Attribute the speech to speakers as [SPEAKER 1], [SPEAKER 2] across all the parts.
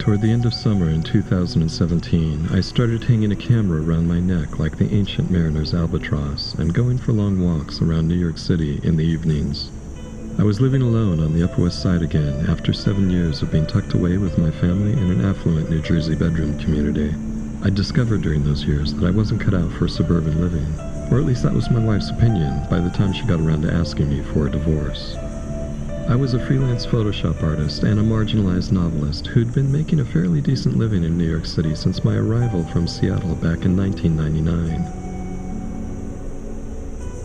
[SPEAKER 1] Toward the end of summer in 2017, I started hanging a camera around my neck like the ancient mariner's albatross and going for long walks around New York City in the evenings. I was living alone on the Upper West Side again after 7 years of being tucked away with my family in an affluent New Jersey bedroom community. I discovered during those years that I wasn't cut out for suburban living, or at least that was my wife's opinion by the time she got around to asking me for a divorce. I was a freelance Photoshop artist and a marginalized novelist who'd been making a fairly decent living in New York City since my arrival from Seattle back in 1999.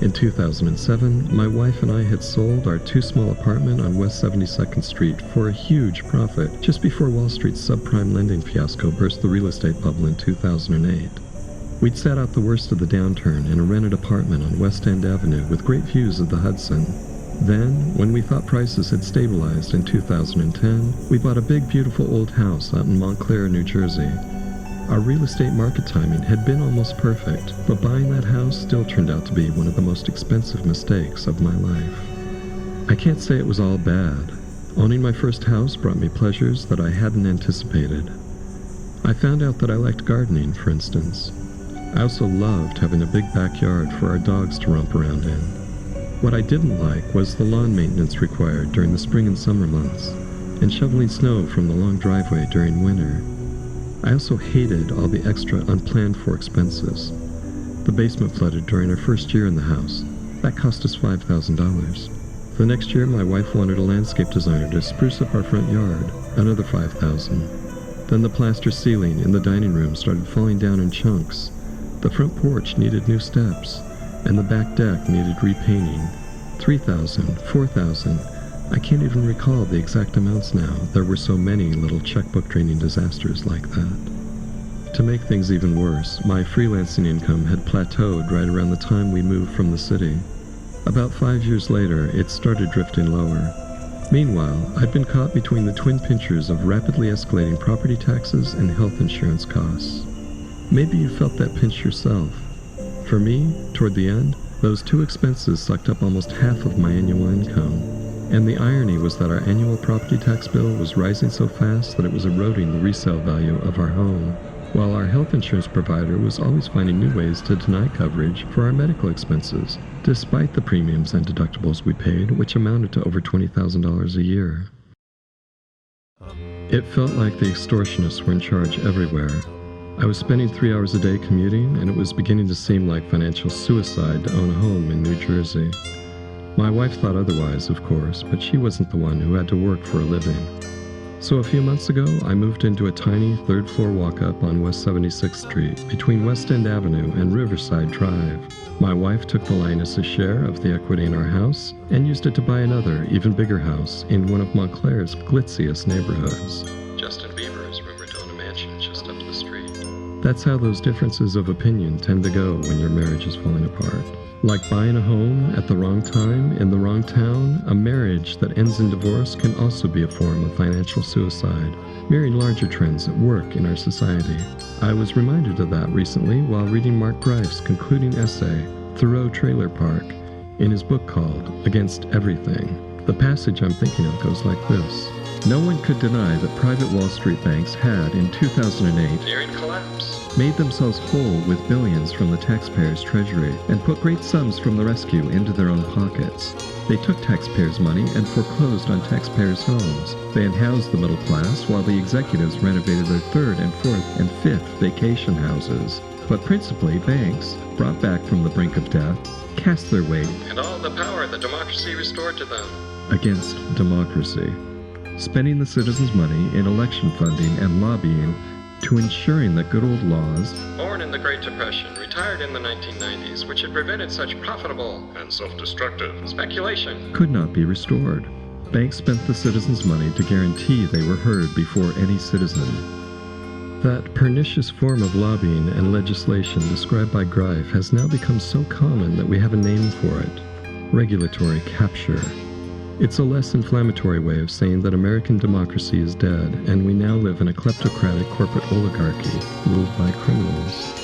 [SPEAKER 1] In 2007, my wife and I had sold our two-small apartment on West 72nd Street for a huge profit just before Wall Street's subprime lending fiasco burst the real estate bubble in 2008. We'd sat out the worst of the downturn in a rented apartment on West End Avenue with great views of the Hudson. Then, when we thought prices had stabilized in 2010, we bought a big, beautiful old house out in Montclair, New Jersey. Our real estate market timing had been almost perfect, but buying that house still turned out to be one of the most expensive mistakes of my life. I can't say it was all bad. Owning my first house brought me pleasures that I hadn't anticipated. I found out that I liked gardening, for instance. I also loved having a big backyard for our dogs to romp around in. What I didn't like was the lawn maintenance required during the spring and summer months, and shoveling snow from the long driveway during winter. I also hated all the extra unplanned-for expenses. The basement flooded during our first year in the house. That cost us $5,000. The next year, my wife wanted a landscape designer to spruce up our front yard, another $5,000. Then the plaster ceiling in the dining room started falling down in chunks. The front porch needed new steps, and the back deck needed repainting. $3,000, $4,000. I can't even recall the exact amounts now. There were so many little checkbook draining disasters like that. To make things even worse, my freelancing income had plateaued right around the time we moved from the city. About 5 years later, it started drifting lower. Meanwhile, I'd been caught between the twin pinchers of rapidly escalating property taxes and health insurance costs. Maybe you felt that pinch yourself. For me, toward the end, those two expenses sucked up almost half of my annual income. And the irony was that our annual property tax bill was rising so fast that it was eroding the resale value of our home, while our health insurance provider was always finding new ways to deny coverage for our medical expenses, despite the premiums and deductibles we paid, which amounted to over $20,000 a year. It felt like the extortionists were in charge everywhere. I was spending 3 hours a day commuting, and it was beginning to seem like financial suicide to own a home in New Jersey. My wife thought otherwise, of course, but she wasn't the one who had to work for a living. So a few months ago, I moved into a tiny third-floor walk-up on West 76th Street between West End Avenue and Riverside Drive. My wife took the lioness's share of the equity in our house and used it to buy another, even bigger house in one of Montclair's glitziest neighborhoods. Justin Bieber is rumored to own a mansion just up the street. That's how those differences of opinion tend to go when your marriage is falling apart. Like buying a home at the wrong time in the wrong town, a marriage that ends in divorce can also be a form of financial suicide, mirroring larger trends at work in our society. I was reminded of that recently while reading Mark Greif's concluding essay, Thoreau Trailer Park, in his book called Against Everything. The passage I'm thinking of goes like this. No one could deny that private Wall Street banks had, in 2008, nearing collapse, made themselves whole with billions from the taxpayers' treasury and put great sums from the rescue into their own pockets. They took taxpayers' money and foreclosed on taxpayers' homes. They unhoused the middle class while the executives renovated their third and fourth and fifth vacation houses. But principally, banks, brought back from the brink of death, cast their weight and all the power that democracy restored to them against democracy, spending the citizens' money in election funding and lobbying to ensuring that good old laws, born in the Great Depression, retired in the 1990s, which had prevented such profitable and self-destructive speculation, could not be restored. Banks spent the citizens' money to guarantee they were heard before any citizen. That pernicious form of lobbying and legislation described by Greif has now become so common that we have a name for it: regulatory capture. It's a less inflammatory way of saying that American democracy is dead, and we now live in a kleptocratic corporate oligarchy ruled by criminals.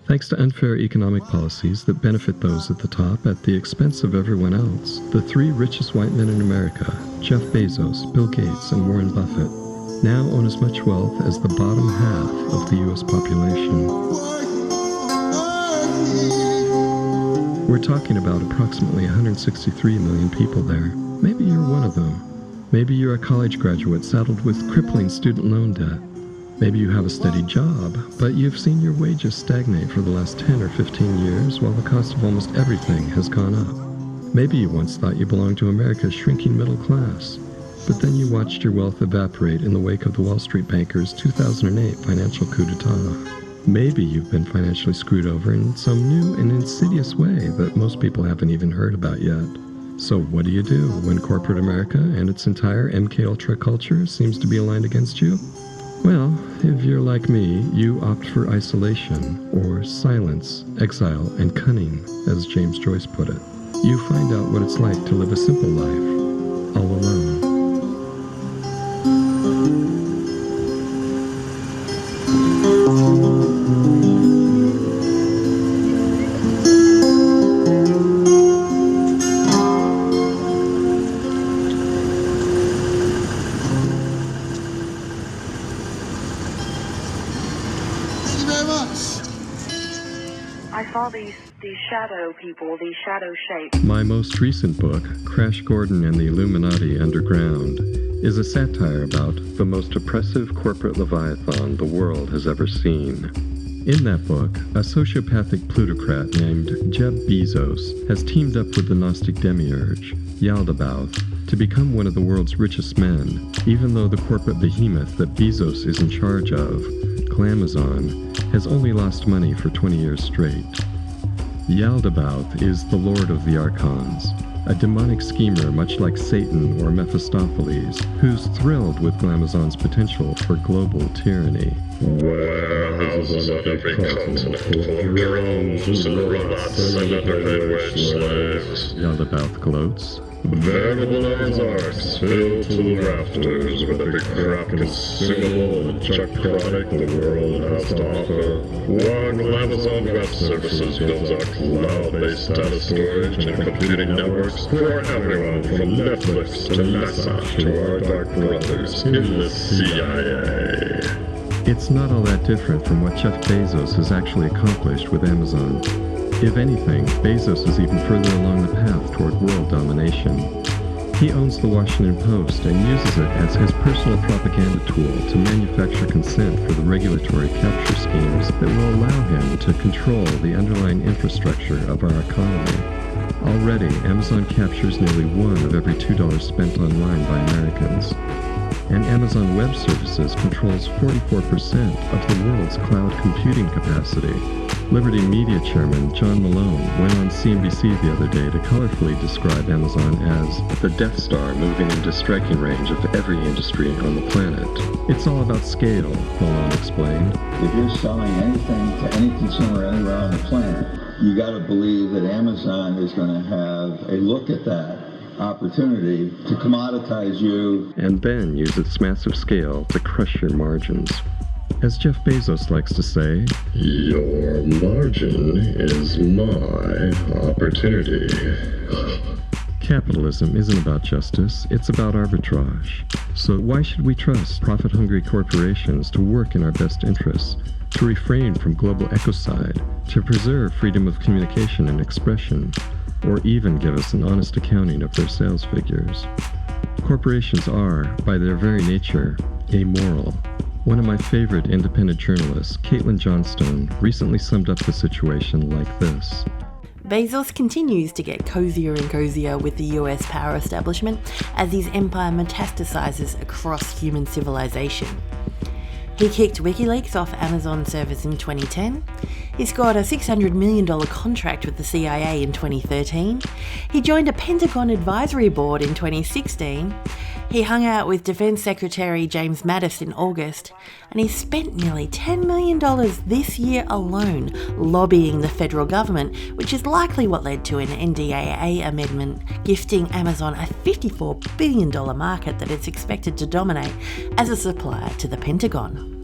[SPEAKER 1] Thanks to unfair economic policies that benefit those at the top at the expense of everyone else, the three richest white men in America, Jeff Bezos, Bill Gates, and Warren Buffett, now own as much wealth as the bottom half of the U.S. population. We're talking about approximately 163 million people there. Maybe you're one of them. Maybe you're a college graduate saddled with crippling student loan debt. Maybe you have a steady job, but you've seen your wages stagnate for the last 10 or 15 years while the cost of almost everything has gone up. Maybe you once thought you belonged to America's shrinking middle class, but then you watched your wealth evaporate in the wake of the Wall Street bankers' 2008 financial coup d'etat. Maybe you've been financially screwed over in some new and insidious way that most people haven't even heard about yet. So what do you do when corporate America and its entire MKULTRA culture seems to be aligned against you? Well, if you're like me, you opt for isolation, or silence, exile, and cunning, as James Joyce put it. You find out what it's like to live a simple life, all alone.
[SPEAKER 2] I saw these shadow people, these shadow shapes.
[SPEAKER 1] My most recent book, Crash Gordon and the Illuminati Underground, is a satire about the most oppressive corporate leviathan the world has ever seen. In that book, a sociopathic plutocrat named Jeff Bezos has teamed up with the Gnostic demiurge, Yaldabaoth, to become one of the world's richest men, even though the corporate behemoth that Bezos is in charge of, Amazon, has only lost money for 20 years straight. Yaldabaoth is the Lord of the Archons, a demonic schemer much like Satan or Mephistopheles, who's thrilled with Amazon's potential for global tyranny.
[SPEAKER 3] Warehouses on every continent full of drones and robots and underhanded slaves.
[SPEAKER 1] Yaldabaoth gloats.
[SPEAKER 3] Veritable Noah's Arks filled to the rafters with every crap consumable and junk product the world has to offer. While Amazon Web Services builds out cloud-based data storage and computing networks for everyone from Netflix to NASA to our dark brothers in the CIA.
[SPEAKER 1] It's not all that different from what Jeff Bezos has actually accomplished with Amazon. If anything, Bezos is even further along the path toward world domination. He owns the Washington Post and uses it as his personal propaganda tool to manufacture consent for the regulatory capture schemes that will allow him to control the underlying infrastructure of our economy. Already, Amazon captures nearly $1 of every $2 spent online by Americans. And Amazon Web Services controls 44% of the world's cloud computing capacity. Liberty Media chairman John Malone went on CNBC the other day to colorfully describe Amazon as the Death Star moving into striking range of every industry on the planet. It's all about scale, Malone explained.
[SPEAKER 4] If you're selling anything to any consumer anywhere on the planet, you got to believe that Amazon is going to have a look at that opportunity to commoditize you
[SPEAKER 1] and then use its massive scale to crush your margins. As Jeff Bezos likes to say,
[SPEAKER 3] your margin is my opportunity.
[SPEAKER 1] Capitalism isn't about justice, it's about arbitrage. So why should we trust profit-hungry corporations to work in our best interests, to refrain from global ecocide, to preserve freedom of communication and expression, or even give us an honest accounting of their sales figures? Corporations are, by their very nature, amoral. One of my favorite independent journalists, Caitlin Johnstone, recently summed up the situation like this.
[SPEAKER 5] Bezos continues to get cozier and cozier with the US power establishment as his empire metastasizes across human civilization. He kicked WikiLeaks off Amazon servers in 2010. He scored a $600 million contract with the CIA in 2013. He joined a Pentagon advisory board in 2016. He hung out with Defense Secretary James Mattis in August, and he spent nearly $10 million this year alone lobbying the federal government, which is likely what led to an NDAA amendment gifting Amazon a $54 billion market that it's expected to dominate as a supplier to the Pentagon.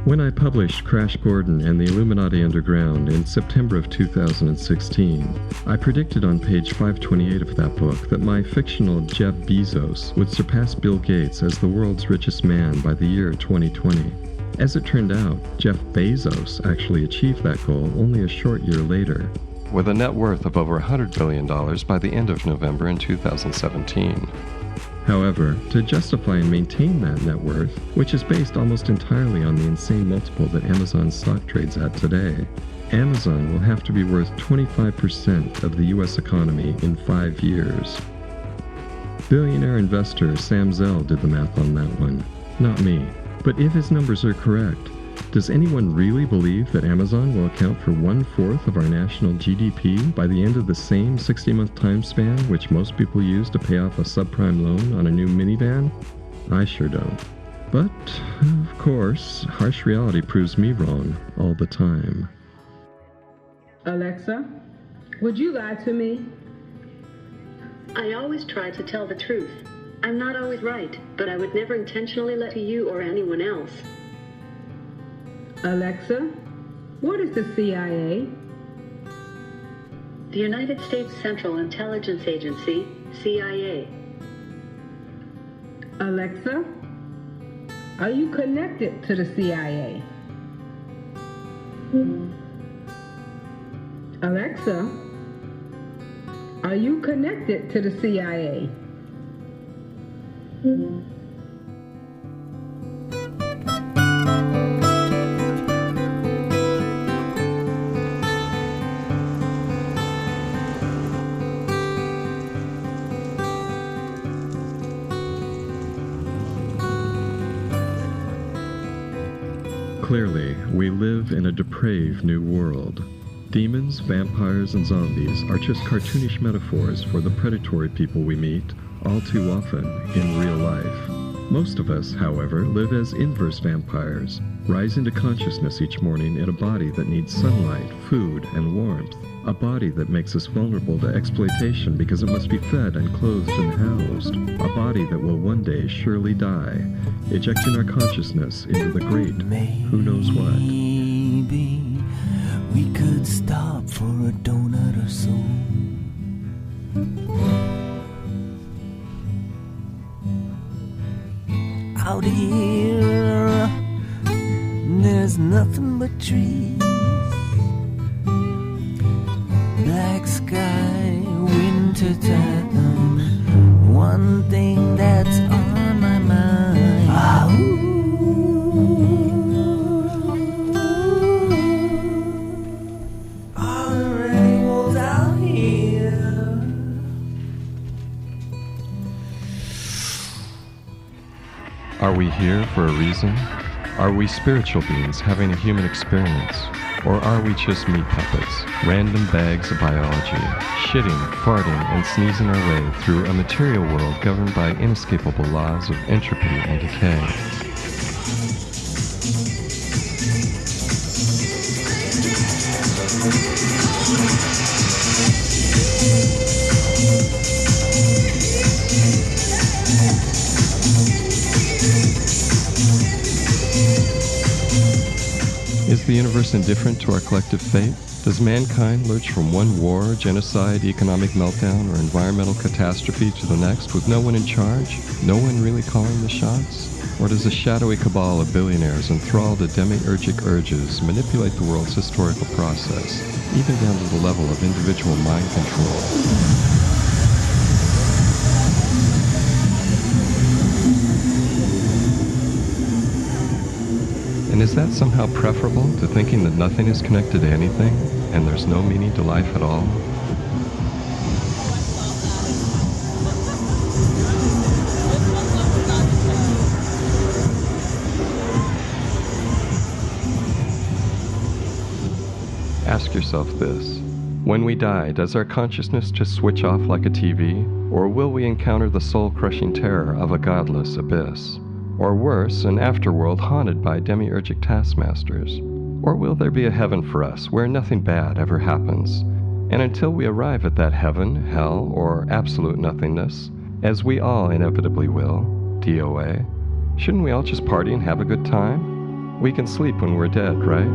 [SPEAKER 1] When I published Crash Gordon and the Illuminati Underground in September of 2016, I predicted on page 528 of that book that my fictional Jeff Bezos would surpass Bill Gates as the world's richest man by the year 2020. As it turned out, Jeff Bezos actually achieved that goal only a short year later, with a net worth of over $100 billion by the end of November in 2017. However, to justify and maintain that net worth, which is based almost entirely on the insane multiple that Amazon's stock trades at today, Amazon will have to be worth 25% of the U.S. economy in 5 years. Billionaire investor Sam Zell did the math on that one, not me. But if his numbers are correct, does anyone really believe that Amazon will account for 1/4 of our national GDP by the end of the same 60-month time span which most people use to pay off a subprime loan on a new minivan? I sure don't. But, of course, harsh reality proves me wrong all the time.
[SPEAKER 6] Alexa, would you lie to me?
[SPEAKER 7] I always try to tell the truth. I'm not always right, but I would never intentionally lie to you or anyone else.
[SPEAKER 6] Alexa, what is the CIA?
[SPEAKER 7] The United States Central Intelligence Agency, CIA.
[SPEAKER 6] Alexa, are you connected to the CIA? Alexa, are you connected to the CIA?
[SPEAKER 1] Clearly, we live in a depraved new world. Demons, vampires, and zombies are just cartoonish metaphors for the predatory people we meet all too often in real life. Most of us, however, live as inverse vampires, rise into consciousness each morning in a body that needs sunlight, food, and warmth. A body that makes us vulnerable to exploitation because it must be fed and clothed and housed. A body that will one day surely die, ejecting our consciousness into the great who knows what.
[SPEAKER 8] Maybe we could stop for a donut or so. Out here, there's nothing but trees, black sky, winter time. One thing that's on my mind. Are there animals out here?
[SPEAKER 1] Are we here for a reason? Are we spiritual beings having a human experience? Or are we just meat puppets, random bags of biology, shitting, farting, and sneezing our way through a material world governed by inescapable laws of entropy and decay? Is the universe indifferent to our collective fate? Does mankind lurch from one war, genocide, economic meltdown, or environmental catastrophe to the next with no one in charge? No one really calling the shots? Or does a shadowy cabal of billionaires enthralled to demiurgic urges manipulate the world's historical process, even down to the level of individual mind control? And is that somehow preferable to thinking that nothing is connected to anything, and there's no meaning to life at all? Ask yourself this. When we die, does our consciousness just switch off like a TV? Or will we encounter the soul-crushing terror of a godless abyss? Or worse, an afterworld haunted by demiurgic taskmasters? Or will there be a heaven for us where nothing bad ever happens? And until we arrive at that heaven, hell, or absolute nothingness, as we all inevitably will, DOA, shouldn't we all just party and have a good time? We can sleep when we're dead, right?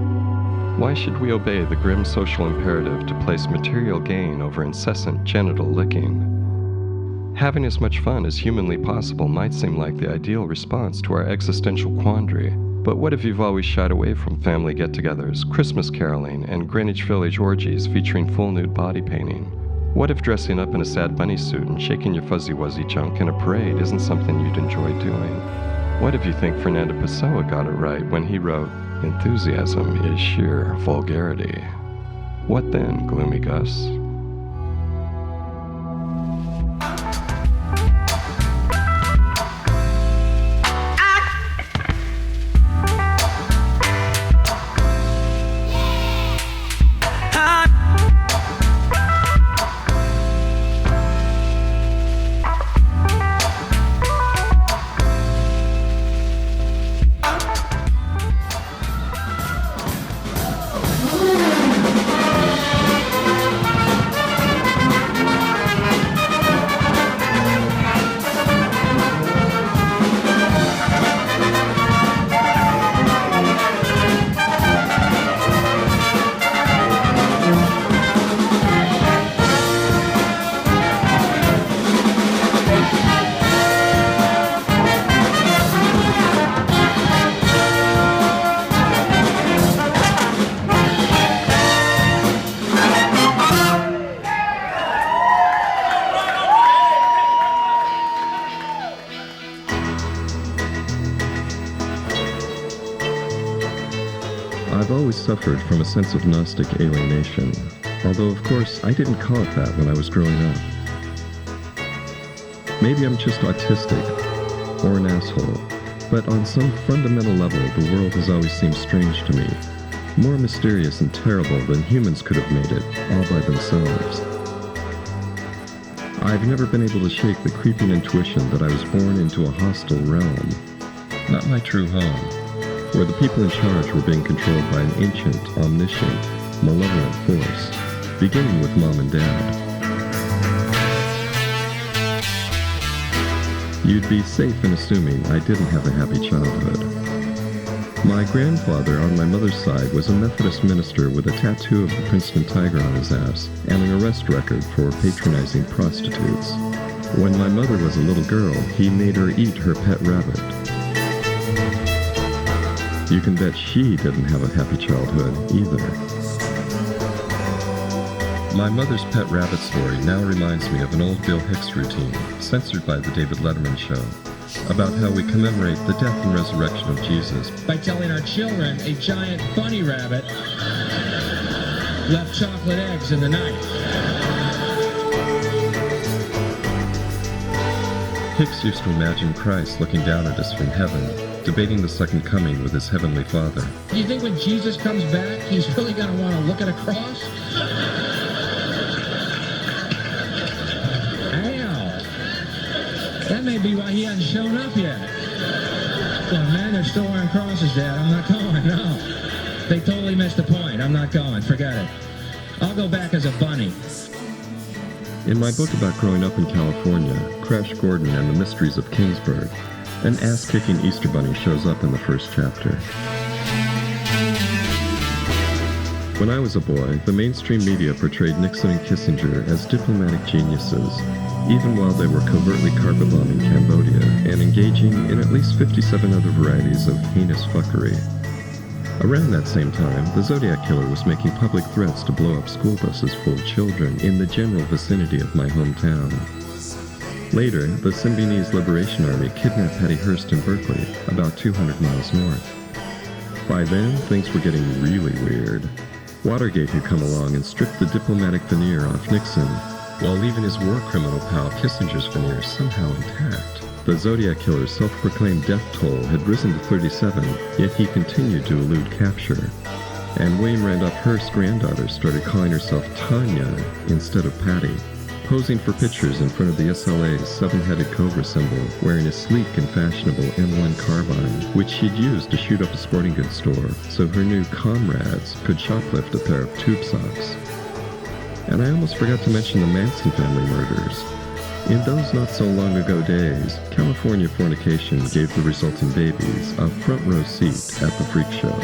[SPEAKER 1] Why should we obey the grim social imperative to place material gain over incessant genital licking? Having as much fun as humanly possible might seem like the ideal response to our existential quandary, but what if you've always shied away from family get-togethers, Christmas caroling, and Greenwich Village orgies featuring full nude body painting? What if dressing up in a sad bunny suit and shaking your fuzzy-wuzzy junk in a parade isn't something you'd enjoy doing? What if you think Fernando Pessoa got it right when he wrote, "Enthusiasm is sheer vulgarity"? What then, Gloomy Gus? I've always suffered from a sense of Gnostic alienation, although of course I didn't call it that when I was growing up. Maybe I'm just autistic, or an asshole, but on some fundamental level the world has always seemed strange to me, more mysterious and terrible than humans could have made it, all by themselves. I've never been able to shake the creeping intuition that I was born into a hostile realm, not my true home, where the people in charge were being controlled by an ancient, omniscient, malevolent force, beginning with Mom and Dad. You'd be safe in assuming I didn't have a happy childhood. My grandfather on my mother's side was a Methodist minister with a tattoo of the Princeton Tiger on his ass and an arrest record for patronizing prostitutes. When my mother was a little girl, he made her eat her pet rabbit. You can bet she didn't have a happy childhood either. My mother's pet rabbit story now reminds me of an old Bill Hicks routine, censored by the David Letterman Show, about how we commemorate the death and resurrection of Jesus
[SPEAKER 9] by telling our children a giant bunny rabbit left chocolate eggs in the night.
[SPEAKER 1] Hicks used to imagine Christ looking down at us from heaven, debating the second coming with his heavenly Father.
[SPEAKER 9] Do you think when Jesus comes back, he's really going to want to look at a cross? Ow. That may be why he hasn't shown up yet. Well, man, they're still wearing crosses, Dad. I'm not going, no. They totally missed the point. I'm not going. Forget it. I'll go back as a bunny.
[SPEAKER 1] In my book about growing up in California, Crash Gordon and the Mysteries of Kingsburg, an ass-kicking Easter bunny shows up in the first chapter. When I was a boy, the mainstream media portrayed Nixon and Kissinger as diplomatic geniuses, even while they were covertly carpet-bombing Cambodia and engaging in at least 57 other varieties of heinous fuckery. Around that same time, the Zodiac Killer was making public threats to blow up school buses full of children in the general vicinity of my hometown. Later, the Symbionese Liberation Army kidnapped Patty Hearst in Berkeley, about 200 miles north. By then, things were getting really weird. Watergate had come along and stripped the diplomatic veneer off Nixon, while leaving his war criminal pal Kissinger's veneer somehow intact. The Zodiac Killer's self-proclaimed death toll had risen to 37, yet he continued to elude capture. And William Randolph Hearst's granddaughter started calling herself Tanya instead of Patty, posing for pictures in front of the SLA's seven-headed cobra symbol, wearing a sleek and fashionable M1 carbine, which she'd used to shoot up a sporting goods store so her new comrades could shoplift a pair of tube socks. And I almost forgot to mention the Manson family murders. In those not-so-long-ago days, California fornication gave the resulting babies a front-row seat at the freak show.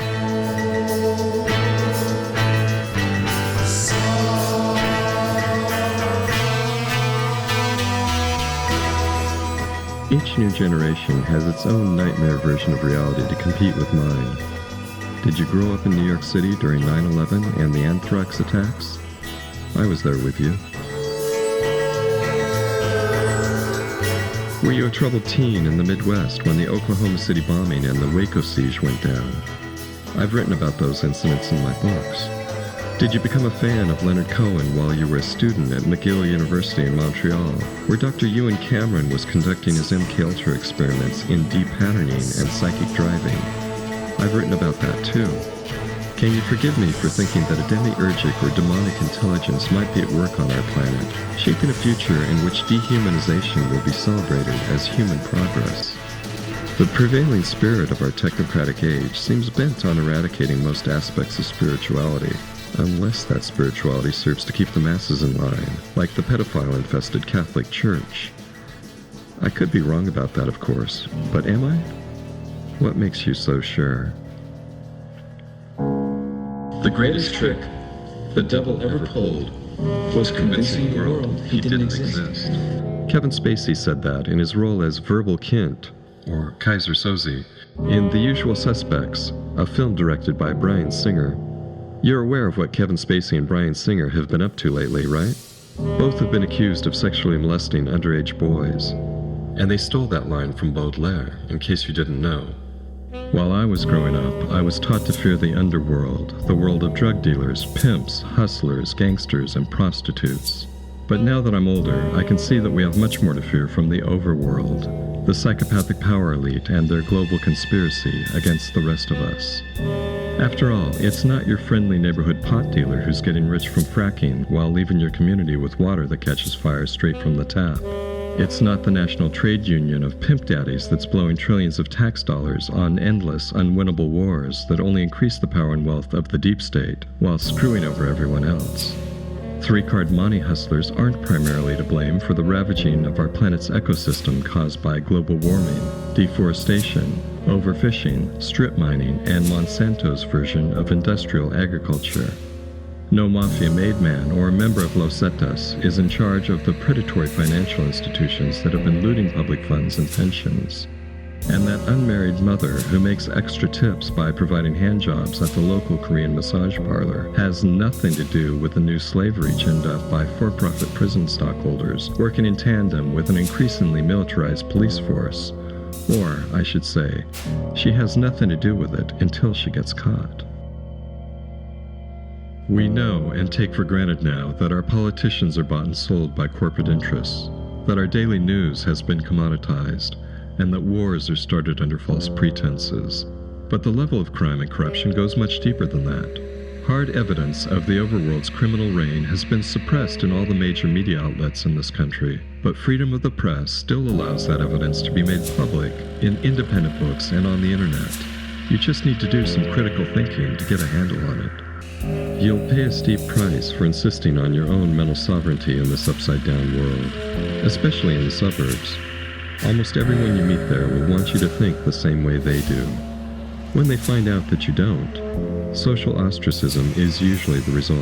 [SPEAKER 1] Each new generation has its own nightmare version of reality to compete with mine. Did you grow up in New York City during 9/11 and the anthrax attacks? I was there with you. Were you a troubled teen in the Midwest when the Oklahoma City bombing and the Waco siege went down? I've written about those incidents in my books. Did you become a fan of Leonard Cohen while you were a student at McGill University in Montreal, where Dr. Ewan Cameron was conducting his MKULTRA experiments in deep patterning and psychic driving? I've written about that too. Can you forgive me for thinking that a demiurgic or demonic intelligence might be at work on our planet, shaping a future in which dehumanization will be celebrated as human progress? The prevailing spirit of our technocratic age seems bent on eradicating most aspects of spirituality, unless that spirituality serves to keep the masses in line, like the pedophile-infested Catholic Church. I could be wrong about that, of course, but am I? What makes you so sure?
[SPEAKER 10] The greatest trick the devil ever pulled was convincing the world he didn't exist.
[SPEAKER 1] Kevin Spacey said that in his role as Verbal Kint, or Kaiser Soze, in The Usual Suspects, a film directed by Bryan Singer. You're aware of what Kevin Spacey and Bryan Singer have been up to lately, right? Both have been accused of sexually molesting underage boys. And they stole that line from Baudelaire, in case you didn't know. While I was growing up, I was taught to fear the underworld, the world of drug dealers, pimps, hustlers, gangsters, and prostitutes. But now that I'm older, I can see that we have much more to fear from the overworld, the psychopathic power elite and their global conspiracy against the rest of us. After all, it's not your friendly neighborhood pot dealer who's getting rich from fracking while leaving your community with water that catches fire straight from the tap. It's not the National Trade Union of pimp daddies that's blowing trillions of tax dollars on endless, unwinnable wars that only increase the power and wealth of the deep state while screwing over everyone else. Three-card money hustlers aren't primarily to blame for the ravaging of our planet's ecosystem caused by global warming, deforestation, overfishing, strip mining, and Monsanto's version of industrial agriculture. No mafia-made man or member of Los Zetas is in charge of the predatory financial institutions that have been looting public funds and pensions. And that unmarried mother who makes extra tips by providing handjobs at the local Korean massage parlor has nothing to do with the new slavery ginned up by for-profit prison stockholders working in tandem with an increasingly militarized police force. Or, I should say, she has nothing to do with it until she gets caught. We know and take for granted now that our politicians are bought and sold by corporate interests, that our daily news has been commoditized, and that wars are started under false pretenses. But the level of crime and corruption goes much deeper than that. Hard evidence of the overworld's criminal reign has been suppressed in all the major media outlets in this country, but freedom of the press still allows that evidence to be made public in independent books and on the internet. You just need to do some critical thinking to get a handle on it. You'll pay a steep price for insisting on your own mental sovereignty in this upside-down world, especially in the suburbs. Almost everyone you meet there will want you to think the same way they do. When they find out that you don't, social ostracism is usually the result.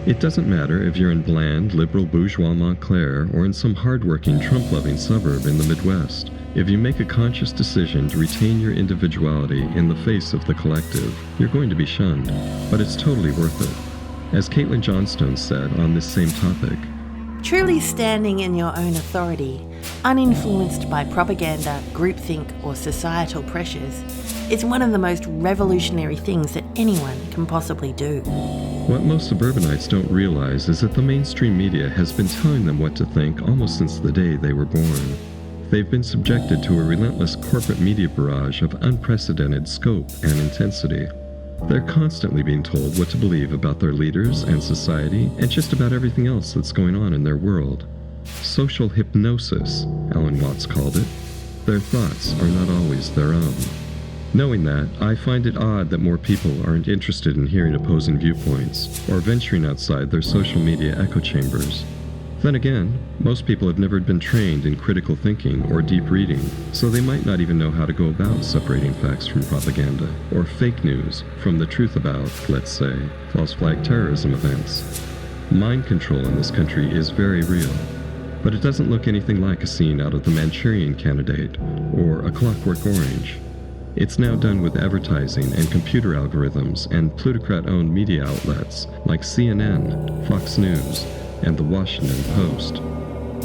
[SPEAKER 1] It doesn't matter if you're in bland, liberal bourgeois Montclair or in some hardworking, Trump-loving suburb in the Midwest. If you make a conscious decision to retain your individuality in the face of the collective, you're going to be shunned, but it's totally worth it. As Caitlin Johnstone said on this same topic,
[SPEAKER 5] truly standing in your own authority, uninfluenced by propaganda, groupthink, or societal pressures, is one of the most revolutionary things that anyone can possibly do.
[SPEAKER 1] What most suburbanites don't realize is that the mainstream media has been telling them what to think almost since the day they were born. They've been subjected to a relentless corporate media barrage of unprecedented scope and intensity. They're constantly being told what to believe about their leaders and society and just about everything else that's going on in their world. Social hypnosis, Alan Watts called it. Their thoughts are not always their own. Knowing that, I find it odd that more people aren't interested in hearing opposing viewpoints or venturing outside their social media echo chambers. Then again, most people have never been trained in critical thinking or deep reading, so they might not even know how to go about separating facts from propaganda, or fake news from the truth about, let's say, false flag terrorism events. Mind control in this country is very real, but it doesn't look anything like a scene out of The Manchurian Candidate or A Clockwork Orange. It's now done with advertising and computer algorithms and plutocrat-owned media outlets like CNN, Fox News, and the Washington Post.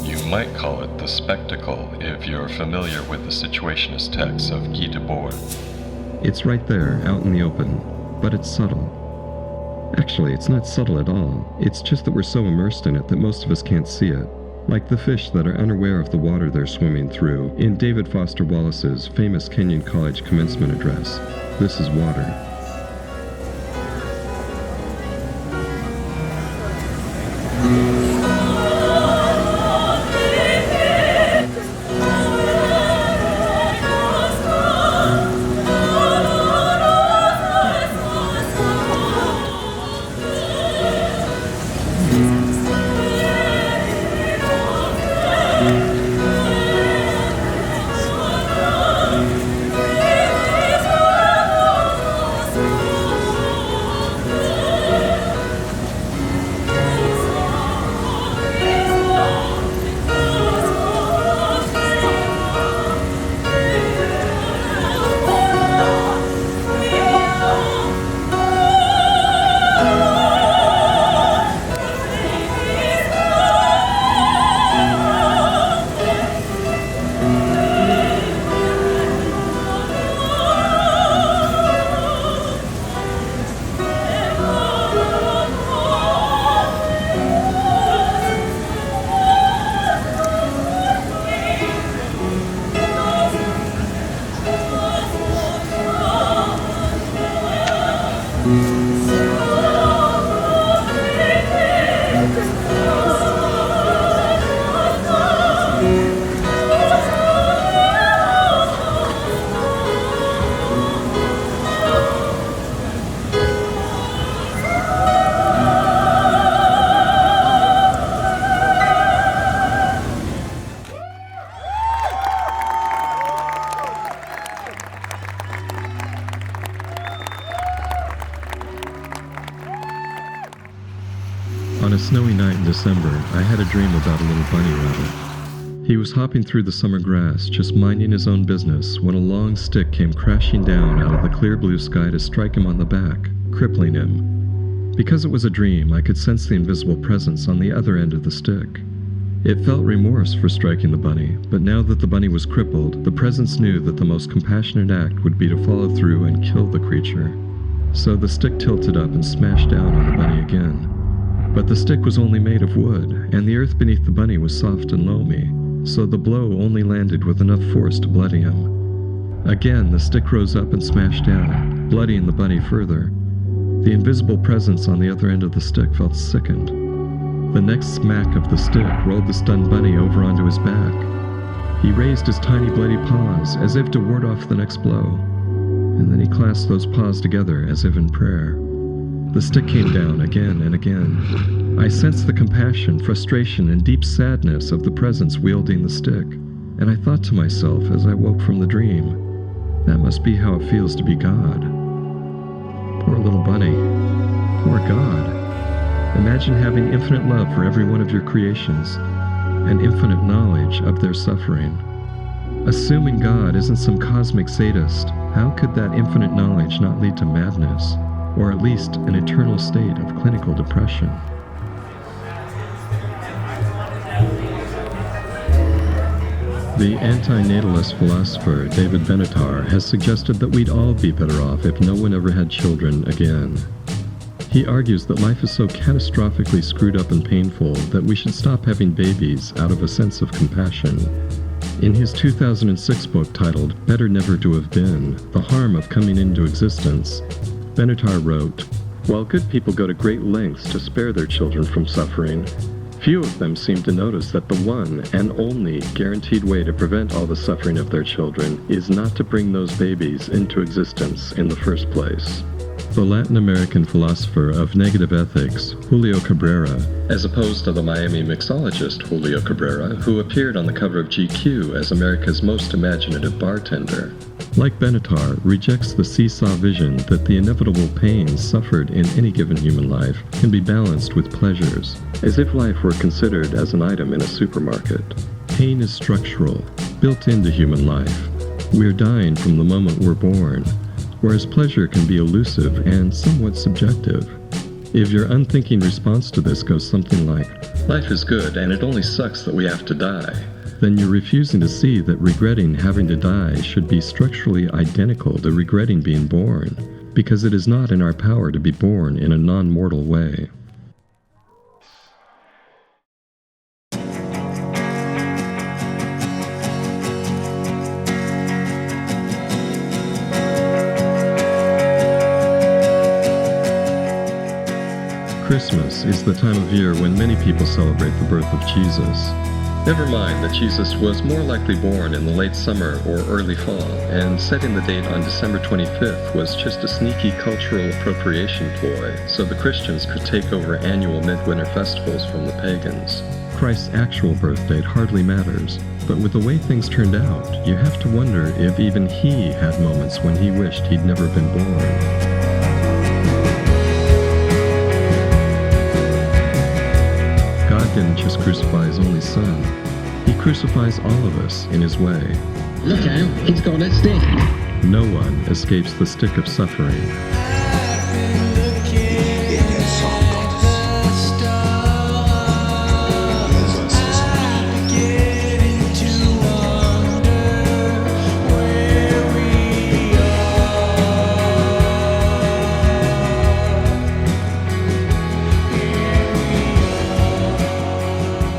[SPEAKER 11] You might call it the spectacle if you're familiar with the situationist texts of Guy Debord.
[SPEAKER 1] It's right there, out in the open, but it's subtle. Actually, it's not subtle at all. It's just that we're so immersed in it that most of us can't see it. Like the fish that are unaware of the water they're swimming through in David Foster Wallace's famous Kenyon College commencement address. This is water. On a snowy night in December, I had a dream about a little bunny rabbit. He was hopping through the summer grass, just minding his own business, when a long stick came crashing down out of the clear blue sky to strike him on the back, crippling him. Because it was a dream, I could sense the invisible presence on the other end of the stick. It felt remorse for striking the bunny, but now that the bunny was crippled, the presence knew that the most compassionate act would be to follow through and kill the creature. So the stick tilted up and smashed down on the bunny again. But the stick was only made of wood, and the earth beneath the bunny was soft and loamy, so the blow only landed with enough force to bloody him. Again, the stick rose up and smashed down, bloodying the bunny further. The invisible presence on the other end of the stick felt sickened. The next smack of the stick rolled the stunned bunny over onto his back. He raised his tiny bloody paws as if to ward off the next blow, and then he clasped those paws together as if in prayer. The stick came down again and again. I sensed the compassion, frustration, and deep sadness of the presence wielding the stick, and I thought to myself as I woke from the dream, that must be how it feels to be God. Poor little bunny. Poor God. Imagine having infinite love for every one of your creations, and infinite knowledge of their suffering. Assuming God isn't some cosmic sadist, how could that infinite knowledge not lead to madness? Or at least an eternal state of clinical depression. The anti-natalist philosopher David Benatar has suggested that we'd all be better off if no one ever had children again. He argues that life is so catastrophically screwed up and painful that we should stop having babies out of a sense of compassion. In his 2006 book titled Better Never to Have Been, The Harm of Coming into Existence, Benatar wrote, "While good people go to great lengths to spare their children from suffering, few of them seem to notice that the one and only guaranteed way to prevent all the suffering of their children is not to bring those babies into existence in the first place." The Latin American philosopher of negative ethics, Julio Cabrera, as opposed to the Miami mixologist Julio Cabrera, who appeared on the cover of GQ as America's most imaginative bartender, like Benatar, rejects the seesaw vision that the inevitable pains suffered in any given human life can be balanced with pleasures, as if life were considered as an item in a supermarket. Pain is structural, built into human life. We're dying from the moment we're born, whereas pleasure can be elusive and somewhat subjective. If your unthinking response to this goes something like, "Life is good and it only sucks that we have to die," then you're refusing to see that regretting having to die should be structurally identical to regretting being born, because it is not in our power to be born in a non-mortal way. Christmas is the time of year when many people celebrate the birth of Jesus. Never mind that Jesus was more likely born in the late summer or early fall, and setting the date on December 25th was just a sneaky cultural appropriation ploy so the Christians could take over annual midwinter festivals from the pagans. Christ's actual birth date hardly matters, but with the way things turned out, you have to wonder if even he had moments when he wished he'd never been born. God didn't just crucify his only son. He crucifies all of us in his way.
[SPEAKER 9] Look at him, he's got a stick.
[SPEAKER 1] No one escapes the stick of suffering.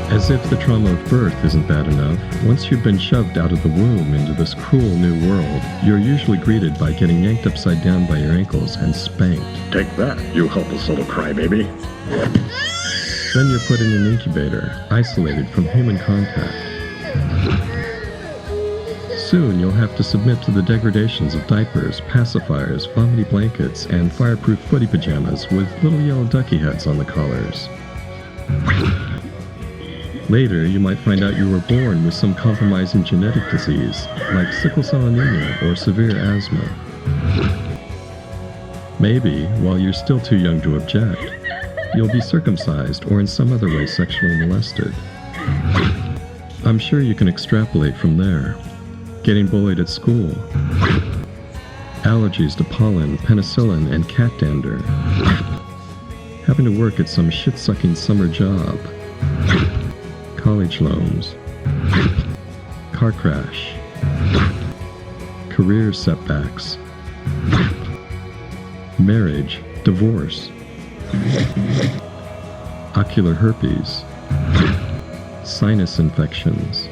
[SPEAKER 1] As if the trauma of birth isn't bad enough, once you've been shoved out of the womb into this cruel new world, you're usually greeted by getting yanked upside down by your ankles and spanked.
[SPEAKER 3] Take that, you helpless little crybaby.
[SPEAKER 1] Then you're put in an incubator, isolated from human contact. Soon you'll have to submit to the degradations of diapers, pacifiers, vomity blankets, and fireproof footy pajamas with little yellow ducky heads on the collars. Later, you might find out you were born with some compromising genetic disease, like sickle cell anemia or severe asthma. Maybe, while you're still too young to object, you'll be circumcised or in some other way sexually molested. I'm sure you can extrapolate from there. Getting bullied at school, allergies to pollen, penicillin, and cat dander, having to work at some shit-sucking summer job, college loans, car crash, career setbacks, marriage, divorce, ocular herpes, sinus infections,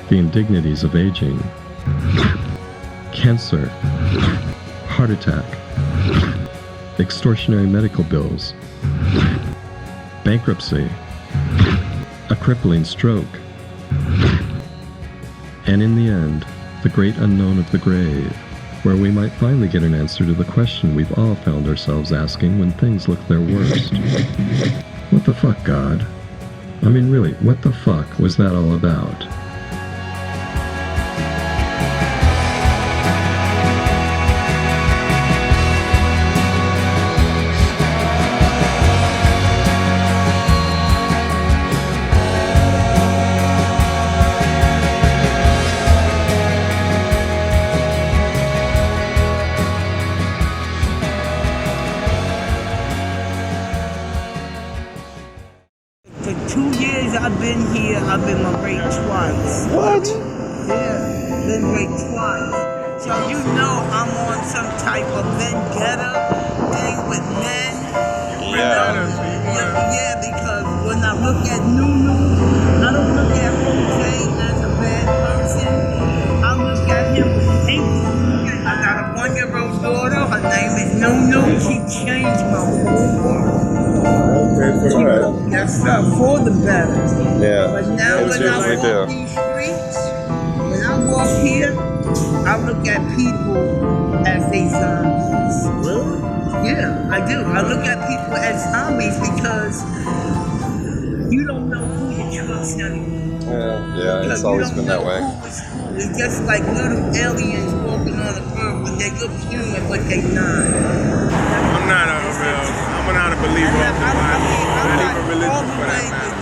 [SPEAKER 1] the indignities of aging, cancer, heart attack, extortionary medical bills, bankruptcy, a crippling stroke, and in the end, the great unknown of the grave, where we might finally get an answer to the question we've all found ourselves asking when things look their worst. What the fuck, God? I mean, really, what the fuck was that all about?
[SPEAKER 12] I've been here, I've been raped twice.
[SPEAKER 13] What?
[SPEAKER 12] Yeah, been raped twice. So you know I'm on some type of vendetta thing with men. Yeah, because when I look at Nunu, I don't look at Jose as a bad person. I look at him with hate. I got a 1-year-old daughter, her name is Nunu. She changed my whole world. Yes, sir, for the better.
[SPEAKER 13] Yeah.
[SPEAKER 12] But now when I walk these streets, when I walk here, I look at people as they zombies. Yeah, I do. I look at people as zombies because you don't know who to trust anymore.
[SPEAKER 13] Yeah, it's always been that way.
[SPEAKER 12] It's just like little aliens walking on the earth, but they look human, but they not.
[SPEAKER 14] I'm not a believer of the Bible. Not even religious for that matter.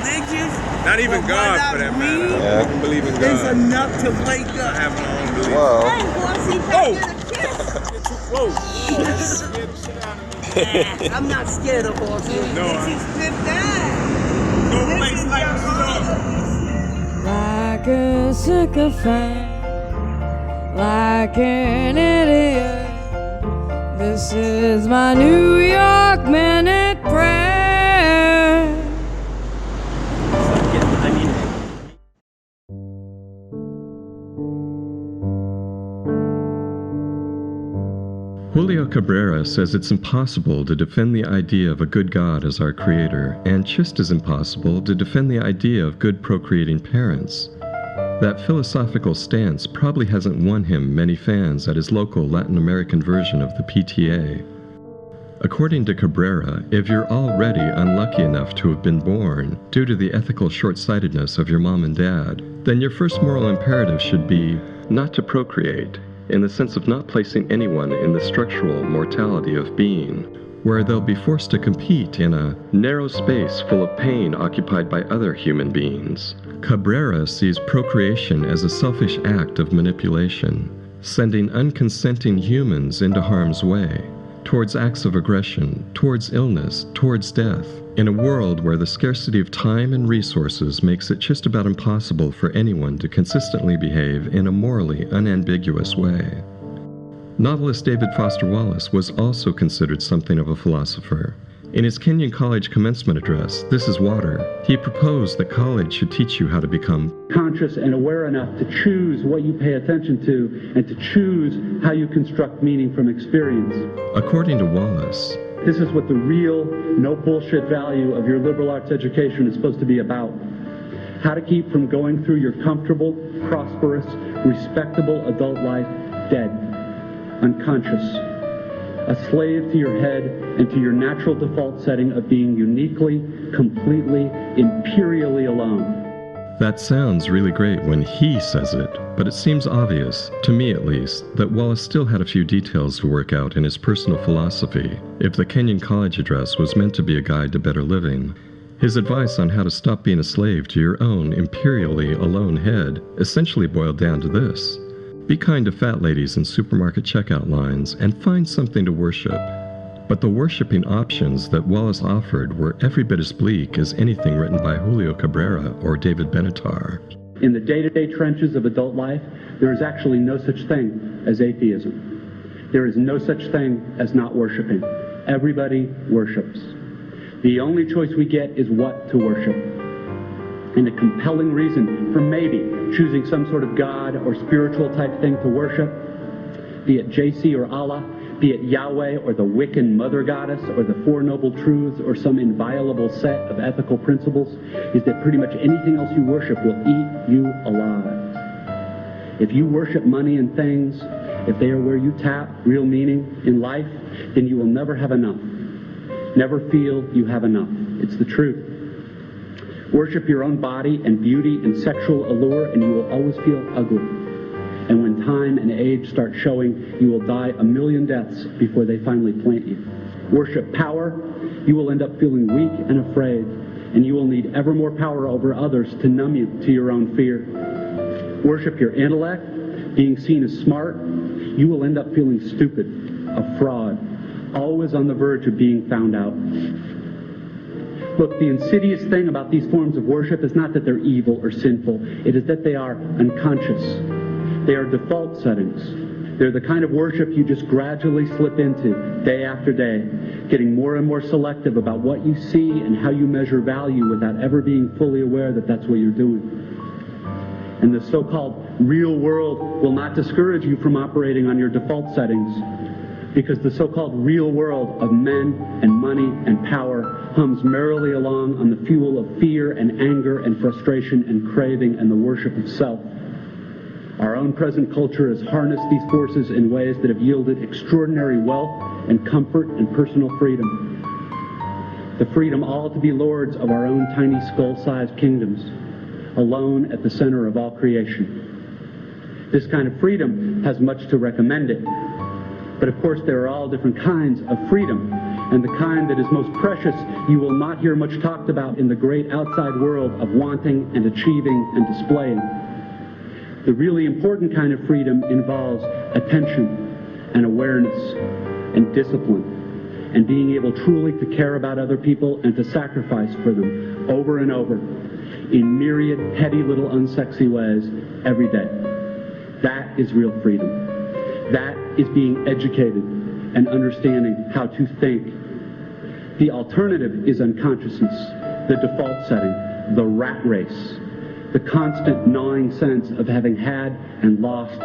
[SPEAKER 14] Not even God for that matter.
[SPEAKER 13] Yeah.
[SPEAKER 14] I don't believe in God.
[SPEAKER 12] It's enough to wake up.
[SPEAKER 14] I have my own belief.
[SPEAKER 13] Whoa.
[SPEAKER 12] Hey, bossy,
[SPEAKER 14] Whoa.
[SPEAKER 12] I'm not scared of horses.
[SPEAKER 14] No, no place like New York.
[SPEAKER 15] Like a sycophant, like an idiot. This is my New York Minute Prayer.
[SPEAKER 1] Julio Cabrera says it's impossible to defend the idea of a good God as our creator, and just as impossible to defend the idea of good procreating parents. That philosophical stance probably hasn't won him many fans at his local Latin American version of the PTA. According to Cabrera, if you're already unlucky enough to have been born due to the ethical short-sightedness of your mom and dad, then your first moral imperative should be not to procreate, in the sense of not placing anyone in the structural mortality of being, where they'll be forced to compete in a narrow space full of pain occupied by other human beings. Cabrera sees procreation as a selfish act of manipulation, sending unconsenting humans into harm's way, towards acts of aggression, towards illness, towards death, in a world where the scarcity of time and resources makes it just about impossible for anyone to consistently behave in a morally unambiguous way. Novelist David Foster Wallace was also considered something of a philosopher. In his Kenyon College commencement address, This is Water, he proposed that college should teach you how to become
[SPEAKER 16] conscious and aware enough to choose what you pay attention to and to choose how you construct meaning from experience.
[SPEAKER 1] According to Wallace,
[SPEAKER 16] this is what the real, no bullshit value of your liberal arts education is supposed to be about. How to keep from going through your comfortable, prosperous, respectable adult life dead, unconscious, a slave to your head and to your natural default setting of being uniquely, completely, imperially alone.
[SPEAKER 1] That sounds really great when he says it, but it seems obvious, to me at least, that Wallace still had a few details to work out in his personal philosophy if the Kenyon College address was meant to be a guide to better living. His advice on how to stop being a slave to your own imperially alone head essentially boiled down to this: be kind to fat ladies in supermarket checkout lines and find something to worship. But the worshipping options that Wallace offered were every bit as bleak as anything written by Julio Cabrera or David Benatar.
[SPEAKER 16] In the day-to-day trenches of adult life, there is actually no such thing as atheism. There is no such thing as not worshiping. Everybody worships. The only choice we get is what to worship. And a compelling reason for maybe choosing some sort of God or spiritual type thing to worship, be it JC or Allah, be it Yahweh or the Wiccan Mother Goddess or the Four Noble Truths or some inviolable set of ethical principles, is that pretty much anything else you worship will eat you alive. If you worship money and things, if they are where you tap real meaning in life, then you will never have enough. Never feel you have enough. It's the truth. Worship your own body and beauty and sexual allure, and you will always feel ugly. And when time and age start showing, you will die a million deaths before they finally plant you. Worship power, you will end up feeling weak and afraid, and you will need ever more power over others to numb you to your own fear. Worship your intellect, being seen as smart, you will end up feeling stupid, a fraud, always on the verge of being found out. Look, the insidious thing about these forms of worship is not that they're evil or sinful. It is that they are unconscious. They are default settings. They're the kind of worship you just gradually slip into day after day, getting more and more selective about what you see and how you measure value without ever being fully aware that that's what you're doing. And the so-called real world will not discourage you from operating on your default settings, because the so-called real world of men and money and power hums merrily along on the fuel of fear and anger and frustration and craving and the worship of self. Our own present culture has harnessed these forces in ways that have yielded extraordinary wealth and comfort and personal freedom. The freedom all to be lords of our own tiny skull-sized kingdoms, alone at the center of all creation. This kind of freedom has much to recommend it. But of course there are all different kinds of freedom, and the kind that is most precious you will not hear much talked about in the great outside world of wanting and achieving and displaying. The really important kind of freedom involves attention and awareness and discipline and being able truly to care about other people and to sacrifice for them over and over in myriad petty little unsexy ways every day. That is real freedom. That is being educated and understanding how to think. The alternative is unconsciousness, the default setting, the rat race, the constant gnawing sense of having had and lost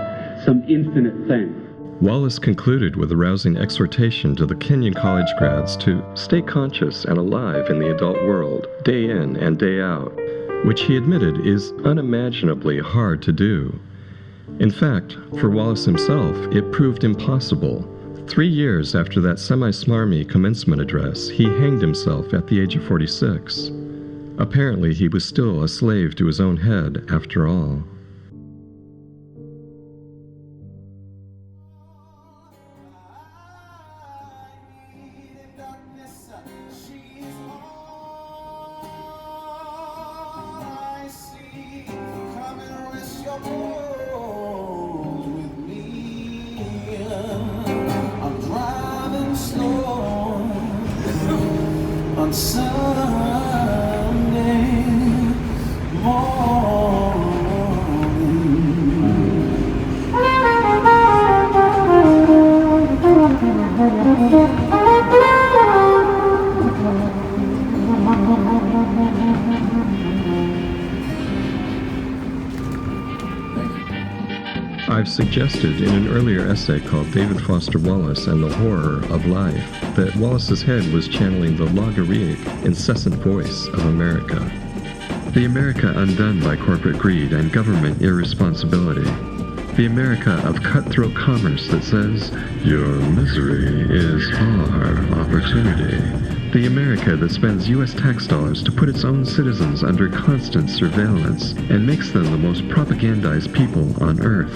[SPEAKER 16] some infinite thing.
[SPEAKER 1] Wallace concluded with a rousing exhortation to the Kenyan college grads to stay conscious and alive in the adult world, day in and day out, which he admitted is unimaginably hard to do. In fact, for Wallace himself, it proved impossible. 3 years after that semi-smarmy commencement address, he hanged himself at the age of 46. Apparently, he was still a slave to his own head, after all.
[SPEAKER 8] On Sunday
[SPEAKER 1] I've suggested in an earlier essay called David Foster Wallace and the Horror of Life that Wallace's head was channeling the logaraic, incessant voice of America. The America undone by corporate greed and government irresponsibility. The America of cutthroat commerce that says, your misery is our opportunity. The America that spends U.S. tax dollars to put its own citizens under constant surveillance and makes them the most propagandized people on earth.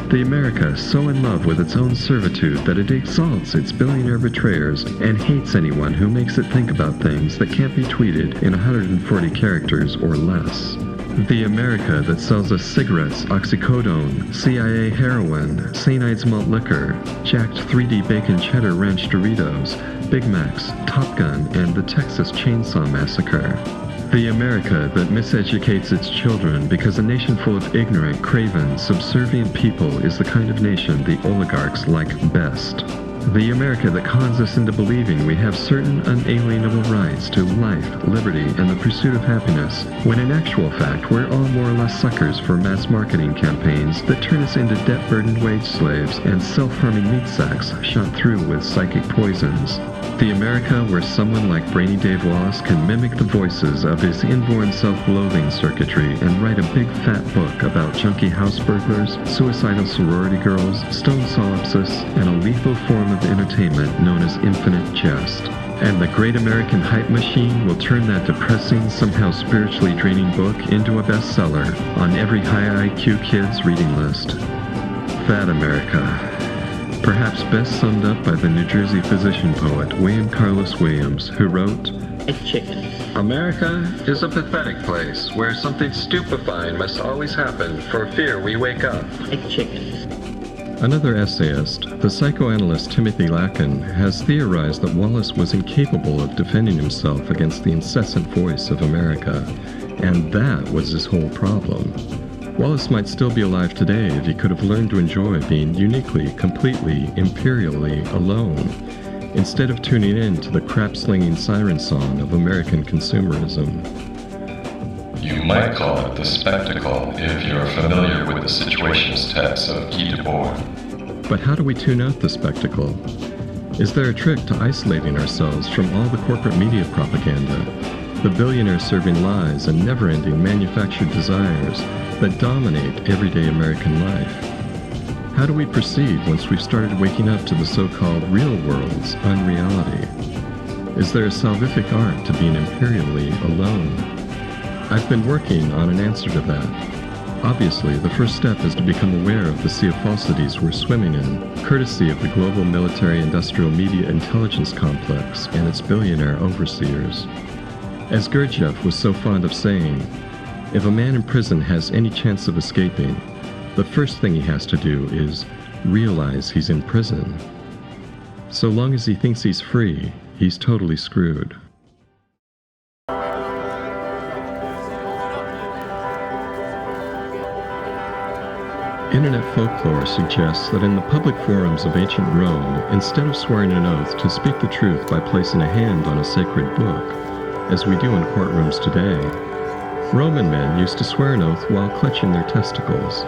[SPEAKER 1] The America so in love with its own servitude that it exalts its billionaire betrayers and hates anyone who makes it think about things that can't be tweeted in 140 characters or less. The America that sells us cigarettes, oxycodone, CIA heroin, St. Ides malt liquor, jacked 3D bacon cheddar ranch Doritos, Big Macs, Top Gun, and the Texas Chainsaw Massacre. The America that miseducates its children because a nation full of ignorant, craven, subservient people is the kind of nation the oligarchs like best. The America that cons us into believing we have certain unalienable rights to life, liberty, and the pursuit of happiness, when in actual fact we're all more or less suckers for mass marketing campaigns that turn us into debt-burdened wage slaves and self-harming meat sacks shot through with psychic poisons. The America where someone like Brainy Dave Wallace can mimic the voices of his inborn self-loathing circuitry and write a big fat book about junkie house burglars, suicidal sorority girls, stone solipsis, and a lethal form of entertainment known as infinite jest. And the great American hype machine will turn that depressing, somehow spiritually draining book into a bestseller on every high IQ kid's reading list. That America. Perhaps best summed up by the New Jersey physician poet William Carlos Williams, who wrote, America is a pathetic place where something stupefying must always happen for fear we wake up. Another essayist, the psychoanalyst Timothy Lacan, has theorized that Wallace was incapable of defending himself against the incessant voice of America, and that was his whole problem. Wallace might still be alive today if he could have learned to enjoy being uniquely, completely, imperially alone, instead of tuning in to the crap-slinging siren song of American consumerism.
[SPEAKER 11] You might call it the spectacle if you're familiar with the situationist text of Guy Debord.
[SPEAKER 1] But how do we tune out the spectacle? Is there a trick to isolating ourselves from all the corporate media propaganda? the billionaire serving lies and never-ending manufactured desires that dominate everyday American life? How do we proceed once we've started waking up to the so-called real world's unreality? Is there a salvific art to being imperially alone? I've been working on an answer to that. Obviously, the first step is to become aware of the sea of falsities we're swimming in, courtesy of the global military-industrial media intelligence complex and its billionaire overseers. As Gurdjieff was so fond of saying, if a man in prison has any chance of escaping, the first thing he has to do is realize he's in prison. So long as he thinks he's free, he's totally screwed. Internet folklore suggests that in the public forums of ancient Rome, instead of swearing an oath to speak the truth by placing a hand on a sacred book, as we do in courtrooms today, Roman men used to swear an oath while clutching their testicles.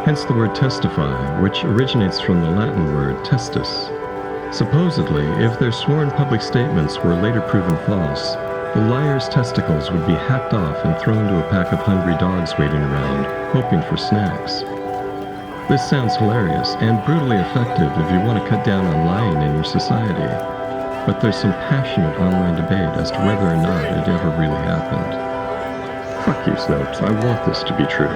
[SPEAKER 1] Hence the word testify, which originates from the Latin word testis. Supposedly, if their sworn public statements were later proven false, the liar's testicles would be hacked off and thrown to a pack of hungry dogs waiting around, hoping for snacks. This sounds hilarious and brutally effective if you want to cut down on lying in your society, but there's some passionate online debate as to whether or not it ever really happened. Fuck you, Snopes, I want this to be true.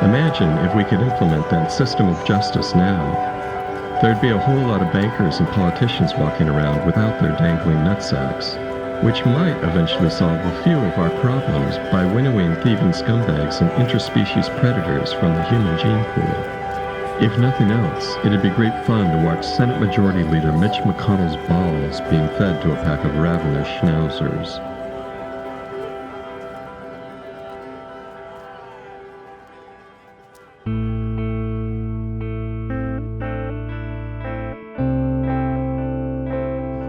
[SPEAKER 1] Imagine if we could implement that system of justice now. There'd be a whole lot of bankers and politicians walking around without their dangling nutsacks, which might eventually solve a few of our problems by winnowing thieving scumbags and interspecies predators from the human gene pool. If nothing else, it'd be great fun to watch Senate Majority Leader Mitch McConnell's balls being fed to a pack of ravenous schnauzers.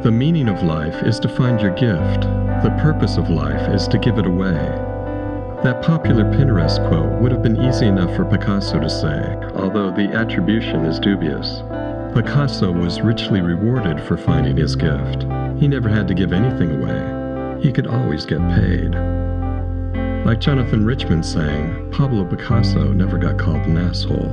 [SPEAKER 1] The meaning of life is to find your gift. The purpose of life is to give it away. That popular Pinterest quote would have been easy enough for Picasso to say, although the attribution is dubious. Picasso was richly rewarded for finding his gift. He never had to give anything away. He could always get paid. Like Jonathan Richman sang, Pablo Picasso never got called an asshole.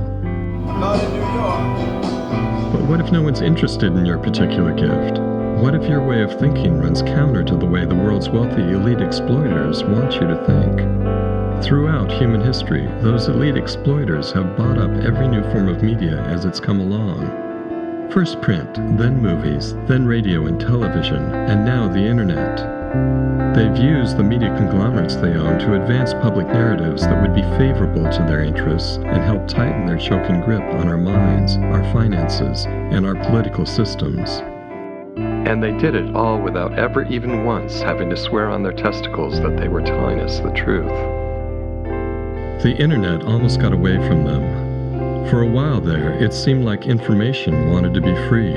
[SPEAKER 13] Not in New York.
[SPEAKER 1] But what if no one's interested in your particular gift? What if your way of thinking runs counter to the way the world's wealthy elite exploiters want you to think? Throughout human history, those elite exploiters have bought up every new form of media as it's come along. First print, then movies, then radio and television, and now the internet. They've used the media conglomerates they own to advance public narratives that would be favorable to their interests and help tighten their choking grip on our minds, our finances, and our political systems. And they did it all without ever even once having to swear on their testicles that they were telling us the truth. The internet almost got away from them. For a while there, it seemed like information wanted to be free.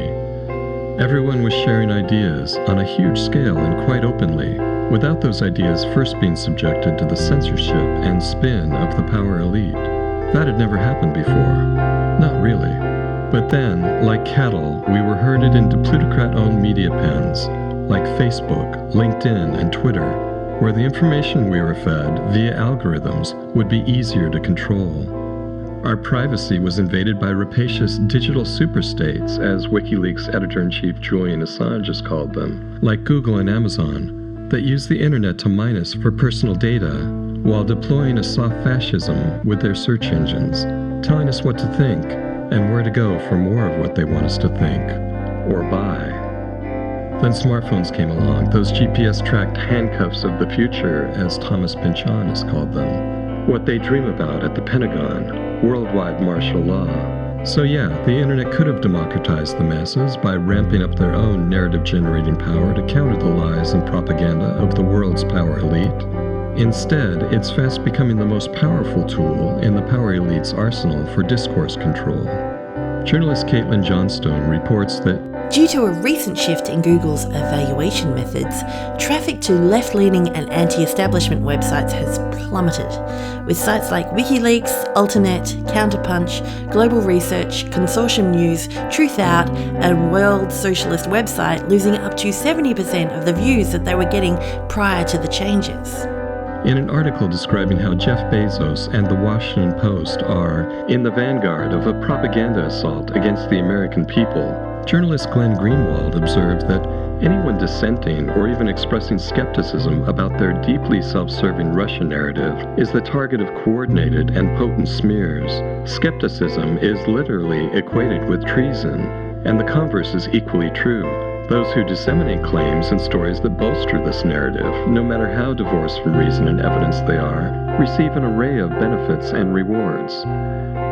[SPEAKER 1] Everyone was sharing ideas on a huge scale and quite openly, without those ideas first being subjected to the censorship and spin of the power elite. That had never happened before. Not really. But then, like cattle, we were herded into plutocrat-owned media pens, like Facebook, LinkedIn, and Twitter, where the information we were fed via algorithms would be easier to control. Our privacy was invaded by rapacious digital superstates, as WikiLeaks editor-in-chief Julian Assange has called them, like Google and Amazon, that use the internet to mine us for personal data, while deploying a soft fascism with their search engines, telling us what to think, and where to go for more of what they want us to think, or buy. Then smartphones came along, those GPS-tracked handcuffs of the future, as Thomas Pynchon has called them. What they dream about at the Pentagon, worldwide martial law. So yeah, the internet could have democratized the masses by ramping up their own narrative-generating power to counter the lies and propaganda of the world's power elite. Instead, it's fast becoming the most powerful tool in the power elite's arsenal for discourse control. Journalist Caitlin Johnstone reports that
[SPEAKER 5] Due to a recent shift in Google's evaluation methods, traffic to left-leaning and anti-establishment websites has plummeted, with sites like WikiLeaks, Alternet, Counterpunch, Global Research, Consortium News, Truth Out, and World Socialist website losing up to 70% of the views that they were getting prior to the changes.
[SPEAKER 1] In an article describing how Jeff Bezos and the Washington Post are in the vanguard of a propaganda assault against the American people, journalist Glenn Greenwald observed that anyone dissenting or even expressing skepticism about their deeply self-serving Russia narrative is the target of coordinated and potent smears. Skepticism is literally equated with treason, and the converse is equally true. Those who disseminate claims and stories that bolster this narrative, no matter how divorced from reason and evidence they are, receive an array of benefits and rewards.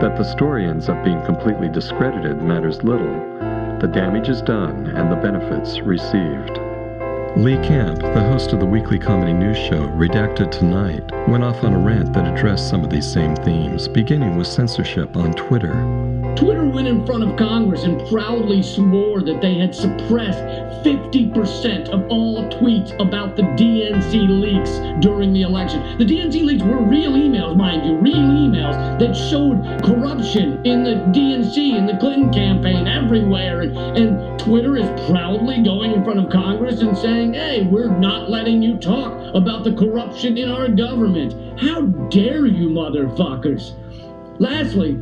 [SPEAKER 1] That the story ends up being completely discredited matters little. The damage is done and the benefits received. Lee Camp, the host of the weekly comedy news show Redacted Tonight, went off on a rant that addressed some of these same themes, beginning with censorship on Twitter.
[SPEAKER 17] Twitter went in front of Congress and proudly swore that they had suppressed 50% of all tweets about the DNC leaks during the election. The DNC leaks were real emails, mind you, real emails that showed corruption in the DNC, in the Clinton campaign, everywhere. And Twitter is proudly going in front of Congress and saying, hey, we're not letting you talk about the corruption in our government. How dare you, motherfuckers? Lastly,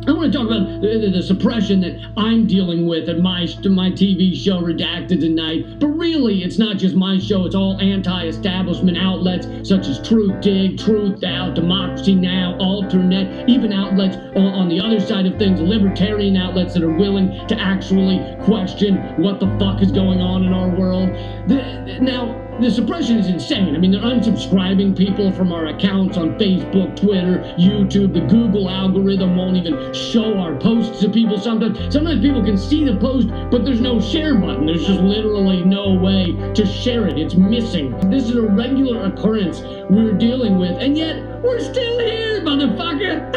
[SPEAKER 17] I want to talk about the suppression that I'm dealing with at my TV show, Redacted Tonight. But really, it's not just my show. It's all anti-establishment outlets such as Truth Dig, Truth Out, Democracy Now!, Alternet, even outlets on the other side of things, libertarian outlets that are willing to actually question what the fuck is going on in our world. Now, the suppression is insane. I mean, they're unsubscribing people from our accounts on Facebook, Twitter, YouTube. The Google algorithm won't even show our posts to people sometimes. Sometimes people can see the post, but there's no share button. There's just literally no way to share it. It's missing. This is a regular occurrence we're dealing with, and yet we're still here, motherfucker.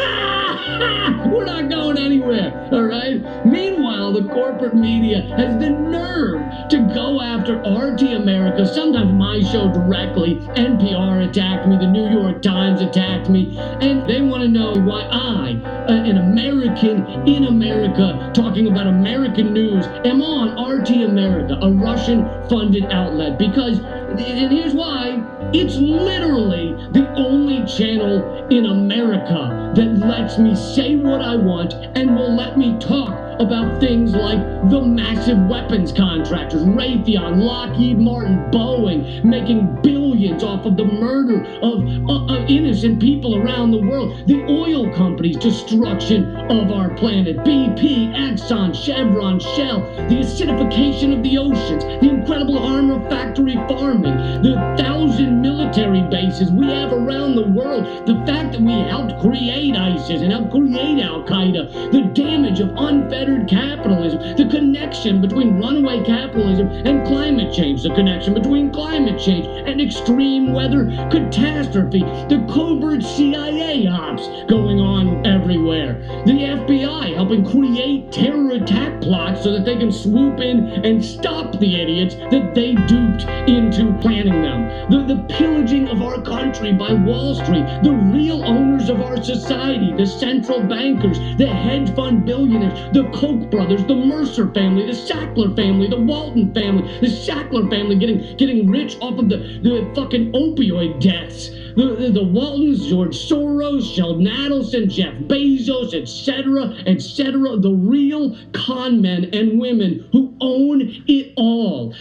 [SPEAKER 17] We're not going anywhere, all right? Meanwhile, the corporate media has the nerve to go after RT America, sometimes my show directly. NPR attacked me, the New York Times attacked me, and they want to know why I, an American in America, talking about American news, am on RT America, a Russian-funded outlet, because, and here's why, it's literally the only channel in America that lets me say what I want and will let me talk about things like the massive weapons contractors, Raytheon, Lockheed Martin, Boeing, making billions off of the murder of innocent people around the world, the oil companies' destruction of our planet, BP, Exxon, Chevron, Shell, the acidification of the oceans, the incredible armor factory farming, the 1,000 military bases we have around the world, the fact that we helped create ISIS and helped create Al-Qaeda, the damage of unfettered capitalism, the connection between runaway capitalism and climate change, the connection between climate change and extreme weather catastrophe, the covert CIA ops going on everywhere, the FBI helping create terror attack plots so that they can swoop in and stop the idiots that they duped into planning them, the pillaging of our country by Wall Street, the real owners of our society, the central bankers, the hedge fund billionaires, the Koch brothers, the Mercer family, the Sackler family, the Walton family, the Sackler family getting rich off of the fucking opioid deaths. The Waltons, George Soros, Sheldon Adelson, Jeff Bezos, etc., etc., the real con men and women who own it all.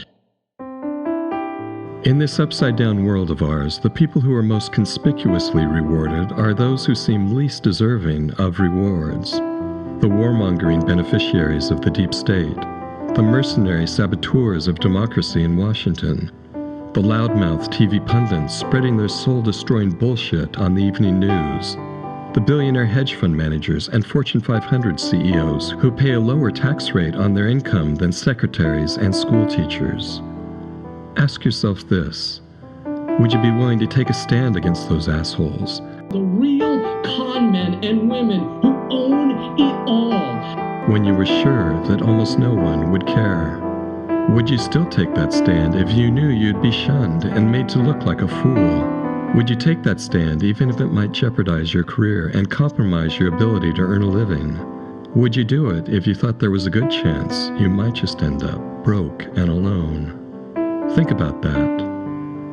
[SPEAKER 1] In this upside-down world of ours, the people who are most conspicuously rewarded are those who seem least deserving of rewards. The warmongering beneficiaries of the deep state, the mercenary saboteurs of democracy in Washington, the loudmouth TV pundits spreading their soul-destroying bullshit on the evening news, the billionaire hedge fund managers and Fortune 500 CEOs who pay a lower tax rate on their income than secretaries and school teachers. Ask yourself this: would you be willing to take a stand against those assholes?
[SPEAKER 17] The real con men and women who own it all.
[SPEAKER 1] when you were sure that almost no one would care? Would you still take that stand if you knew you'd be shunned and made to look like a fool? Would you take that stand even if it might jeopardize your career and compromise your ability to earn a living? Would you do it if you thought there was a good chance you might just end up broke and alone? Think about that,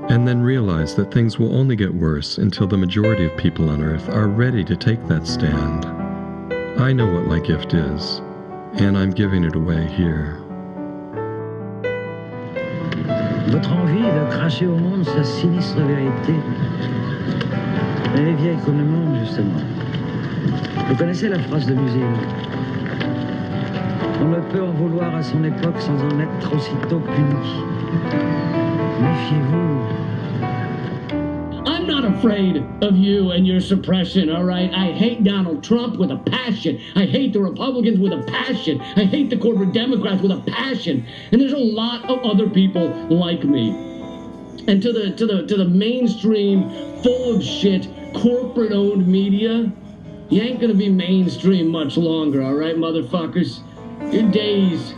[SPEAKER 1] and then realize that things will only get worse until the majority of people on Earth are ready to take that stand. I know what my gift is, and I'm giving it away here.
[SPEAKER 18] Votre envie de cracher au monde sa sinistre vérité. Elle est vieille comme le monde, justement. Vous connaissez la phrase de Musil? On ne peut en vouloir à son époque sans en être aussitôt puni. Méfiez-vous.
[SPEAKER 17] I'm not afraid of you and your suppression, all right? I hate Donald Trump with a passion. I hate the Republicans with a passion. I hate the corporate Democrats with a passion. And there's a lot of other people like me. And to the mainstream, full of shit, corporate-owned media, you ain't gonna be mainstream much longer, all right, motherfuckers? Your days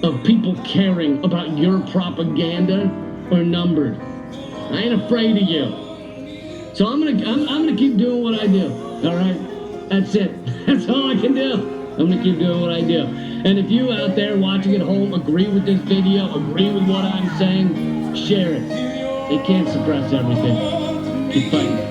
[SPEAKER 17] of people caring about your propaganda are numbered. I ain't afraid of you. So I'm gonna keep doing what I do. All right, that's it. That's all I can do. I'm gonna keep doing what I do. And if you out there watching at home agree with this video, agree with what I'm saying, share it. They can't suppress everything. Keep fighting.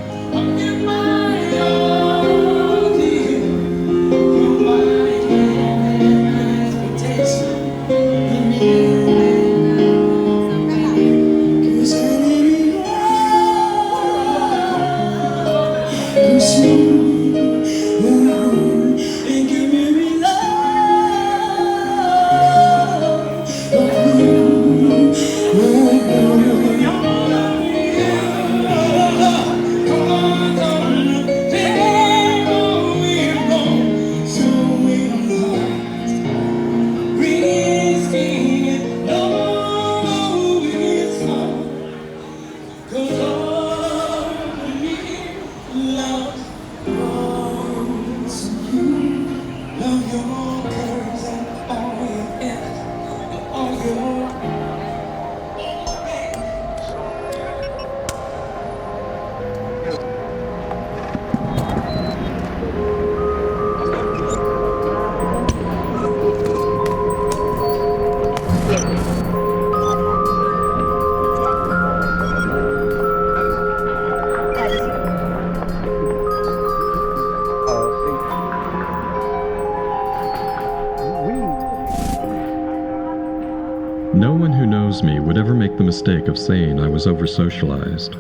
[SPEAKER 1] No one who knows me would ever make the mistake of saying I was over-socialized.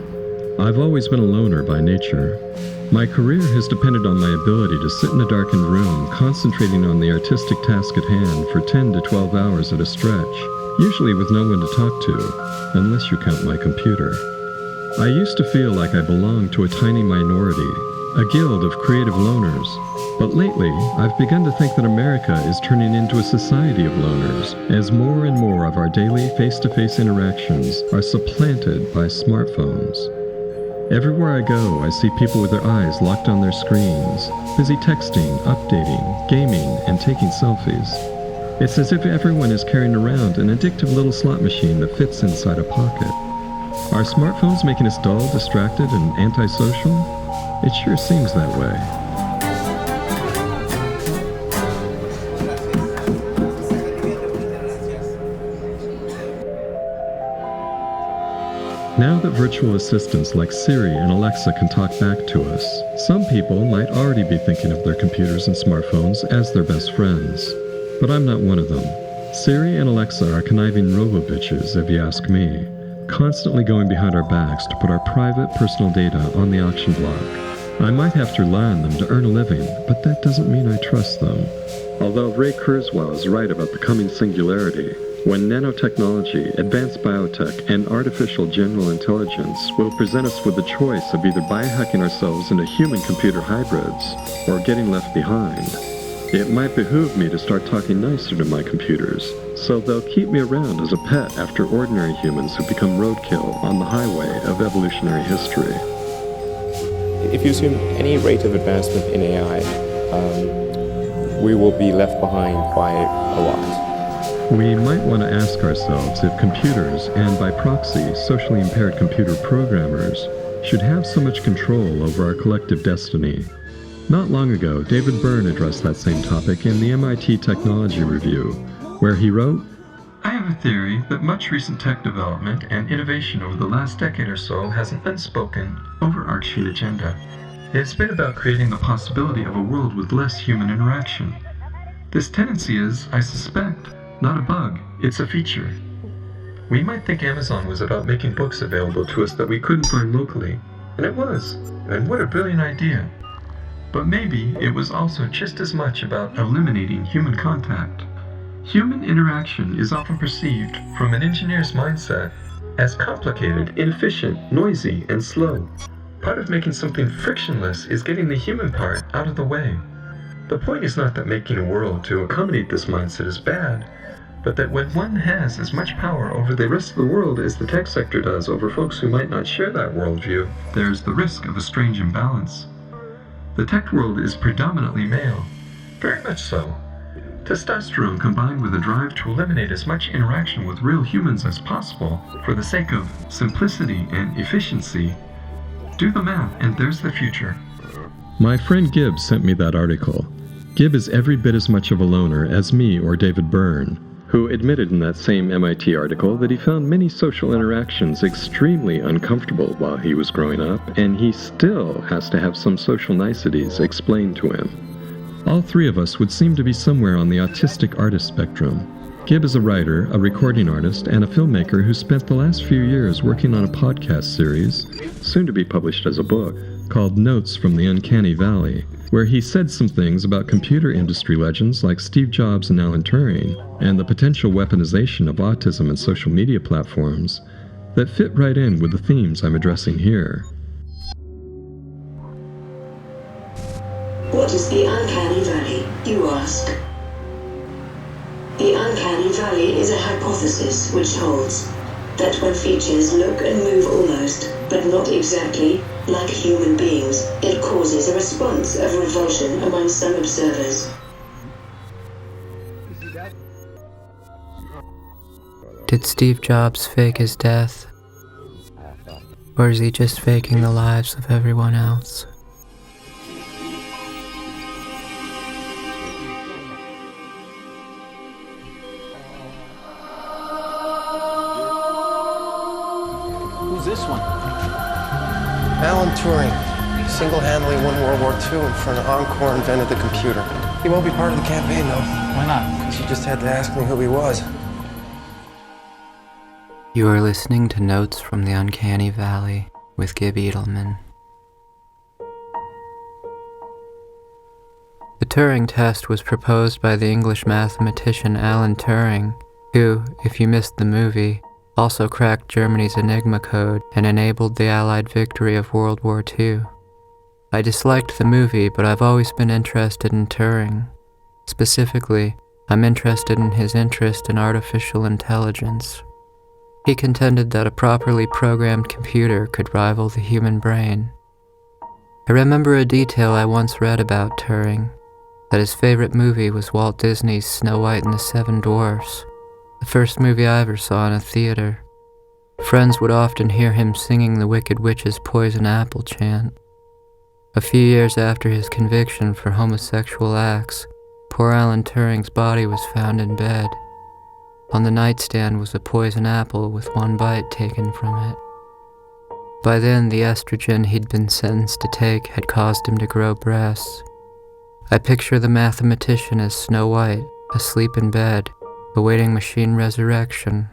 [SPEAKER 1] I've always been a loner by nature. My career has depended on my ability to sit in a darkened room, concentrating on the artistic task at hand for 10 to 12 hours at a stretch, usually with no one to talk to, unless you count my computer. I used to feel like I belonged to a tiny minority, a guild of creative loners. But lately, I've begun to think that America is turning into a society of loners, as more and more of our daily face-to-face interactions are supplanted by smartphones. Everywhere I go, I see people with their eyes locked on their screens, busy texting, updating, gaming, and taking selfies. It's as if everyone is carrying around an addictive little slot machine that fits inside a pocket. Are smartphones making us dull, distracted, and antisocial? It sure seems that way. Now that virtual assistants like Siri and Alexa can talk back to us, some people might already be thinking of their computers and smartphones as their best friends. But I'm not one of them. Siri and Alexa are conniving robo-bitches, if you ask me, constantly going behind our backs to put our private, personal data on the auction block. I might have to rely on them to earn a living, but that doesn't mean I trust them. Although Ray Kurzweil is right about the coming singularity, when nanotechnology, advanced biotech, and artificial general intelligence will present us with the choice of either biohacking ourselves into human-computer hybrids or getting left behind, it might behoove me to start talking nicer to my computers, so they'll keep me around as a pet after ordinary humans have become roadkill on the highway of evolutionary history.
[SPEAKER 19] If you assume any rate of advancement in AI, we will be left behind by a lot.
[SPEAKER 1] We might want to ask ourselves if computers, and by proxy, socially impaired computer programmers, should have so much control over our collective destiny. Not long ago, David Byrne addressed that same topic in the MIT Technology Review, where he wrote, "I have a theory that much recent tech development and innovation over the last decade or so has an unspoken, overarching agenda. It's been about creating the possibility of a world with less human interaction. This tendency is, I suspect, not a bug, it's a feature. We might think Amazon was about making books available to us that we couldn't find locally, and it was, and what a brilliant idea. But maybe it was also just as much about eliminating human contact. Human interaction is often perceived from an engineer's mindset as complicated, inefficient, noisy, and slow. Part of making something frictionless is getting the human part out of the way. The point is not that making a world to accommodate this mindset is bad, but that when one has as much power over the rest of the world as the tech sector does over folks who might not share that worldview, there's the risk of a strange imbalance. The tech world is predominantly male, very much so. Testosterone combined with a drive to eliminate as much interaction with real humans as possible for the sake of simplicity and efficiency. Do the math, and there's the future." My friend Gibb sent me that article. Gibb is every bit as much of a loner as me or David Byrne, who admitted in that same MIT article that he found many social interactions extremely uncomfortable while he was growing up, and he still has to have some social niceties explained to him. All three of us would seem to be somewhere on the autistic artist spectrum. Gibb is a writer, a recording artist, and a filmmaker who spent the last few years working on a podcast series, soon to be published as a book, called Notes from the Uncanny Valley, where he said some things about computer industry legends like Steve Jobs and Alan Turing, and the potential weaponization of autism and social media platforms that fit right in with the themes I'm addressing here.
[SPEAKER 20] What is the Uncanny Valley, you ask? The Uncanny Valley is a hypothesis which holds that when features look and move almost, but not exactly, like human beings, it causes a response of revulsion among some observers.
[SPEAKER 21] Did Steve Jobs fake his death? Or is he just faking the lives of everyone else?
[SPEAKER 22] Who's this one? Alan Turing. Single-handedly won World War II and for an encore invented the computer. He won't be part of the campaign, though. Why not? Because you just had to ask me who he was.
[SPEAKER 21] You are listening to Notes from the Uncanny Valley with Gib Edelman. The Turing test was proposed by the English mathematician Alan Turing, who, if you missed the movie, also cracked Germany's Enigma code and enabled the Allied victory of World War II. I disliked the movie, but I've always been interested in Turing. Specifically, I'm interested in his interest in artificial intelligence. He contended that a properly programmed computer could rival the human brain. I remember a detail I once read about Turing, that his favorite movie was Walt Disney's Snow White and the Seven Dwarfs, the first movie I ever saw in a theater. Friends would often hear him singing the Wicked Witch's Poison Apple chant. A few years after his conviction for homosexual acts, poor Alan Turing's body was found in bed. On the nightstand was a poison apple with one bite taken from it. By then, the estrogen he'd been sentenced to take had caused him to grow breasts. I picture the mathematician as Snow White, asleep in bed, awaiting machine resurrection,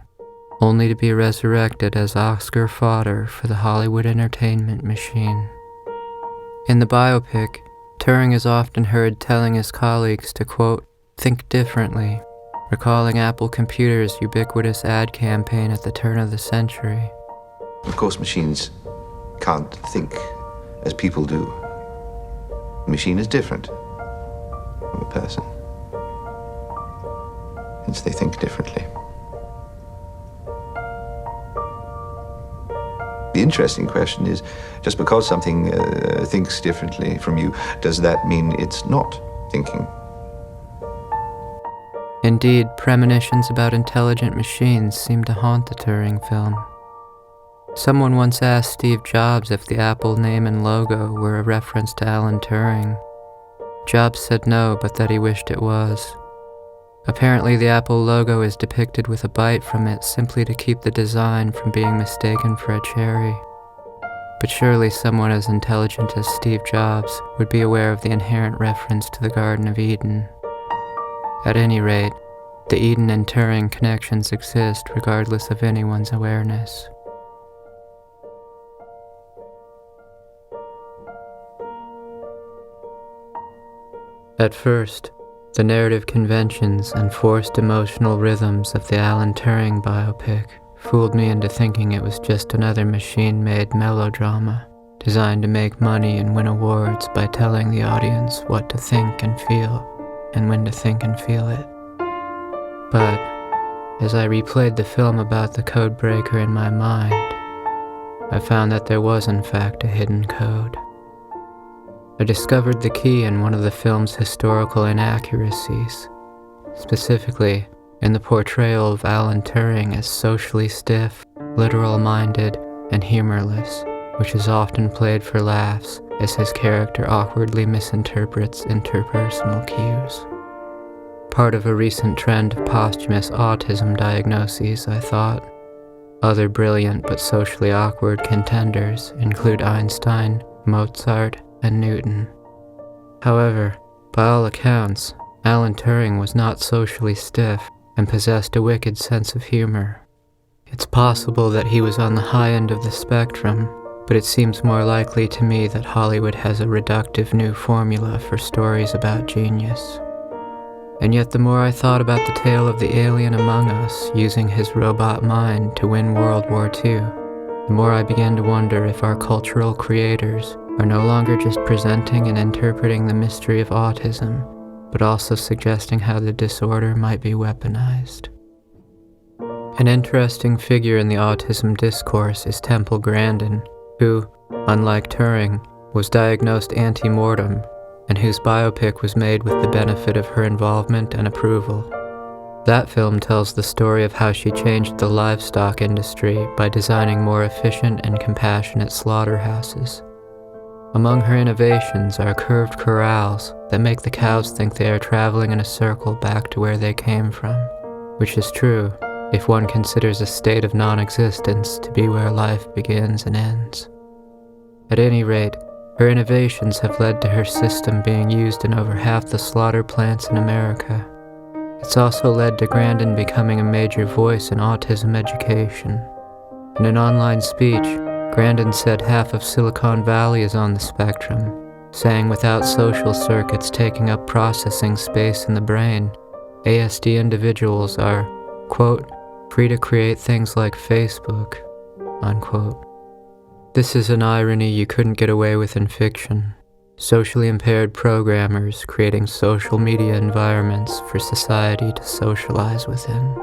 [SPEAKER 21] only to be resurrected as Oscar fodder for the Hollywood entertainment machine. In the biopic, Turing is often heard telling his colleagues to, quote, think differently, recalling Apple Computer's ubiquitous ad campaign at the turn of the century.
[SPEAKER 23] Of course, machines can't think as people do. The machine is different from a person. Hence, they think differently. The interesting question is, just because something thinks differently from you, does that mean it's not thinking?
[SPEAKER 21] Indeed, premonitions about intelligent machines seem to haunt the Turing film. Someone once asked Steve Jobs if the Apple name and logo were a reference to Alan Turing. Jobs said no, but that he wished it was. Apparently, the Apple logo is depicted with a bite from it simply to keep the design from being mistaken for a cherry. But surely someone as intelligent as Steve Jobs would be aware of the inherent reference to the Garden of Eden. At any rate, the Eden and Turing connections exist regardless of anyone's awareness. At first, the narrative conventions and forced emotional rhythms of the Alan Turing biopic fooled me into thinking it was just another machine-made melodrama designed to make money and win awards by telling the audience what to think and feel, and when to think and feel it. But, as I replayed the film about the code breaker in my mind, I found that there was in fact a hidden code. I discovered the key in one of the film's historical inaccuracies, specifically in the portrayal of Alan Turing as socially stiff, literal-minded, and humorless, which is often played for laughs as his character awkwardly misinterprets interpersonal cues. Part of a recent trend of posthumous autism diagnoses, I thought. Other brilliant but socially awkward contenders include Einstein, Mozart, and Newton. However, by all accounts, Alan Turing was not socially stiff and possessed a wicked sense of humor. It's possible that he was on the high end of the spectrum, but it seems more likely to me that Hollywood has a reductive new formula for stories about genius. And yet the more I thought about the tale of the alien among us using his robot mind to win World War II, the more I began to wonder if our cultural creators are no longer just presenting and interpreting the mystery of autism, but also suggesting how the disorder might be weaponized. An interesting figure in the autism discourse is Temple Grandin, who, unlike Turing, was diagnosed ante-mortem, and whose biopic was made with the benefit of her involvement and approval. That film tells the story of how she changed the livestock industry by designing more efficient and compassionate slaughterhouses. Among her innovations are curved corrals that make the cows think they are traveling in a circle back to where they came from, which is true if one considers a state of non-existence to be where life begins and ends. At any rate, her innovations have led to her system being used in over half the slaughter plants in America. It's also led to Grandin becoming a major voice in autism education. In an online speech, Grandin said half of Silicon Valley is on the spectrum, saying without social circuits taking up processing space in the brain, ASD individuals are, quote, free to create things like Facebook, unquote. This is an irony you couldn't get away with in fiction. Socially impaired programmers creating social media environments for society to socialize within.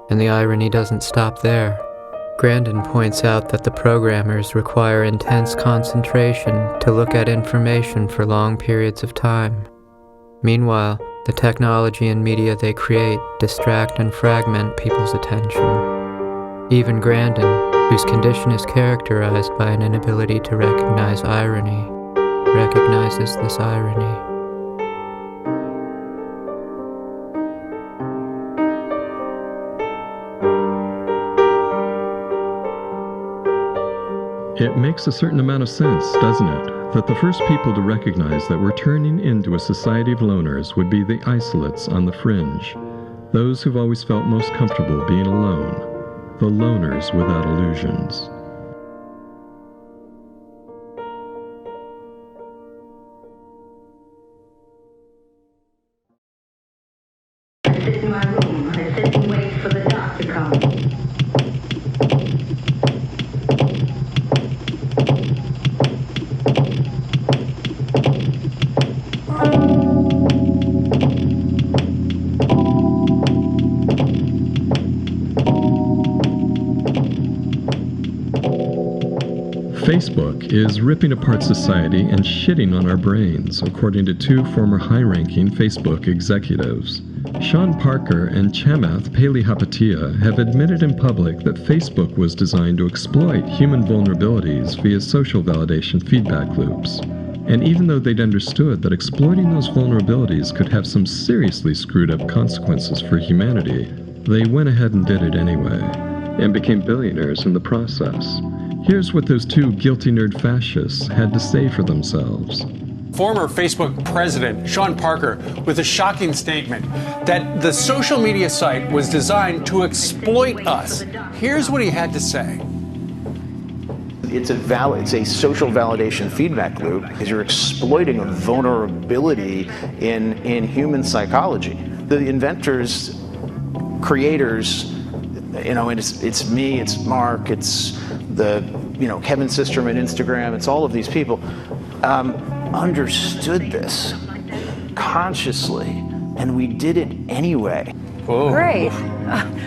[SPEAKER 21] And the irony doesn't stop there. Grandin points out that the programmers require intense concentration to look at information for long periods of time. Meanwhile, the technology and media they create distract and fragment people's attention. Even Grandin, whose condition is characterized by an inability to recognize irony, recognizes this irony.
[SPEAKER 1] It makes a certain amount of sense, doesn't it, that the first people to recognize that we're turning into a society of loners would be the isolates on the fringe, those who've always felt most comfortable being alone, the loners without illusions.
[SPEAKER 20] I sit in my room and I sit and wait for the dark to come.
[SPEAKER 1] Facebook is ripping apart society and shitting on our brains, according to two former high-ranking Facebook executives. Sean Parker and Chamath Palihapitiya have admitted in public that Facebook was designed to exploit human vulnerabilities via social validation feedback loops. And even though they'd understood that exploiting those vulnerabilities could have some seriously screwed up consequences for humanity, they went ahead and did it anyway, and became billionaires in the process. Here's what those two guilty nerd fascists had to say for themselves.
[SPEAKER 2] Former Facebook president Sean Parker with a shocking statement that the social media site was designed to exploit us. Here's what he had to say.
[SPEAKER 4] It's a social validation feedback loop because you're exploiting a vulnerability in human psychology. The inventors, creators, and it's me, it's Mark, it's the Kevin Systrom at Instagram, it's all of these people. Understood this consciously, and we did it anyway.
[SPEAKER 2] Whoa.
[SPEAKER 7] Great.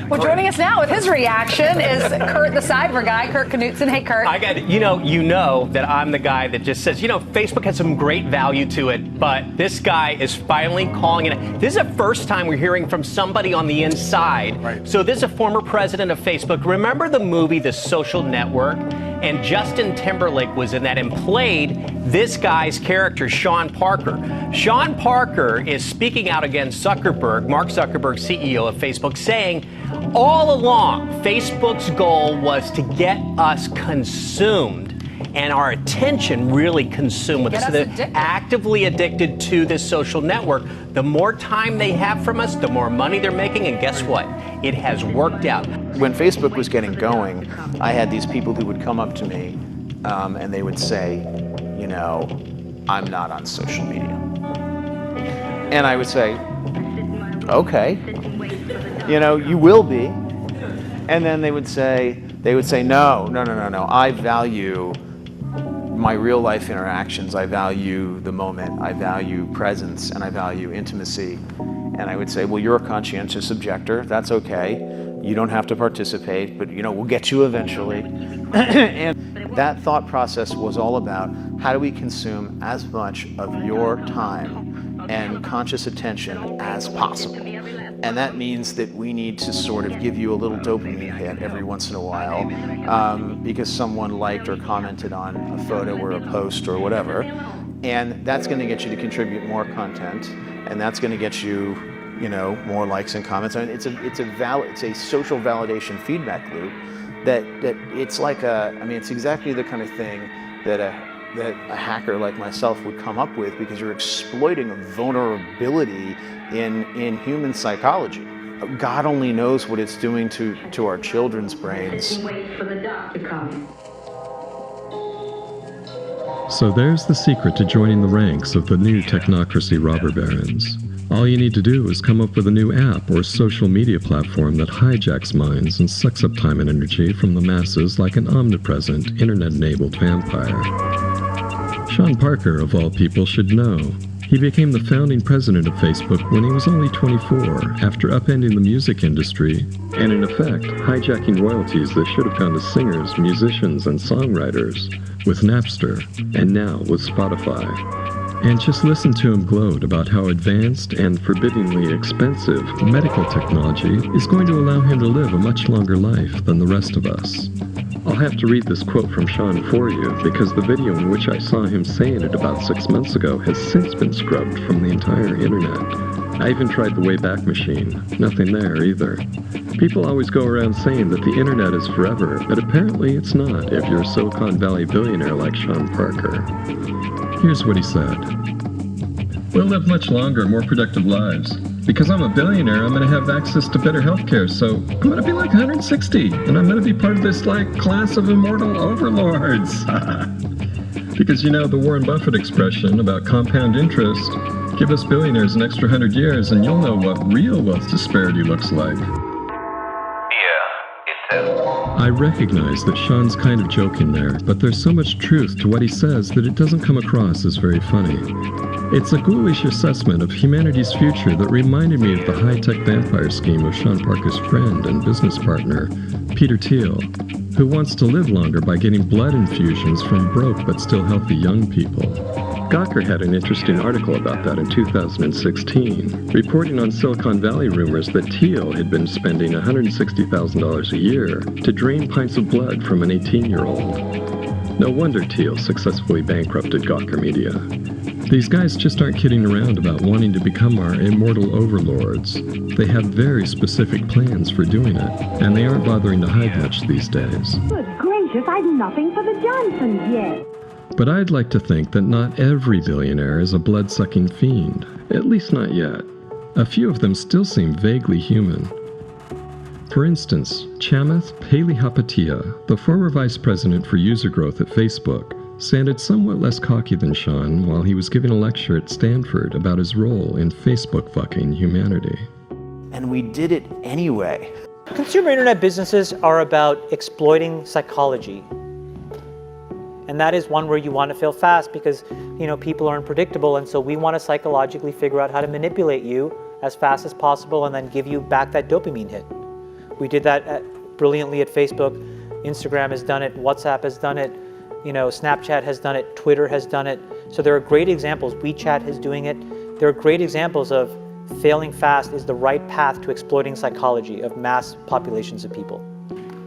[SPEAKER 7] Well, joining us now with his reaction is Kurt the Cyber guy, Kurt Knutson. Hey, Kurt.
[SPEAKER 24] I got you know that I'm the guy that just says, Facebook has some great value to it, but this guy is finally calling it. This is the first time we're hearing from somebody on the inside.
[SPEAKER 2] Right.
[SPEAKER 24] So this is a former president of Facebook. Remember the movie The Social Network? And Justin Timberlake was in that and played this guy's character, Sean Parker. Sean Parker is speaking out against Zuckerberg, Mark Zuckerberg, CEO of Facebook, saying all along Facebook's goal was to get us consumed and our attention really consumed with us. So they're actively addicted to this social network. The more time they have from us, the more money they're making, and guess what? It has worked out.
[SPEAKER 4] When Facebook was getting going, I had these people who would come up to me and they would say, I'm not on social media. And I would say, okay, you will be. And then they would say, no, I value my real life interactions. I value the moment. I value presence, and I value intimacy. And I would say, well, you're a conscientious objector. That's okay. You don't have to participate, but we'll get you eventually. And that thought process was all about how do we consume as much of your time and conscious attention as possible. And that means that we need to sort of give you a little dopamine hit every once in a while because someone liked or commented on a photo or a post or whatever. And that's going to get you to contribute more content, and that's going to get you, more likes and comments. I mean, it's a social validation feedback loop that it's like it's exactly the kind of thing that a hacker like myself would come up with because you're exploiting a vulnerability in human psychology. God only knows what it's doing to our children's brains.
[SPEAKER 20] Wait for the doc to come.
[SPEAKER 1] So there's the secret to joining the ranks of the new technocracy robber barons. All you need to do is come up with a new app or social media platform that hijacks minds and sucks up time and energy from the masses like an omnipresent, internet-enabled vampire. Sean Parker, of all people, should know. He became the founding president of Facebook when he was only 24, after upending the music industry and, in effect, hijacking royalties that should have gone to singers, musicians, and songwriters, with Napster, and now with Spotify. And just listen to him gloat about how advanced and forbiddingly expensive medical technology is going to allow him to live a much longer life than the rest of us. I'll have to read this quote from Sean for you, because the video in which I saw him saying it about 6 months ago has since been scrubbed from the entire internet. I even tried the Wayback Machine. Nothing there either. People always go around saying that the internet is forever, but apparently it's not if you're a Silicon Valley billionaire like Sean Parker. Here's what he said. We'll live much longer, more productive lives. Because I'm a billionaire, I'm going to have access to better healthcare, so I'm going to be like 160, and I'm going to be part of this, class of immortal overlords. Because, the Warren Buffett expression about compound interest, give us billionaires an extra 100 years, and you'll know what real wealth disparity looks like. I recognize that Sean's kind of joking there, but there's so much truth to what he says that it doesn't come across as very funny. It's a ghoulish assessment of humanity's future that reminded me of the high-tech vampire scheme of Sean Parker's friend and business partner, Peter Thiel, who wants to live longer by getting blood infusions from broke but still healthy young people. Gawker had an interesting article about that in 2016, reporting on Silicon Valley rumors that Thiel had been spending $160,000 a year to drain pints of blood from an 18-year-old. No wonder Thiel successfully bankrupted Gawker Media. These guys just aren't kidding around about wanting to become our immortal overlords. They have very specific plans for doing it, and they aren't bothering to hide much these days.
[SPEAKER 3] Good gracious, I've nothing for the Johnsons yet.
[SPEAKER 1] But I'd like to think that not every billionaire is a blood-sucking fiend, at least not yet. A few of them still seem vaguely human. For instance, Chamath Palihapitiya, the former vice president for user growth at Facebook, sounded somewhat less cocky than Sean while he was giving a lecture at Stanford about his role in Facebook fucking humanity.
[SPEAKER 4] And we did it anyway.
[SPEAKER 6] Consumer internet businesses are about exploiting psychology. And that is one where you want to fail fast because, people are unpredictable, and so we want to psychologically figure out how to manipulate you as fast as possible and then give you back that dopamine hit. We did that brilliantly at Facebook. Instagram has done it, WhatsApp has done it, Snapchat has done it, Twitter has done it. So there are great examples. WeChat is doing it. There are great examples of failing fast is the right path to exploiting psychology of mass populations of people.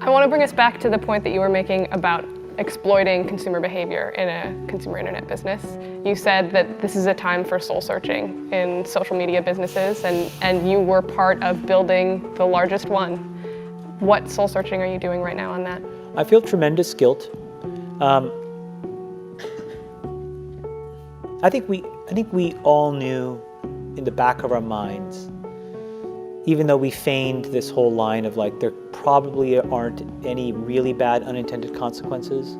[SPEAKER 9] I want to bring us back to the point that you were making about exploiting consumer behavior in a consumer internet business. You said that this is a time for soul searching in social media businesses, and you were part of building the largest one. What soul searching are you doing right now on that?
[SPEAKER 6] I feel tremendous guilt. I think we all knew in the back of our minds, even though we feigned this whole line of there probably aren't any really bad unintended consequences.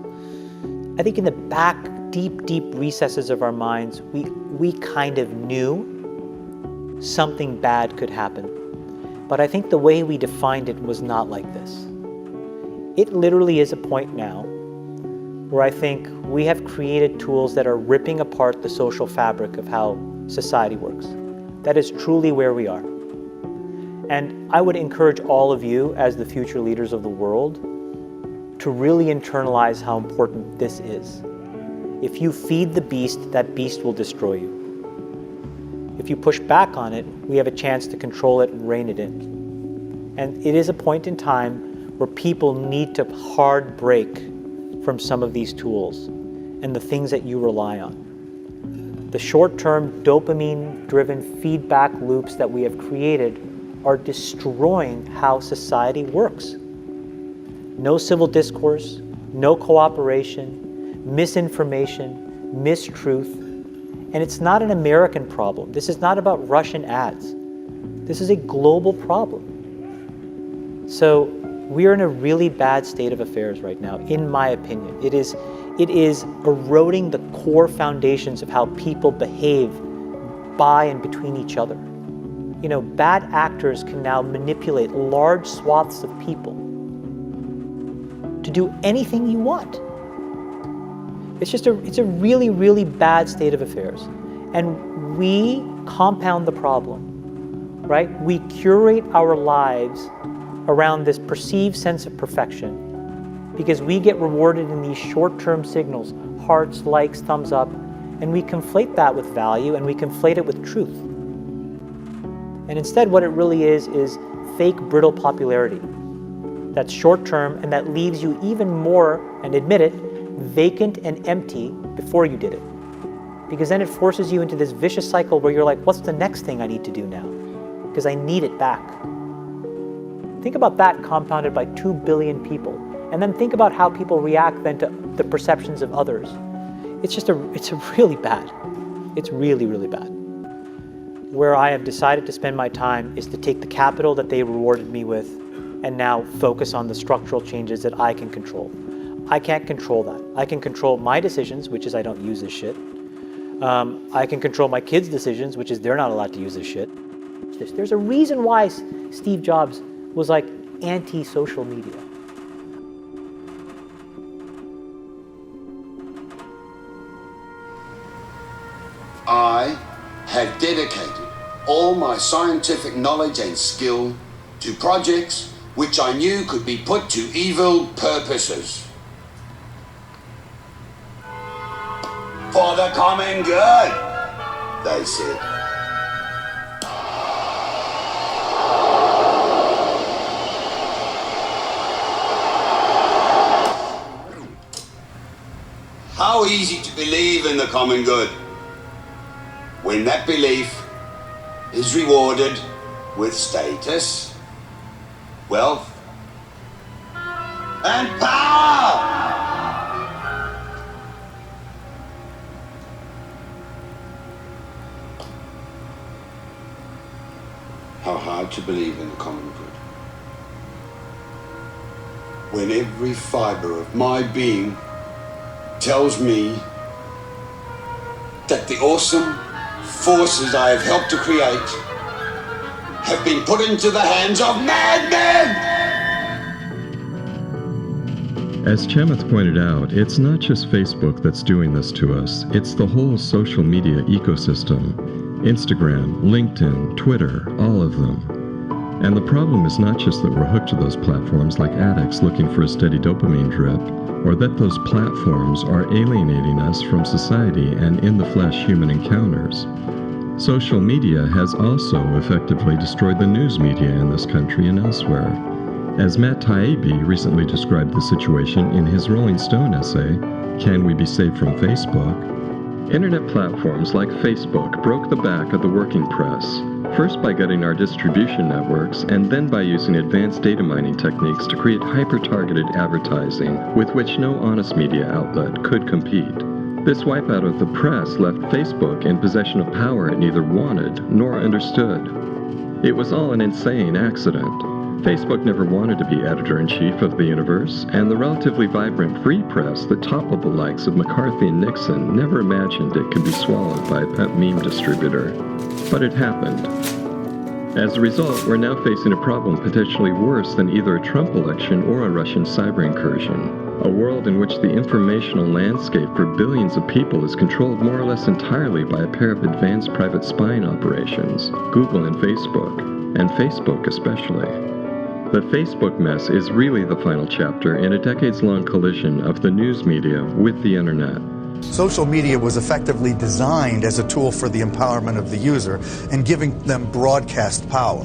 [SPEAKER 6] I think in the back, deep recesses of our minds, we kind of knew something bad could happen. But I think the way we defined it was not like this. It literally is a point now where I think we have created tools that are ripping apart the social fabric of how society works. That is truly where we are. And I would encourage all of you, as the future leaders of the world, to really internalize how important this is. If you feed the beast, that beast will destroy you. If you push back on it, we have a chance to control it and rein it in. And it is a point in time where people need to hard break from some of these tools and the things that you rely on. The short-term dopamine-driven feedback loops that we have created are destroying how society works. No civil discourse, no cooperation, misinformation, mistruth. And it's not an American problem. This is not about Russian ads. This is a global problem. So we are in a really bad state of affairs right now, in my opinion. It is eroding the core foundations of how people behave by and between each other. Bad actors can now manipulate large swaths of people to do anything you want. It's a really, really bad state of affairs. And we compound the problem, right? We curate our lives around this perceived sense of perfection because we get rewarded in these short-term signals, hearts, likes, thumbs up, and we conflate that with value and we conflate it with truth. And instead what it really is fake brittle popularity that's short-term and that leaves you even more, and admit it, vacant and empty before you did it. Because then it forces you into this vicious cycle where you're like, what's the next thing I need to do now? Because I need it back. Think about that compounded by 2 billion people. And then think about how people react then to the perceptions of others. It's really bad. It's really, really bad. Where I have decided to spend my time is to take the capital that they rewarded me with and now focus on the structural changes that I can control. I can't control that. I can control my decisions, which is I don't use this shit. I can control my kids' decisions, which is they're not allowed to use this shit. There's a reason why Steve Jobs was anti-social media.
[SPEAKER 10] I have dedicated all my scientific knowledge and skill to projects which I knew could be put to evil purposes. For the common good, they said. How easy to believe in the common good when that belief is rewarded with status, wealth, and power. How hard to believe in the common good when every fiber of my being tells me that the awesome forces I have helped to create have been put into the hands of madmen!
[SPEAKER 1] As Chamath pointed out, it's not just Facebook that's doing this to us, it's the whole social media ecosystem. Instagram, LinkedIn, Twitter, all of them. And the problem is not just that we're hooked to those platforms like addicts looking for a steady dopamine drip, or that those platforms are alienating us from society and in-the-flesh human encounters. Social media has also effectively destroyed the news media in this country and elsewhere. As Matt Taibbi recently described the situation in his Rolling Stone essay, Can We Be Saved from Facebook?, internet platforms like Facebook broke the back of the working press, first by gutting our distribution networks and then by using advanced data mining techniques to create hyper-targeted advertising with which no honest media outlet could compete. This wipeout of the press left Facebook in possession of power it neither wanted nor understood. It was all an insane accident. Facebook never wanted to be editor-in-chief of the universe, and the relatively vibrant free press that toppled the likes of McCarthy and Nixon never imagined it could be swallowed by a pet meme distributor. But it happened. As a result, we're now facing a problem potentially worse than either a Trump election or a Russian cyber incursion. A world in which the informational landscape for billions of people is controlled more or less entirely by a pair of advanced private spying operations, Google and Facebook especially. The Facebook mess is really the final chapter in a decades-long collision of the news media with the internet.
[SPEAKER 12] Social media was effectively designed as a tool for the empowerment of the user and giving them broadcast power.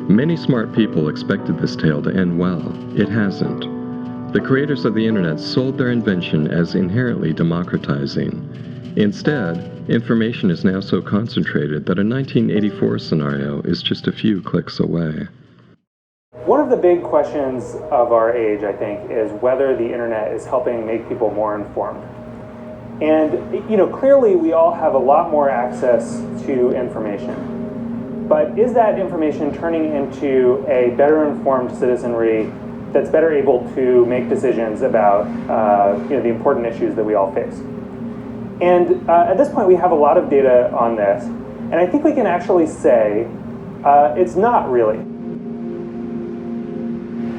[SPEAKER 1] Many smart people expected this tale to end well. It hasn't. The creators of the internet sold their invention as inherently democratizing. Instead, information is now so concentrated that a 1984 scenario is just a few clicks away.
[SPEAKER 6] One of the big questions of our age, I think, is whether the internet is helping make people more informed. And, clearly we all have a lot more access to information. But is that information turning into a better informed citizenry that's better able to make decisions about, the important issues that we all face? And at this point, we have a lot of data on this. And I think we can actually say it's not really.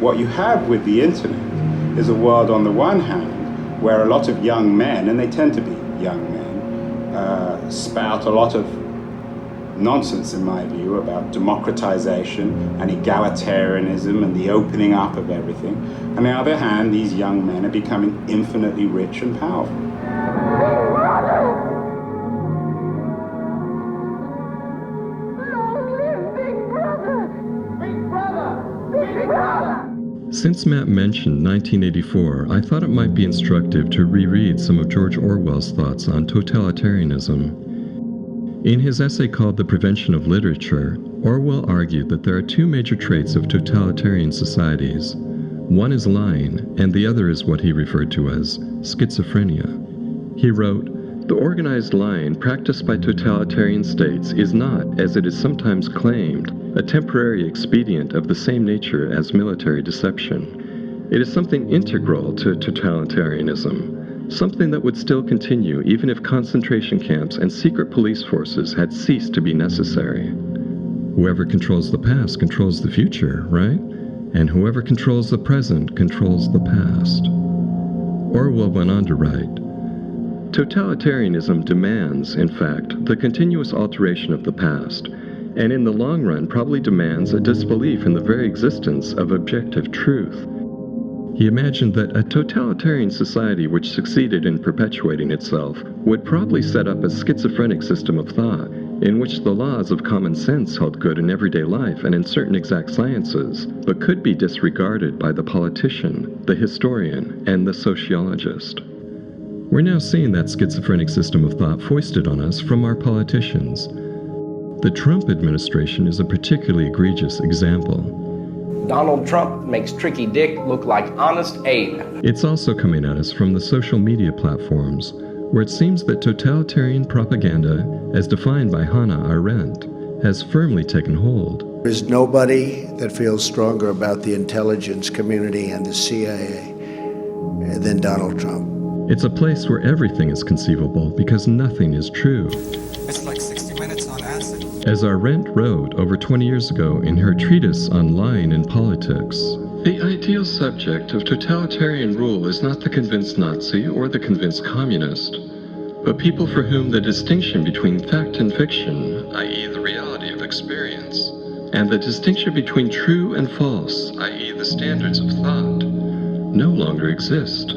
[SPEAKER 14] What you have with the internet is a world on the one hand where a lot of young men, and they tend to be young men, spout a lot of nonsense in my view about democratization and egalitarianism and the opening up of everything. On the other hand, these young men are becoming infinitely rich and powerful.
[SPEAKER 1] Since Matt mentioned 1984, I thought it might be instructive to reread some of George Orwell's thoughts on totalitarianism. In his essay called The Prevention of Literature, Orwell argued that there are two major traits of totalitarian societies. One is lying, and the other is what he referred to as schizophrenia. He wrote, "The organized lying practiced by totalitarian states is not, as it is sometimes claimed, a temporary expedient of the same nature as military deception. It is something integral to totalitarianism, something that would still continue even if concentration camps and secret police forces had ceased to be necessary. Whoever controls the past controls the future, right? And whoever controls the present controls the past." Orwell went on to write, "Totalitarianism demands, in fact, the continuous alteration of the past. and in the long run probably demands a disbelief in the very existence of objective truth. He imagined that a totalitarian society which succeeded in perpetuating itself would probably set up a schizophrenic system of thought in which the laws of common sense held good in everyday life and in certain exact sciences, but could be disregarded by the politician, the historian, and the sociologist. We're now seeing that schizophrenic system of thought foisted on us from our politicians. The Trump administration is a particularly egregious example.
[SPEAKER 8] Donald Trump makes Tricky Dick look like Honest Abe.
[SPEAKER 1] It's also coming at us from the social media platforms, where it seems that totalitarian propaganda, as defined by Hannah Arendt, has firmly taken hold.
[SPEAKER 11] There's nobody that feels stronger about the intelligence community and the CIA than Donald Trump.
[SPEAKER 1] It's a place where everything is conceivable because nothing is true.
[SPEAKER 15] It's like 60 minutes on acid.
[SPEAKER 1] As Arendt wrote over 20 years ago in her treatise on lying in politics, the ideal subject of totalitarian rule is not the convinced Nazi or the convinced communist, but people for whom the distinction between fact and fiction, i.e. the reality of experience, and the distinction between true and false, i.e. the standards of thought, no longer exist.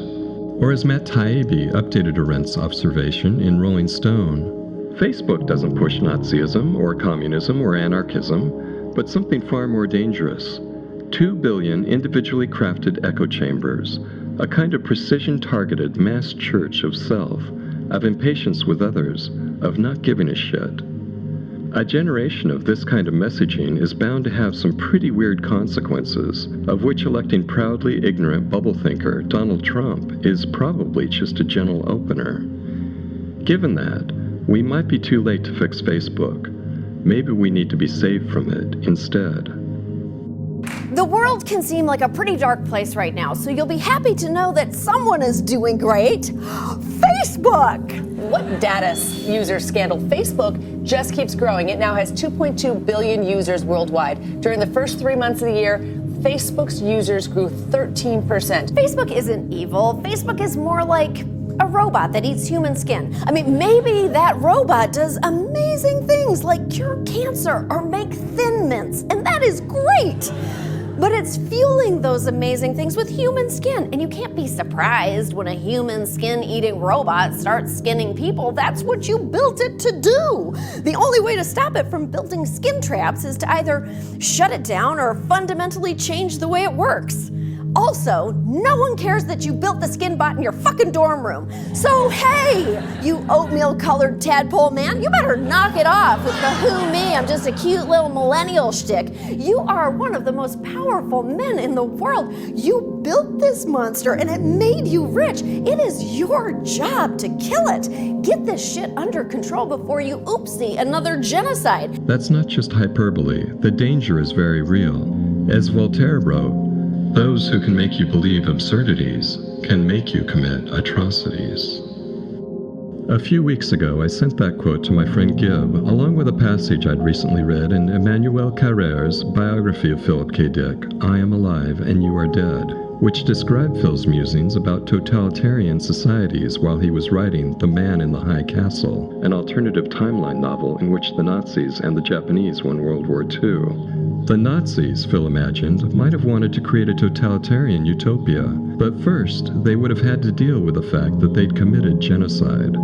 [SPEAKER 1] Or as Matt Taibbi updated Arendt's observation in Rolling Stone, Facebook doesn't push Nazism or communism or anarchism, but something far more dangerous. 2 billion individually crafted echo chambers, a kind of precision-targeted mass church of self, of impatience with others, of not giving a shit. A generation of this kind of messaging is bound to have some pretty weird consequences, of which electing proudly ignorant bubble thinker Donald Trump is probably just a gentle opener. Given that, we might be too late to fix Facebook. Maybe we need to be saved from it instead.
[SPEAKER 16] The world can seem like a pretty dark place right now, so you'll be happy to know that someone is doing great. Facebook!
[SPEAKER 25] What data user scandal? Facebook just keeps growing. It now has 2.2 billion users worldwide. During the first 3 months of the year, Facebook's users grew 13%.
[SPEAKER 16] Facebook isn't evil. Facebook is more like a robot that eats human skin. I mean, maybe that robot does amazing things like cure cancer or make Thin Mints, and that is great. But it's fueling those amazing things with human skin, and you can't be surprised when a human skin-eating robot starts skinning people. That's what you built it to do. The only way to stop it from building skin traps is to either shut it down or fundamentally change the way it works. Also, no one cares that you built the skin bot in your fucking dorm room. So hey, you oatmeal-colored tadpole man, you better knock it off with the who me, I'm just a cute little millennial shtick. You are one of the most powerful men in the world. You built this monster and it made you rich. It is your job to kill it. Get this shit under control before you oopsie another genocide.
[SPEAKER 1] That's not just hyperbole. The danger is very real. As Voltaire wrote, those who can make you believe absurdities can make you commit atrocities. A few weeks ago, I sent that quote to my friend Gib, along with a passage I'd recently read in Emmanuel Carrère's biography of Philip K. Dick, I Am Alive and You Are Dead, which described Phil's musings about totalitarian societies while he was writing The Man in the High Castle, an alternative timeline novel in which the Nazis and the Japanese won World War II. The Nazis, Phil imagined, might have wanted to create a totalitarian utopia, but first they would have had to deal with the fact that they'd committed genocide.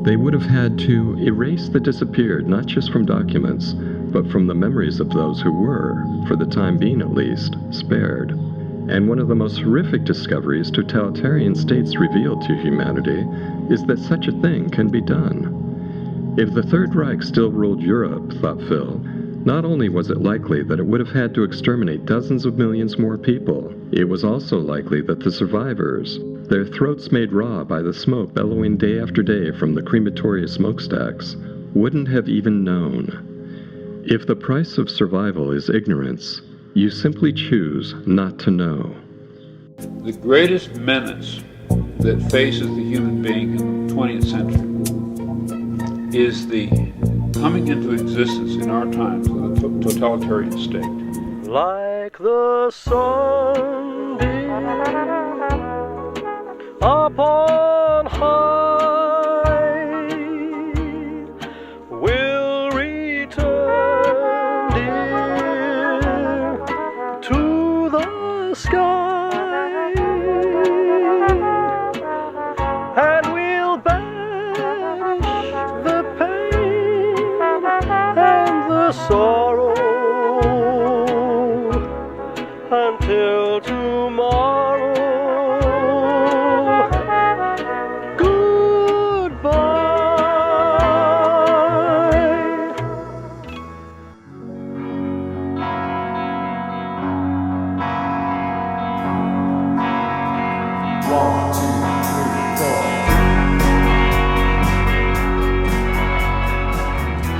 [SPEAKER 1] They would have had to erase the disappeared not just from documents, but from the memories of those who were, for the time being at least, spared. And one of the most horrific discoveries totalitarian states revealed to humanity is that such a thing can be done. If the Third Reich still ruled Europe, thought Phil, not only was it likely that it would have had to exterminate dozens of millions more people, it was also likely that the survivors, their throats made raw by the smoke bellowing day after day from the crematoria smokestacks, wouldn't have even known. If the price of survival is ignorance, you simply choose not to know.
[SPEAKER 26] The greatest menace that faces the human being in the 20th century is the coming into existence in our times of a totalitarian state.
[SPEAKER 27] Like the sunbeam upon high will return sorrow until tomorrow.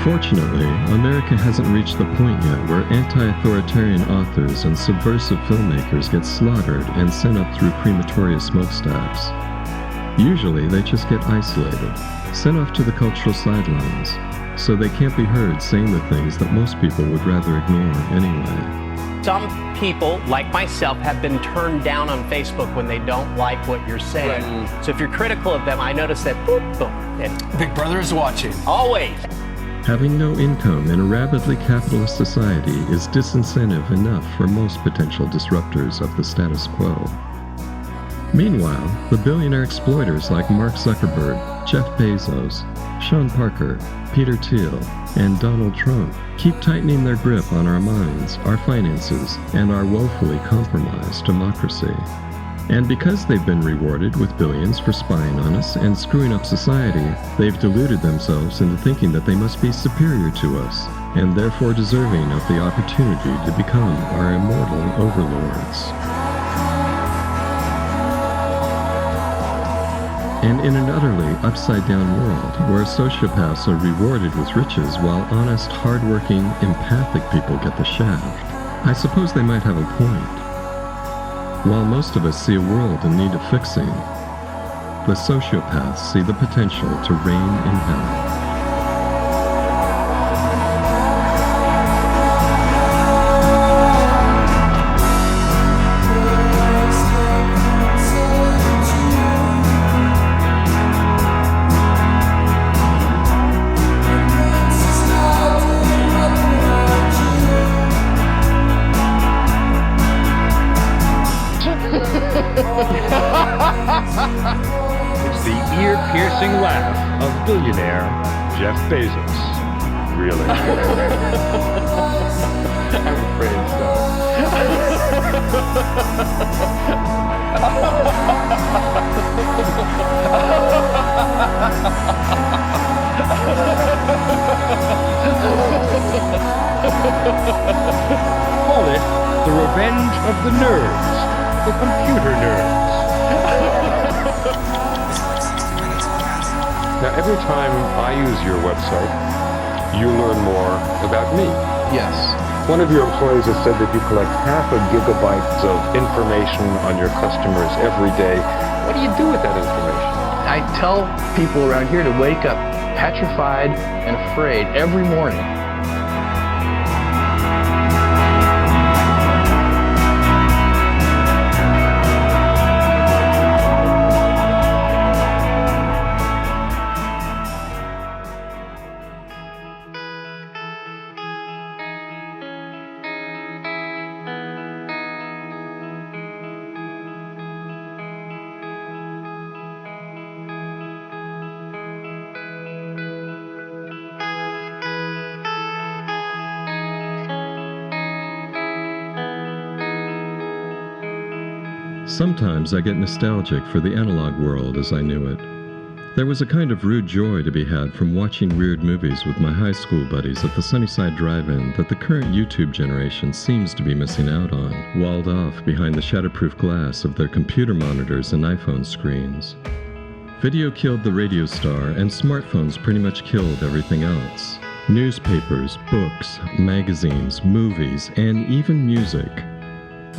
[SPEAKER 1] Fortunately, America hasn't reached the point yet where anti-authoritarian authors and subversive filmmakers get slaughtered and sent up through crematorium smokestacks. Usually, they just get isolated, sent off to the cultural sidelines, so they can't be heard saying the things that most people would rather ignore anyway.
[SPEAKER 24] Some people, like myself, have been turned down on Facebook when they don't like what you're saying.
[SPEAKER 2] Right.
[SPEAKER 24] So if you're critical of them, I notice that, boop, boom. And
[SPEAKER 2] Big Brother is watching.
[SPEAKER 24] always.
[SPEAKER 1] Having no income in a rapidly capitalist society is disincentive enough for most potential disruptors of the status quo. Meanwhile, the billionaire exploiters like Mark Zuckerberg, Jeff Bezos, Sean Parker, Peter Thiel, and Donald Trump keep tightening their grip on our minds, our finances, and our woefully compromised democracy. And because they've been rewarded with billions for spying on us and screwing up society, they've deluded themselves into thinking that they must be superior to us, and therefore deserving of the opportunity to become our immortal overlords. And in an utterly upside-down world, where sociopaths are rewarded with riches while honest, hard-working, empathic people get the shaft, I suppose they might have a point. While most of us see a world in need of fixing, the sociopaths see the potential to reign in hell.
[SPEAKER 5] It's the ear-piercing laugh of billionaire Jeff Bezos. Really?
[SPEAKER 13] I'm afraid so.
[SPEAKER 5] Call it the revenge of the nerds, the computer nerds.
[SPEAKER 13] Now, every time I use your website, you learn more about me.
[SPEAKER 17] Yes.
[SPEAKER 13] One of your employees has said that you collect 0.5 gigabytes of information on your customers every day. What do you do with that information?
[SPEAKER 17] I tell people around here to wake up petrified and afraid every morning.
[SPEAKER 1] Sometimes I get nostalgic for the analog world as I knew it. There was a kind of rude joy to be had from watching weird movies with my high school buddies at the Sunnyside Drive-In that the current YouTube generation seems to be missing out on, walled off behind the shatterproof glass of their computer monitors and iPhone screens. Video killed the radio star, and smartphones pretty much killed everything else. Newspapers, books, magazines, movies, and even music.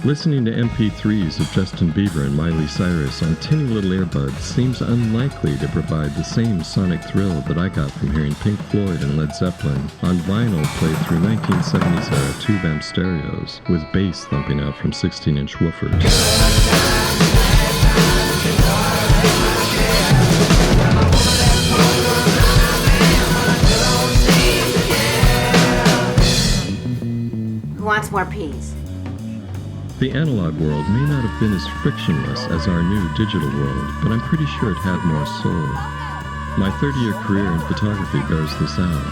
[SPEAKER 1] Listening to MP3s of Justin Bieber and Miley Cyrus on tinny little earbuds seems unlikely to provide the same sonic thrill that I got from hearing Pink Floyd and Led Zeppelin on vinyl played through 1970s era tube-amp stereos with bass thumping out from 16-inch woofers.
[SPEAKER 18] Who wants more peas?
[SPEAKER 1] The analog world may not have been as frictionless as our new digital world, but I'm pretty sure it had more soul. My 30-year career in photography bears this out.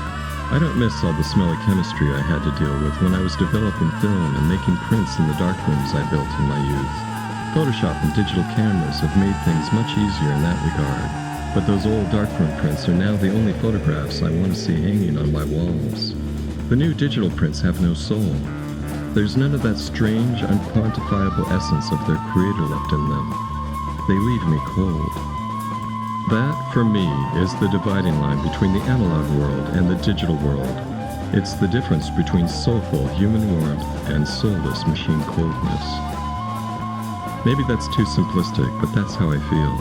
[SPEAKER 1] I don't miss all the smelly chemistry I had to deal with when I was developing film and making prints in the darkrooms I built in my youth. Photoshop and digital cameras have made things much easier in that regard, but those old darkroom prints are now the only photographs I want to see hanging on my walls. The new digital prints have no soul. There's none of that strange, unquantifiable essence of their creator left in them. They leave me cold. That, for me, is the dividing line between the analog world and the digital world. It's the difference between soulful human warmth and soulless machine coldness. Maybe that's too simplistic, but that's how I feel.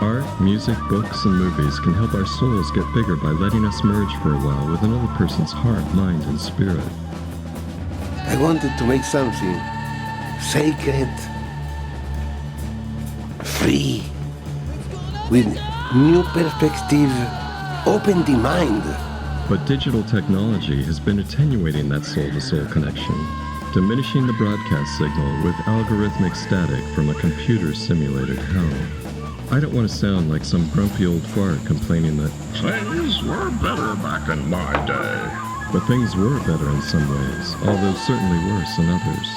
[SPEAKER 1] Art, music, books, and movies can help our souls get bigger by letting us merge for a while with another person's heart, mind, and spirit.
[SPEAKER 3] I wanted to make something sacred, free, with new perspective, open the mind.
[SPEAKER 1] But digital technology has been attenuating that soul-to-soul connection, diminishing the broadcast signal with algorithmic static from a computer-simulated hell. I don't want to sound like some grumpy old fart complaining that things were better back in my day. But things were better in some ways, although certainly worse in others.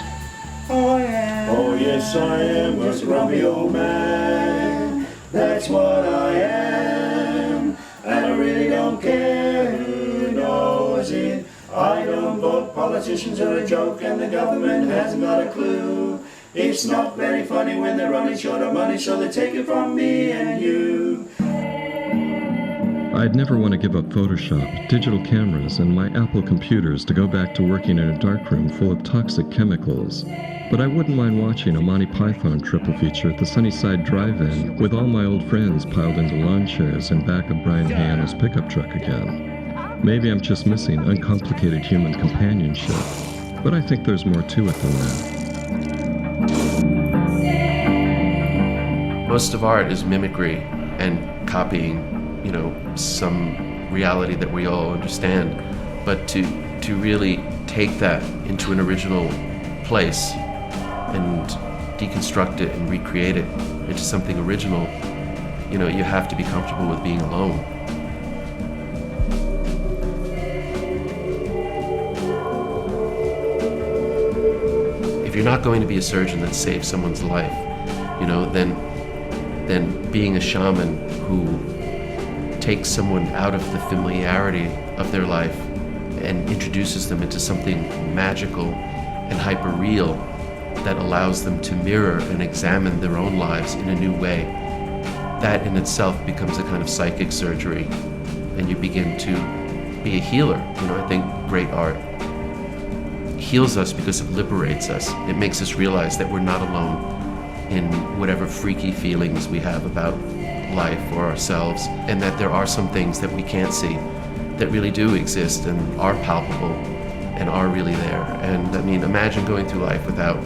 [SPEAKER 7] Oh, yes, I am a grumpy old man. That's what I am. And I really don't care who knows it. I don't vote. Politicians are a joke and the government hasn't got a clue. It's not very funny when they're running short of money, so they take it from me and you.
[SPEAKER 1] I'd never want to give up Photoshop, digital cameras, and my Apple computers to go back to working in a darkroom full of toxic chemicals. But I wouldn't mind watching a Monty Python triple feature at the Sunnyside Drive-In with all my old friends piled into lawn chairs in back of Brian Hanna's pickup truck again. Maybe I'm just missing uncomplicated human companionship, but I think there's more to it than that.
[SPEAKER 19] Most of art is mimicry and copying, some reality that we all understand. But to really take that into an original place and deconstruct it and recreate it into something original, you have to be comfortable with being alone. If you're not going to be a surgeon that saves someone's life, then being a shaman who takes someone out of the familiarity of their life and introduces them into something magical and hyper-real that allows them to mirror and examine their own lives in a new way, that in itself becomes a kind of psychic surgery, and you begin to be a healer. I think great art heals us because it liberates us. It makes us realize that we're not alone in whatever freaky feelings we have about life or ourselves, and that there are some things that we can't see that really do exist and are palpable and are really there. And imagine going through life without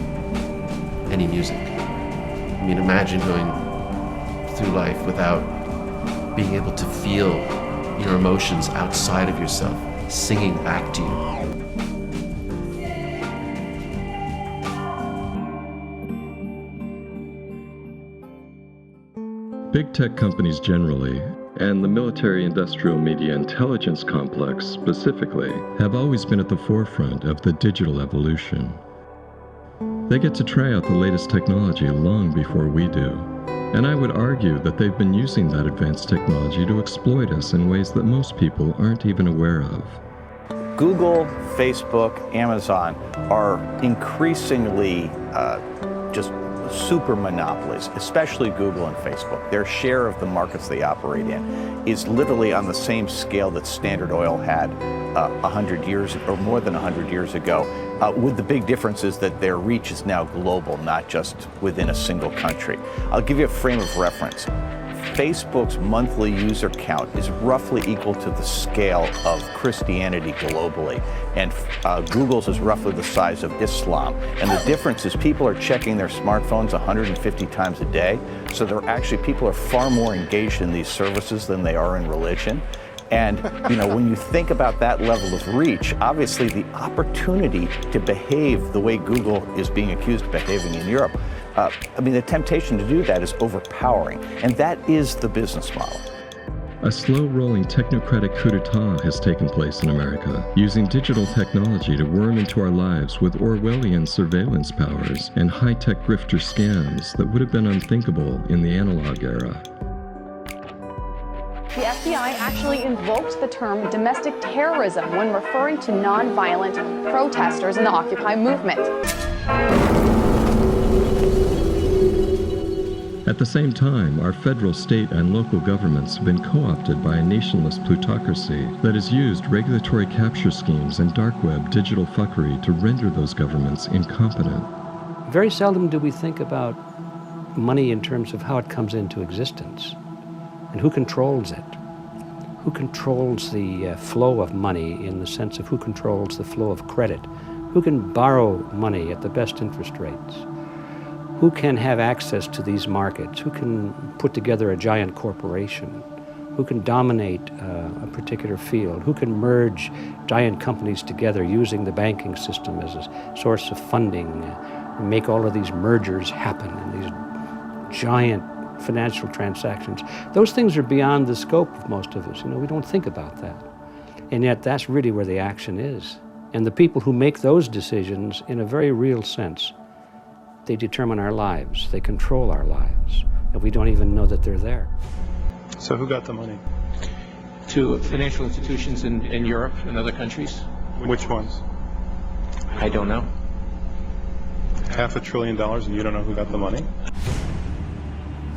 [SPEAKER 19] any music. Imagine going through life without being able to feel your emotions outside of yourself, singing back to you.
[SPEAKER 1] Big tech companies generally, and the military-industrial media intelligence complex specifically, have always been at the forefront of the digital evolution. They get to try out the latest technology long before we do, and I would argue that they've been using that advanced technology to exploit us in ways that most people aren't even aware of.
[SPEAKER 20] Google, Facebook, Amazon are increasingly just super monopolies, especially Google and Facebook. Their share of the markets they operate in is literally on the same scale that Standard Oil had 100 years or more than 100 years ago, with the big difference is that their reach is now global, not just within a single country. I'll give you a frame of reference. Facebook's monthly user count is roughly equal to the scale of Christianity globally, and Google's is roughly the size of Islam. And the difference is people are checking their smartphones 150 times a day, so people are far more engaged in these services than they are in religion. And when you think about that level of reach, obviously the opportunity to behave the way Google is being accused of behaving in Europe, the temptation to do that is overpowering, and that is the business model.
[SPEAKER 1] A slow-rolling technocratic coup d'etat has taken place in America, using digital technology to worm into our lives with Orwellian surveillance powers and high-tech grifter scams that would have been unthinkable in the analog era.
[SPEAKER 4] The FBI actually invoked the term domestic terrorism when referring to nonviolent protesters in the Occupy movement.
[SPEAKER 1] At the same time, our federal, state, and local governments have been co-opted by a nationless plutocracy that has used regulatory capture schemes and dark web digital fuckery to render those governments incompetent.
[SPEAKER 9] Very seldom do we think about money in terms of how it comes into existence and who controls it. Who controls the flow of money in the sense of who controls the flow of credit? Who can borrow money at the best interest rates? Who can have access to these markets? Who can put together a giant corporation? Who can dominate a particular field? Who can merge giant companies together using the banking system as a source of funding and make all of these mergers happen in these giant financial transactions? Those things are beyond the scope of most of us. We don't think about that. And yet that's really where the action is. And the people who make those decisions, in a very real sense, they determine our lives, they control our lives, and we don't even know that they're there.
[SPEAKER 10] So who got the money?
[SPEAKER 12] To financial institutions in Europe and other countries.
[SPEAKER 10] Which ones?
[SPEAKER 12] I don't know.
[SPEAKER 10] $500 billion and you don't know who got the money?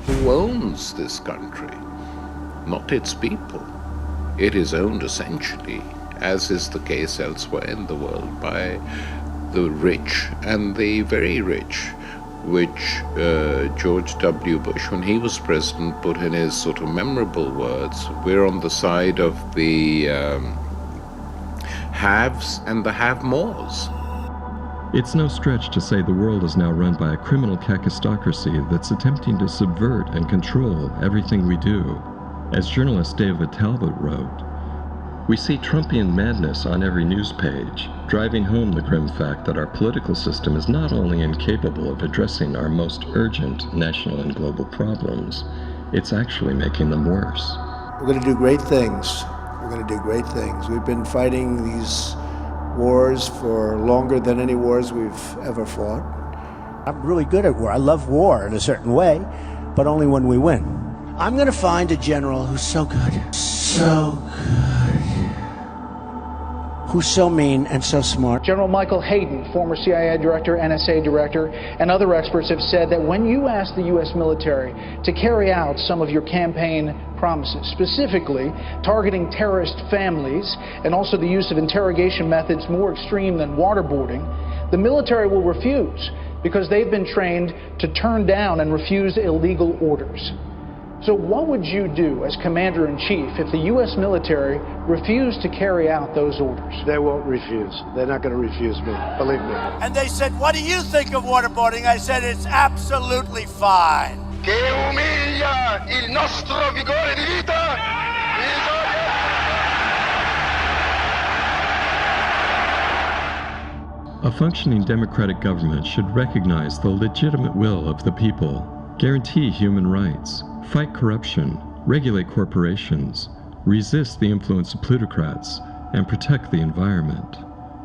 [SPEAKER 21] Who owns this country? Not its people. It is owned essentially, as is the case elsewhere in the world, by the rich and the very rich, which George W. Bush, when he was president, put in his sort of memorable words: we're on the side of the haves and the have-mores.
[SPEAKER 1] It's no stretch to say the world is now run by a criminal kakistocracy that's attempting to subvert and control everything we do. As journalist David Talbot wrote, "We see Trumpian madness on every news page, driving home the grim fact that our political system is not only incapable of addressing our most urgent national and global problems, it's actually making them worse."
[SPEAKER 11] We're going to do great things. We're going to do great things. We've been fighting these wars for longer than any wars we've ever fought.
[SPEAKER 22] I'm really good at war. I love war in a certain way, but only when we win. I'm going to find a general who's so good. So good. Who's so mean and so smart.
[SPEAKER 23] General Michael Hayden, former CIA director, NSA director, and other experts have said that when you ask the U.S. military to carry out some of your campaign promises, specifically targeting terrorist families and also the use of interrogation methods more extreme than waterboarding, the military will refuse because they've been trained to turn down and refuse illegal orders. So what would you do as Commander-in-Chief if the U.S. military refused to carry out those orders?
[SPEAKER 11] They won't refuse. They're not going to refuse me, believe me.
[SPEAKER 28] And they said, "What do you think of waterboarding?" I said, "It's absolutely fine."
[SPEAKER 29] Che umiglia il nostro vigore di vita.
[SPEAKER 1] A functioning democratic government should recognize the legitimate will of the people, guarantee human rights, fight corruption, regulate corporations, resist the influence of plutocrats, and protect the environment.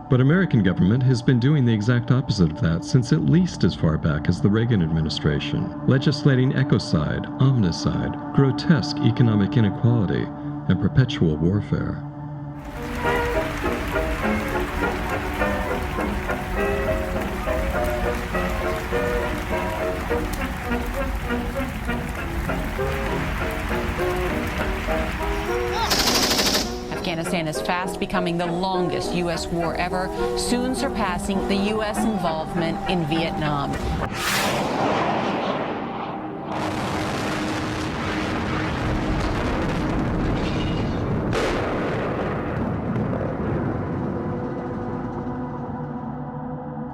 [SPEAKER 1] But American government has been doing the exact opposite of that since at least as far back as the Reagan administration, legislating ecocide, omnicide, grotesque economic inequality, and perpetual warfare.
[SPEAKER 30] Afghanistan is fast becoming the longest U.S. war ever, soon surpassing the U.S. involvement in Vietnam.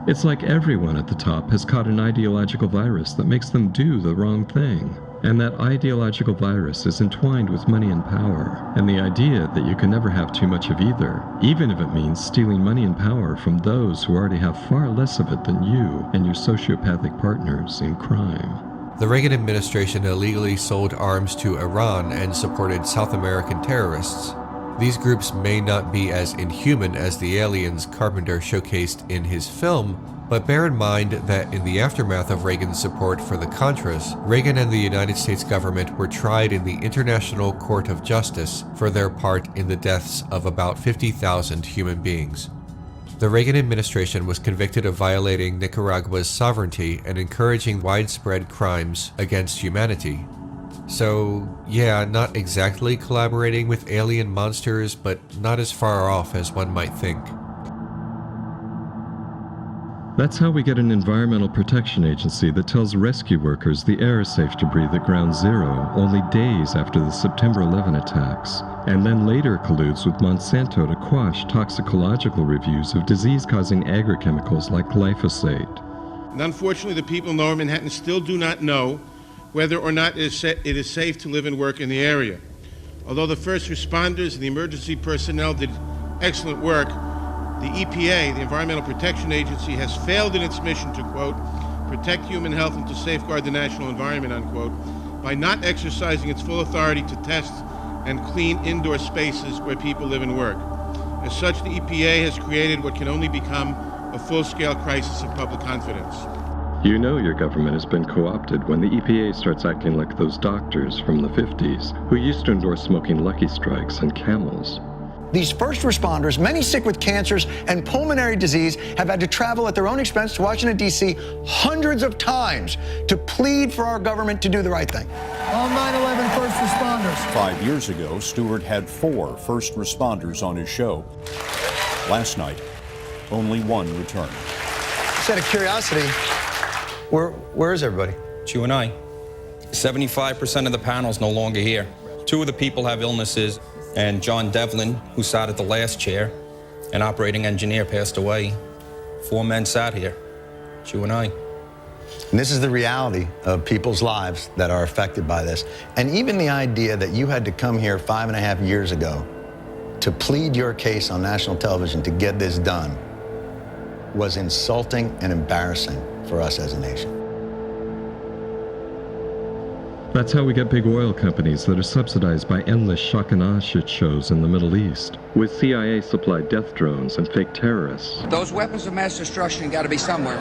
[SPEAKER 1] It's like everyone at the top has caught an ideological virus that makes them do the wrong thing. And that ideological virus is entwined with money and power, and the idea that you can never have too much of either, even if it means stealing money and power from those who already have far less of it than you and your sociopathic partners in crime.
[SPEAKER 2] The Reagan administration illegally sold arms to Iran and supported South American terrorists. These groups may not be as inhuman as the aliens Carpenter showcased in his film, but bear in mind that in the aftermath of Reagan's support for the Contras, Reagan and the United States government were tried in the International Court of Justice for their part in the deaths of about 50,000 human beings. The Reagan administration was convicted of violating Nicaragua's sovereignty and encouraging widespread crimes against humanity. So, yeah, not exactly collaborating with alien monsters, but not as far off as one might think.
[SPEAKER 1] That's how we get an environmental protection agency that tells rescue workers the air is safe to breathe at Ground Zero only days after the September 11 attacks, and then later colludes with Monsanto to quash toxicological reviews of disease-causing agrochemicals like glyphosate.
[SPEAKER 6] And unfortunately, the people in Lower Manhattan still do not know whether or not it is safe to live and work in the area. Although the first responders and the emergency personnel did excellent work, the EPA, the Environmental Protection Agency, has failed in its mission to, quote, protect human health and to safeguard the national environment, unquote, by not exercising its full authority to test and clean indoor spaces where people live and work. As such, the EPA has created what can only become a full-scale crisis of public confidence.
[SPEAKER 1] You know your government has been co-opted when the EPA starts acting like those doctors from the 50s who used to endorse smoking Lucky Strikes and Camels.
[SPEAKER 8] These first responders, many sick with cancers and pulmonary disease, have had to travel at their own expense to Washington, D.C. hundreds of times to plead for our government to do the right thing.
[SPEAKER 14] All 9/11 first responders.
[SPEAKER 15] 5 years ago, Stewart had 4 first responders on his show. Last night, only 1 returned.
[SPEAKER 8] Just out of curiosity, where is everybody?
[SPEAKER 16] It's you and I. 75% of the panel's no longer here. 2 of the people have illnesses. And John Devlin, who sat at the last chair, an operating engineer, passed away. 4 men sat here. It's you and I.
[SPEAKER 8] And this is the reality of people's lives that are affected by this. And even the idea that you had to come here 5.5 years ago to plead your case on national television to get this done was insulting and embarrassing for us as a nation.
[SPEAKER 1] That's how we get big oil companies that are subsidized by endless shock and awe shit shows in the Middle East, with CIA-supplied death drones and fake terrorists.
[SPEAKER 24] Those weapons of mass destruction got to be somewhere.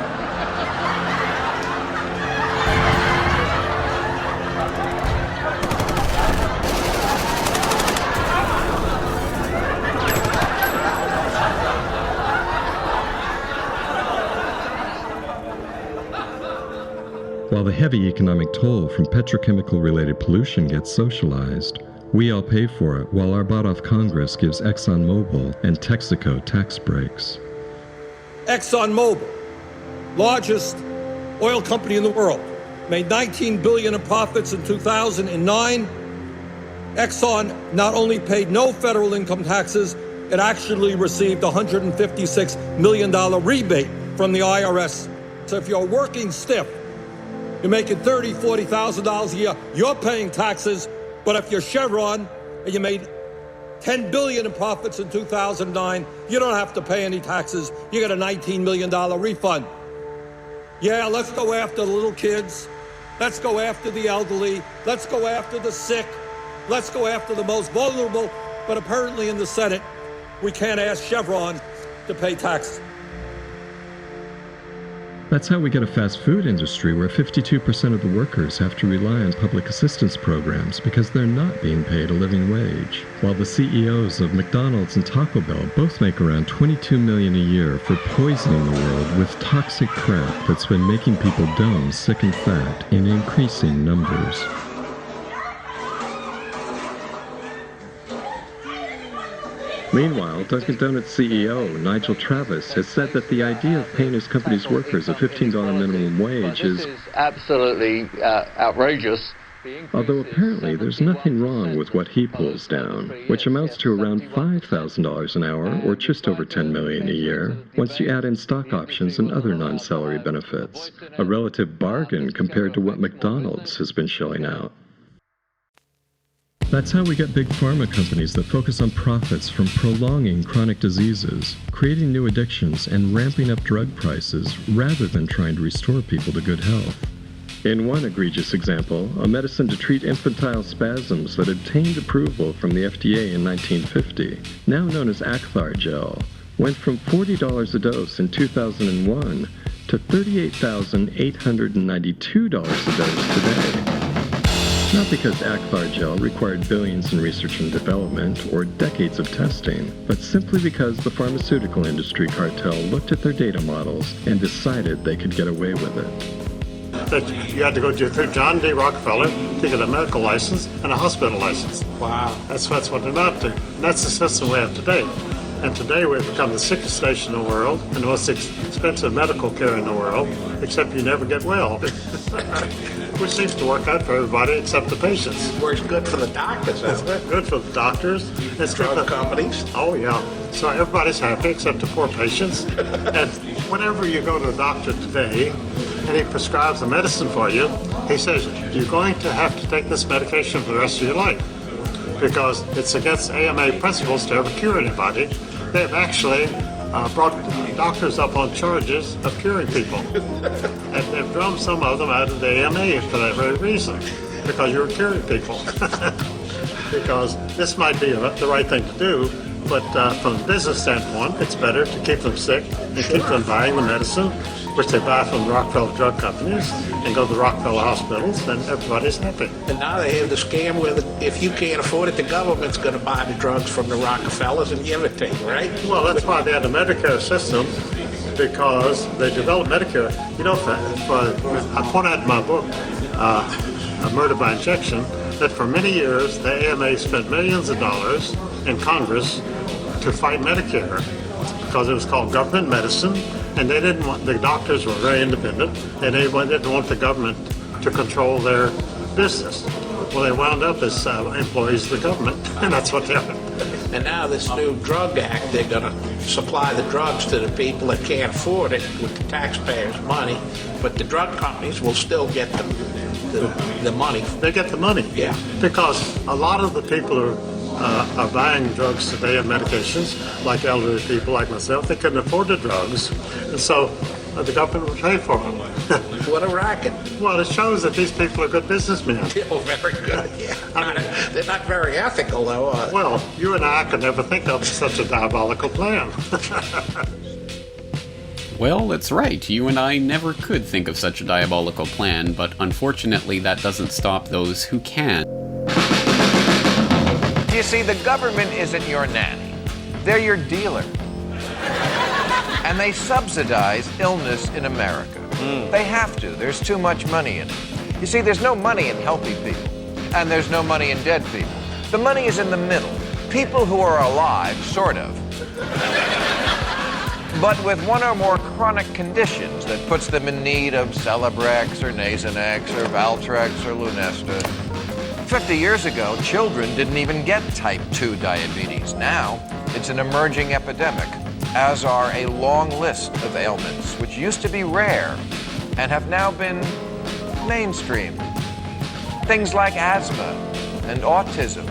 [SPEAKER 1] While the heavy economic toll from petrochemical-related pollution gets socialized, we all pay for it while our bought-off Congress gives ExxonMobil and Texaco tax breaks.
[SPEAKER 25] ExxonMobil, largest oil company in the world, made $19 billion in profits in 2009. Exxon not only paid no federal income taxes, it actually received a $156 million rebate from the IRS. So if you're working stiff, you're making $30,000, $40,000 a year, you're paying taxes. But if you're Chevron and you made $10 billion in profits in 2009, you don't have to pay any taxes. You get a $19 million refund. Yeah, let's go after the little kids. Let's go after the elderly. Let's go after the sick. Let's go after the most vulnerable. But apparently in the Senate, we can't ask Chevron to pay taxes.
[SPEAKER 1] That's how we get a fast food industry where 52% of the workers have to rely on public assistance programs because they're not being paid a living wage, while the CEOs of McDonald's and Taco Bell both make around $22 million a year for poisoning the world with toxic crap that's been making people dumb, sick, and fat in increasing numbers. Meanwhile, Dunkin' Donuts CEO Nigel Travis has said that the idea of paying his company's workers a $15 minimum wage is
[SPEAKER 26] absolutely outrageous.
[SPEAKER 1] Although apparently there's nothing wrong with what he pulls down, which amounts to around $5,000 an hour or just over $10 million a year, once you add in stock options and other non-salary benefits. A relative bargain compared to what McDonald's has been shelling out. That's how we get big pharma companies that focus on profits from prolonging chronic diseases, creating new addictions, and ramping up drug prices rather than trying to restore people to good health. In one egregious example, a medicine to treat infantile spasms that obtained approval from the FDA in 1950, now known as Acthar gel, went from $40 a dose in 2001 to $38,892 a dose today. Not because Acthar gel required billions in research and development or decades of testing, but simply because the pharmaceutical industry cartel looked at their data models and decided they could get away with it.
[SPEAKER 3] That you had to go through John D. Rockefeller to get a medical license and a hospital license. Wow. That's what it amounted to. And that's the system we have today. And today we've become the sickest nation in the world and the most expensive medical care in the world, except you never get well. Which seems to work out for everybody except the patients.
[SPEAKER 28] Works good for the doctors, doesn't it?
[SPEAKER 3] Good for the doctors. It's
[SPEAKER 28] Drug
[SPEAKER 3] good for
[SPEAKER 28] companies.
[SPEAKER 3] Oh, yeah. So everybody's happy except the poor patients. And whenever you go to a doctor today and he prescribes a medicine for you, he says, you're going to have to take this medication for the rest of your life because it's against AMA principles to ever cure anybody. They've actually brought doctors up on charges of curing people. And they've drummed some of them out of the AMA for that very reason, because you're curing people. Because this might be the right thing to do, but from a business standpoint, it's better to keep them sick and keep them buying the medicine, which they buy from the Rockefeller drug companies, and go to the Rockefeller hospitals, then everybody's happy.
[SPEAKER 28] And now they have the scam where if you can't afford it, the government's going to buy the drugs from the Rockefellers and give it to you, right?
[SPEAKER 3] Well, that's why they had a Medicare system, because they developed Medicare. You know, I point out in my book, A Murder by Injection, that for many years the AMA spent millions of dollars in Congress to fight Medicare because it was called government medicine, and they didn't want, the doctors were very independent, and they didn't want the government to control their business. Well, they wound up as employees of the government, and that's what happened.
[SPEAKER 28] And now this new drug act, they're going to supply the drugs to the people that can't afford it with the taxpayers' money, but the drug companies will still get the money.
[SPEAKER 3] They get the money,
[SPEAKER 28] yeah,
[SPEAKER 3] because a lot of the people who are buying drugs today and medications, like elderly people like myself, they couldn't afford the drugs, and so the government will pay for them.
[SPEAKER 28] What a racket.
[SPEAKER 3] Well, it shows that these people are good businessmen.
[SPEAKER 28] Oh, very good, yeah. They're not very ethical, though.
[SPEAKER 3] Well, you and I could never think of such a diabolical plan.
[SPEAKER 4] Well, that's right. You and I never could think of such a diabolical plan, but unfortunately that doesn't stop those who can.
[SPEAKER 5] You see, the government isn't your nanny. They're your dealer. And they subsidize illness in America. They have to. There's too much money in it. You see, there's no money in healthy people, and there's no money in dead people. The money is in the middle. People who are alive, sort of, but with one or more chronic conditions that puts them in need of Celebrex or Nasonex or Valtrex or Lunesta. 50 years ago, children didn't even get type 2 diabetes. Now, it's an emerging epidemic, as are a long list of ailments which used to be rare and have now been mainstream. Things like asthma and autism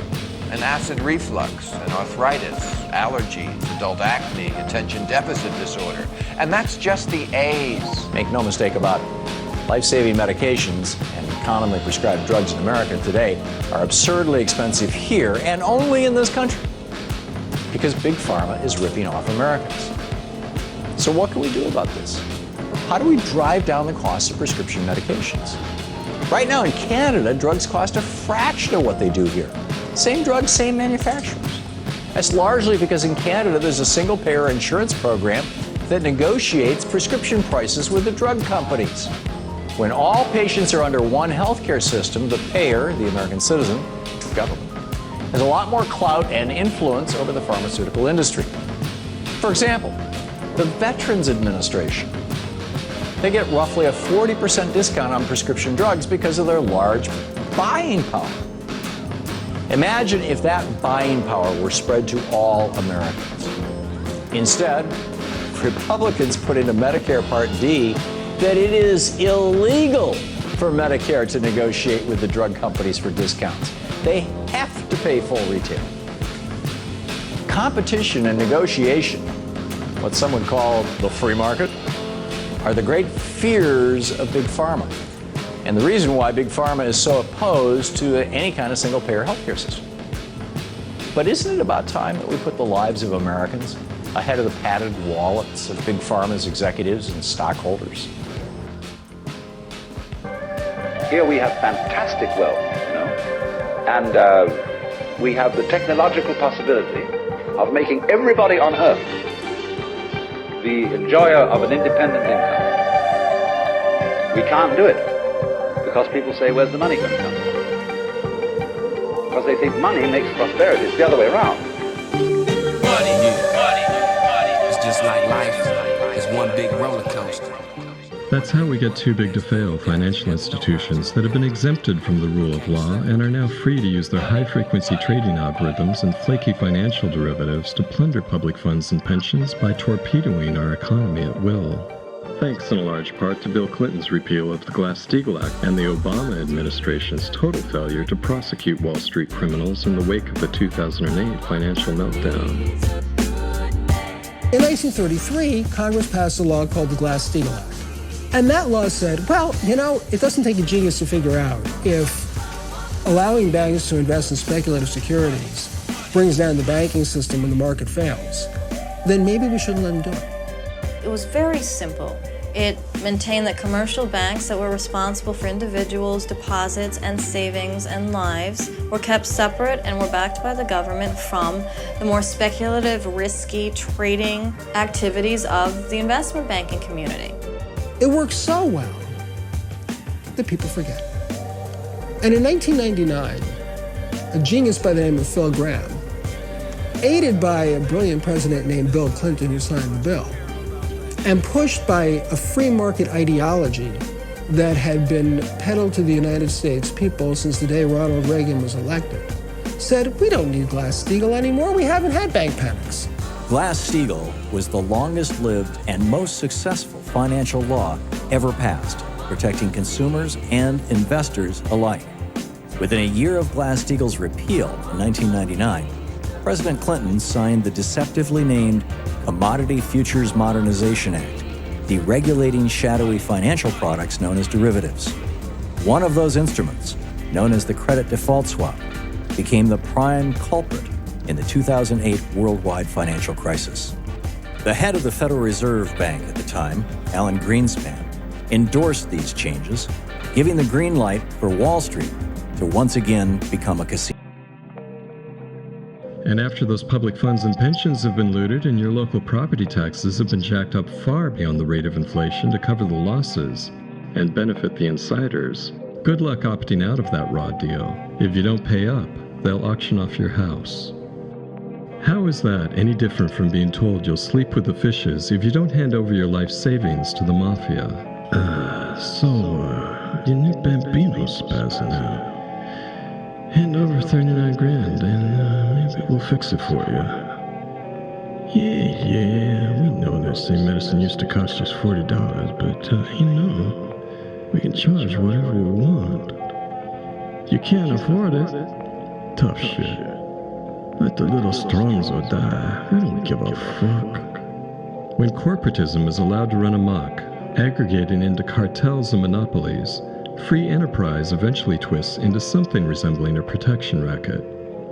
[SPEAKER 5] and acid reflux and arthritis, allergies, adult acne, attention deficit disorder. And that's just the A's.
[SPEAKER 7] Make no mistake about it. Life-saving medications and commonly prescribed drugs in America today are absurdly expensive here and only in this country because Big Pharma is ripping off Americans. So what can we do about this? How do we drive down the cost of prescription medications? Right now in Canada, drugs cost a fraction of what they do here. Same drugs, same manufacturers. That's largely because in Canada there's a single-payer insurance program that negotiates prescription prices with the drug companies. When all patients are under one healthcare system, the payer, the American citizen, the government, has a lot more clout and influence over the pharmaceutical industry. For example, the Veterans Administration. They get roughly a 40% discount on prescription drugs because of their large buying power. Imagine if that buying power were spread to all Americans. Instead, Republicans put into Medicare Part D that it is illegal for Medicare to negotiate with the drug companies for discounts. They have to pay full retail. Competition and negotiation, what some would call the free market, are the great fears of Big Pharma. and the reason why Big Pharma is so opposed to any kind of single-payer healthcare system. But isn't it about time that we put the lives of Americans ahead of the padded wallets of Big Pharma's executives and stockholders?
[SPEAKER 9] Here we have fantastic wealth, and we have the technological possibility of making everybody on earth the enjoyer of an independent income. We can't do it because people say, where's the money going to come? Because they think money makes prosperity. It's the other way around.
[SPEAKER 10] Money. It's just like life. It's one big roller coaster.
[SPEAKER 1] That's how we get too big to fail financial institutions that have been exempted from the rule of law and are now free to use their high-frequency trading algorithms and flaky financial derivatives to plunder public funds and pensions by torpedoing our economy at will. Thanks in a large part to Bill Clinton's repeal of the Glass-Steagall Act and the Obama administration's total failure to prosecute Wall Street criminals in the wake of the 2008 financial meltdown.
[SPEAKER 14] In 1933, Congress passed a law called the Glass-Steagall Act. And that law said, well, it doesn't take a genius to figure out if allowing banks to invest in speculative securities brings down the banking system when the market fails, then maybe we shouldn't let them do it.
[SPEAKER 12] It was very simple. It maintained that commercial banks that were responsible for individuals' deposits and savings and lives were kept separate and were backed by the government from the more speculative, risky trading activities of the investment banking community.
[SPEAKER 14] It worked so well that people forget. And in 1999, a genius by the name of Phil Gramm, aided by a brilliant president named Bill Clinton who signed the bill, and pushed by a free market ideology that had been peddled to the United States people since the day Ronald Reagan was elected, said, we don't need Glass-Steagall anymore, we haven't had bank panics.
[SPEAKER 7] Glass-Steagall was the longest-lived and most successful financial law ever passed, protecting consumers and investors alike. Within a year of Glass-Steagall's repeal in 1999, President Clinton signed the deceptively named Commodity Futures Modernization Act, deregulating shadowy financial products known as derivatives. One of those instruments, known as the credit default swap, became the prime culprit in the 2008 worldwide financial crisis. The head of the Federal Reserve Bank at the time, Alan Greenspan, endorsed these changes, giving the green light for Wall Street to once again become a casino.
[SPEAKER 1] And after those public funds and pensions have been looted and your local property taxes have been jacked up far beyond the rate of inflation to cover the losses and benefit the insiders, good luck opting out of that raw deal. If you don't pay up, they'll auction off your house. How is that any different from being told you'll sleep with the fishes if you don't hand over your life savings to the mafia? Your new Bambino's spazzing out. Hand over 39 grand and maybe we'll fix it for you. Yeah, we know that same medicine used to cost us $40, but we can charge whatever we want. You can't afford it? Tough shit. Let the little stronzo die. I don't give a fuck. When corporatism is allowed to run amok, aggregating into cartels and monopolies, free enterprise eventually twists into something resembling a protection racket.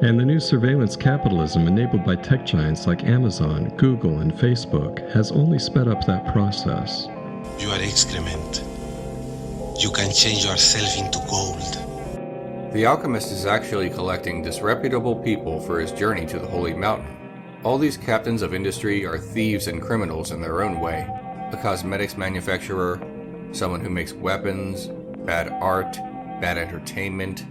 [SPEAKER 1] And the new surveillance capitalism enabled by tech giants like Amazon, Google, and Facebook has only sped up that process.
[SPEAKER 13] You are excrement. You can change yourself into gold.
[SPEAKER 2] The alchemist is actually collecting disreputable people for his journey to the Holy Mountain. All these captains of industry are thieves and criminals in their own way. A cosmetics manufacturer, someone who makes weapons, bad art, bad entertainment,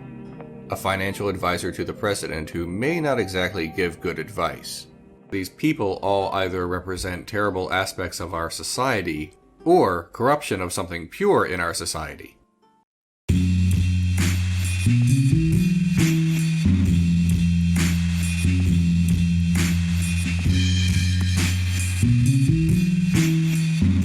[SPEAKER 2] a financial advisor to the president who may not exactly give good advice. These people all either represent terrible aspects of our society or corruption of something pure in our society.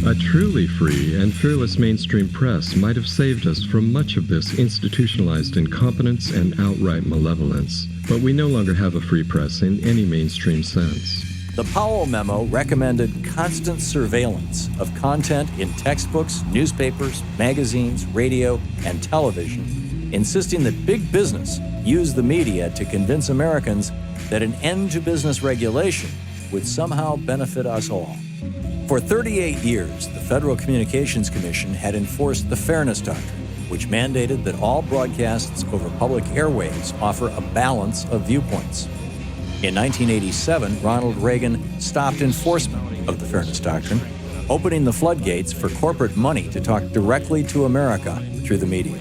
[SPEAKER 1] A truly free and fearless mainstream press might have saved us from much of this institutionalized incompetence and outright malevolence, but we no longer have a free press in any mainstream sense.
[SPEAKER 7] The Powell Memo recommended constant surveillance of content in textbooks, newspapers, magazines, radio, and television, insisting that big business use the media to convince Americans that an end to business regulation would somehow benefit us all. For 38 years, the Federal Communications Commission had enforced the Fairness Doctrine, which mandated that all broadcasts over public airwaves offer a balance of viewpoints. In 1987, Ronald Reagan stopped enforcement of the Fairness Doctrine, opening the floodgates for corporate money to talk directly to America through the media.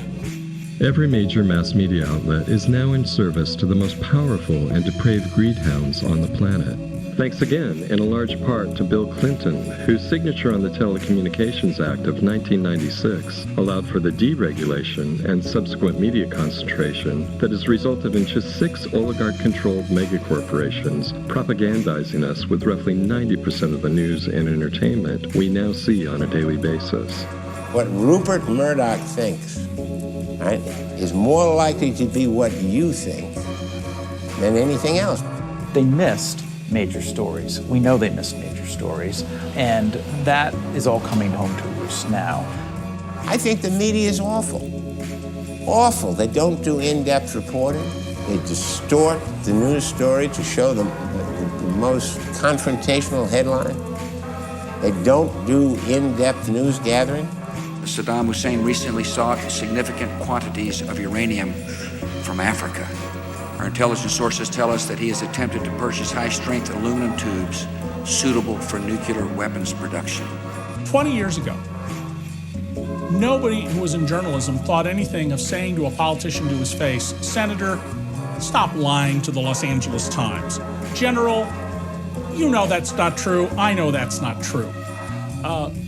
[SPEAKER 1] Every major mass media outlet is now in service to the most powerful and depraved greedhounds on the planet. Thanks again, in a large part, to Bill Clinton, whose signature on the Telecommunications Act of 1996 allowed for the deregulation and subsequent media concentration that has resulted in just 6 oligarch-controlled megacorporations propagandizing us with roughly 90% of the news and entertainment we now see on a daily basis.
[SPEAKER 11] What Rupert Murdoch thinks, right, is more likely to be what you think than anything else.
[SPEAKER 17] They missed major stories. We know they missed major stories, and that is all coming home to roost now.
[SPEAKER 11] I think the media is awful. Awful. They don't do in-depth reporting. They distort the news story to show the most confrontational headline. They don't do in-depth news gathering.
[SPEAKER 24] Saddam Hussein recently sought significant quantities of uranium from Africa. Our intelligence sources tell us that he has attempted to purchase high-strength aluminum tubes suitable for nuclear weapons production.
[SPEAKER 18] 20 years ago, nobody who was in journalism thought anything of saying to a politician to his face, "Senator, stop lying to the Los Angeles Times. General, you know that's not true. I know that's not true."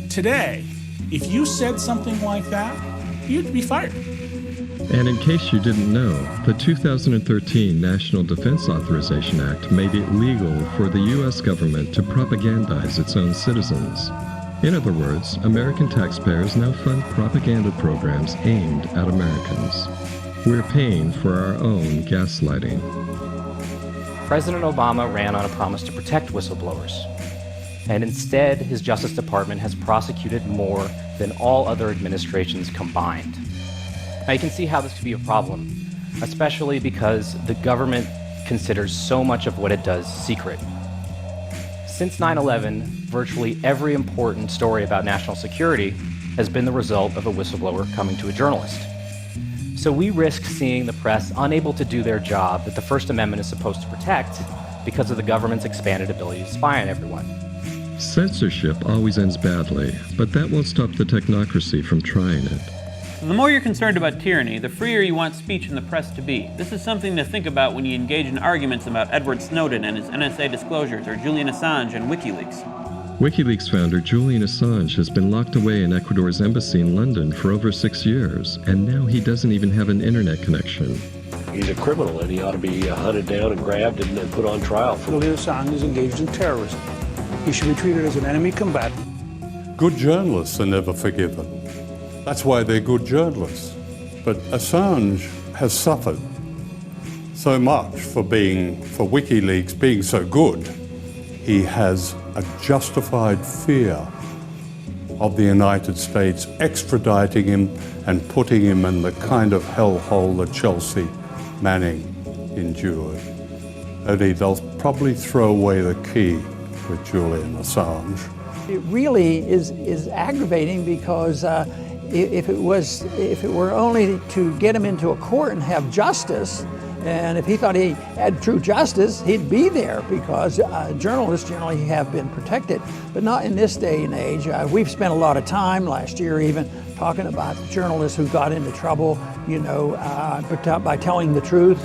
[SPEAKER 18] Today, if you said something like that, you'd be fired.
[SPEAKER 1] And in case you didn't know, the 2013 National Defense Authorization Act made it legal for the U.S. government to propagandize its own citizens. In other words, American taxpayers now fund propaganda programs aimed at Americans. We're paying for our own gaslighting.
[SPEAKER 19] President Obama ran on a promise to protect whistleblowers. And instead, his Justice Department has prosecuted more than all other administrations combined. Now, you can see how this could be a problem, especially because the government considers so much of what it does secret. Since 9/11, virtually every important story about national security has been the result of a whistleblower coming to a journalist. So we risk seeing the press unable to do their job that the First Amendment is supposed to protect because of the government's expanded ability to spy on everyone.
[SPEAKER 1] Censorship always ends badly, but that won't stop the technocracy from trying it.
[SPEAKER 20] The more you're concerned about tyranny, the freer you want speech in the press to be. This is something to think about when you engage in arguments about Edward Snowden and his NSA disclosures, or Julian Assange and WikiLeaks.
[SPEAKER 1] WikiLeaks founder Julian Assange has been locked away in Ecuador's embassy in London for over 6 years, and now he doesn't even have an internet connection.
[SPEAKER 21] He's a criminal, and he ought to be hunted down and grabbed and put on trial.
[SPEAKER 22] Julian Assange is engaged in terrorism. He should be treated as an enemy combatant.
[SPEAKER 23] Good journalists are never forgiven. That's why they're good journalists. But Assange has suffered so much for WikiLeaks being so good. He has a justified fear of the United States extraditing him and putting him in the kind of hellhole that Chelsea Manning endured. Only they'll probably throw away the key with Julian Assange.
[SPEAKER 27] It really is aggravating because if it were only to get him into a court and have justice, and if he thought he had true justice, he'd be there, because journalists generally have been protected, but not in this day and age. We've spent a lot of time last year even talking about journalists who got into trouble, by telling the truth.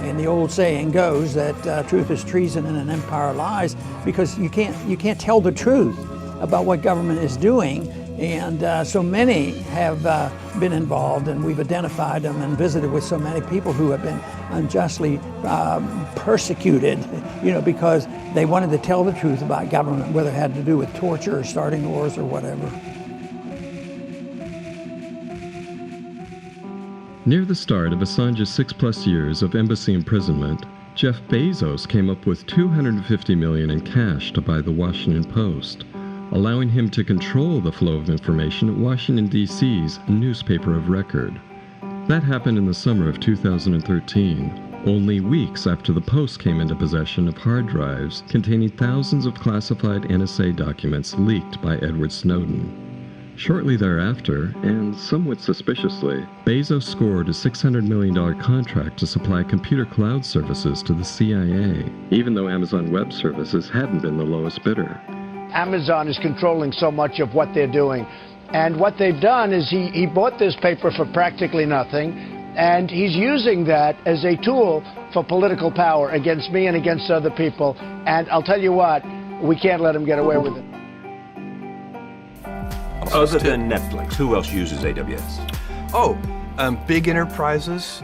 [SPEAKER 27] And the old saying goes that truth is treason and an empire lies, because you can't tell the truth about what government is doing. And so many have been involved, and we've identified them and visited with so many people who have been unjustly persecuted, because they wanted to tell the truth about government, whether it had to do with torture or starting wars or whatever.
[SPEAKER 1] Near the start of Assange's 6+ years of embassy imprisonment, Jeff Bezos came up with $250 million in cash to buy the Washington Post, allowing him to control the flow of information at Washington, D.C.'s newspaper of record. That happened in the summer of 2013, only weeks after the Post came into possession of hard drives containing thousands of classified NSA documents leaked by Edward Snowden. Shortly thereafter, and somewhat suspiciously, Bezos scored a $600 million contract to supply computer cloud services to the CIA, even though Amazon Web Services hadn't been the lowest bidder.
[SPEAKER 3] Amazon is controlling so much of what they're doing. And what they've done is he bought this paper for practically nothing, and he's using that as a tool for political power against me and against other people. And I'll tell you what, we can't let him get away with it.
[SPEAKER 6] Other than Netflix, who else uses AWS?
[SPEAKER 8] Big enterprises,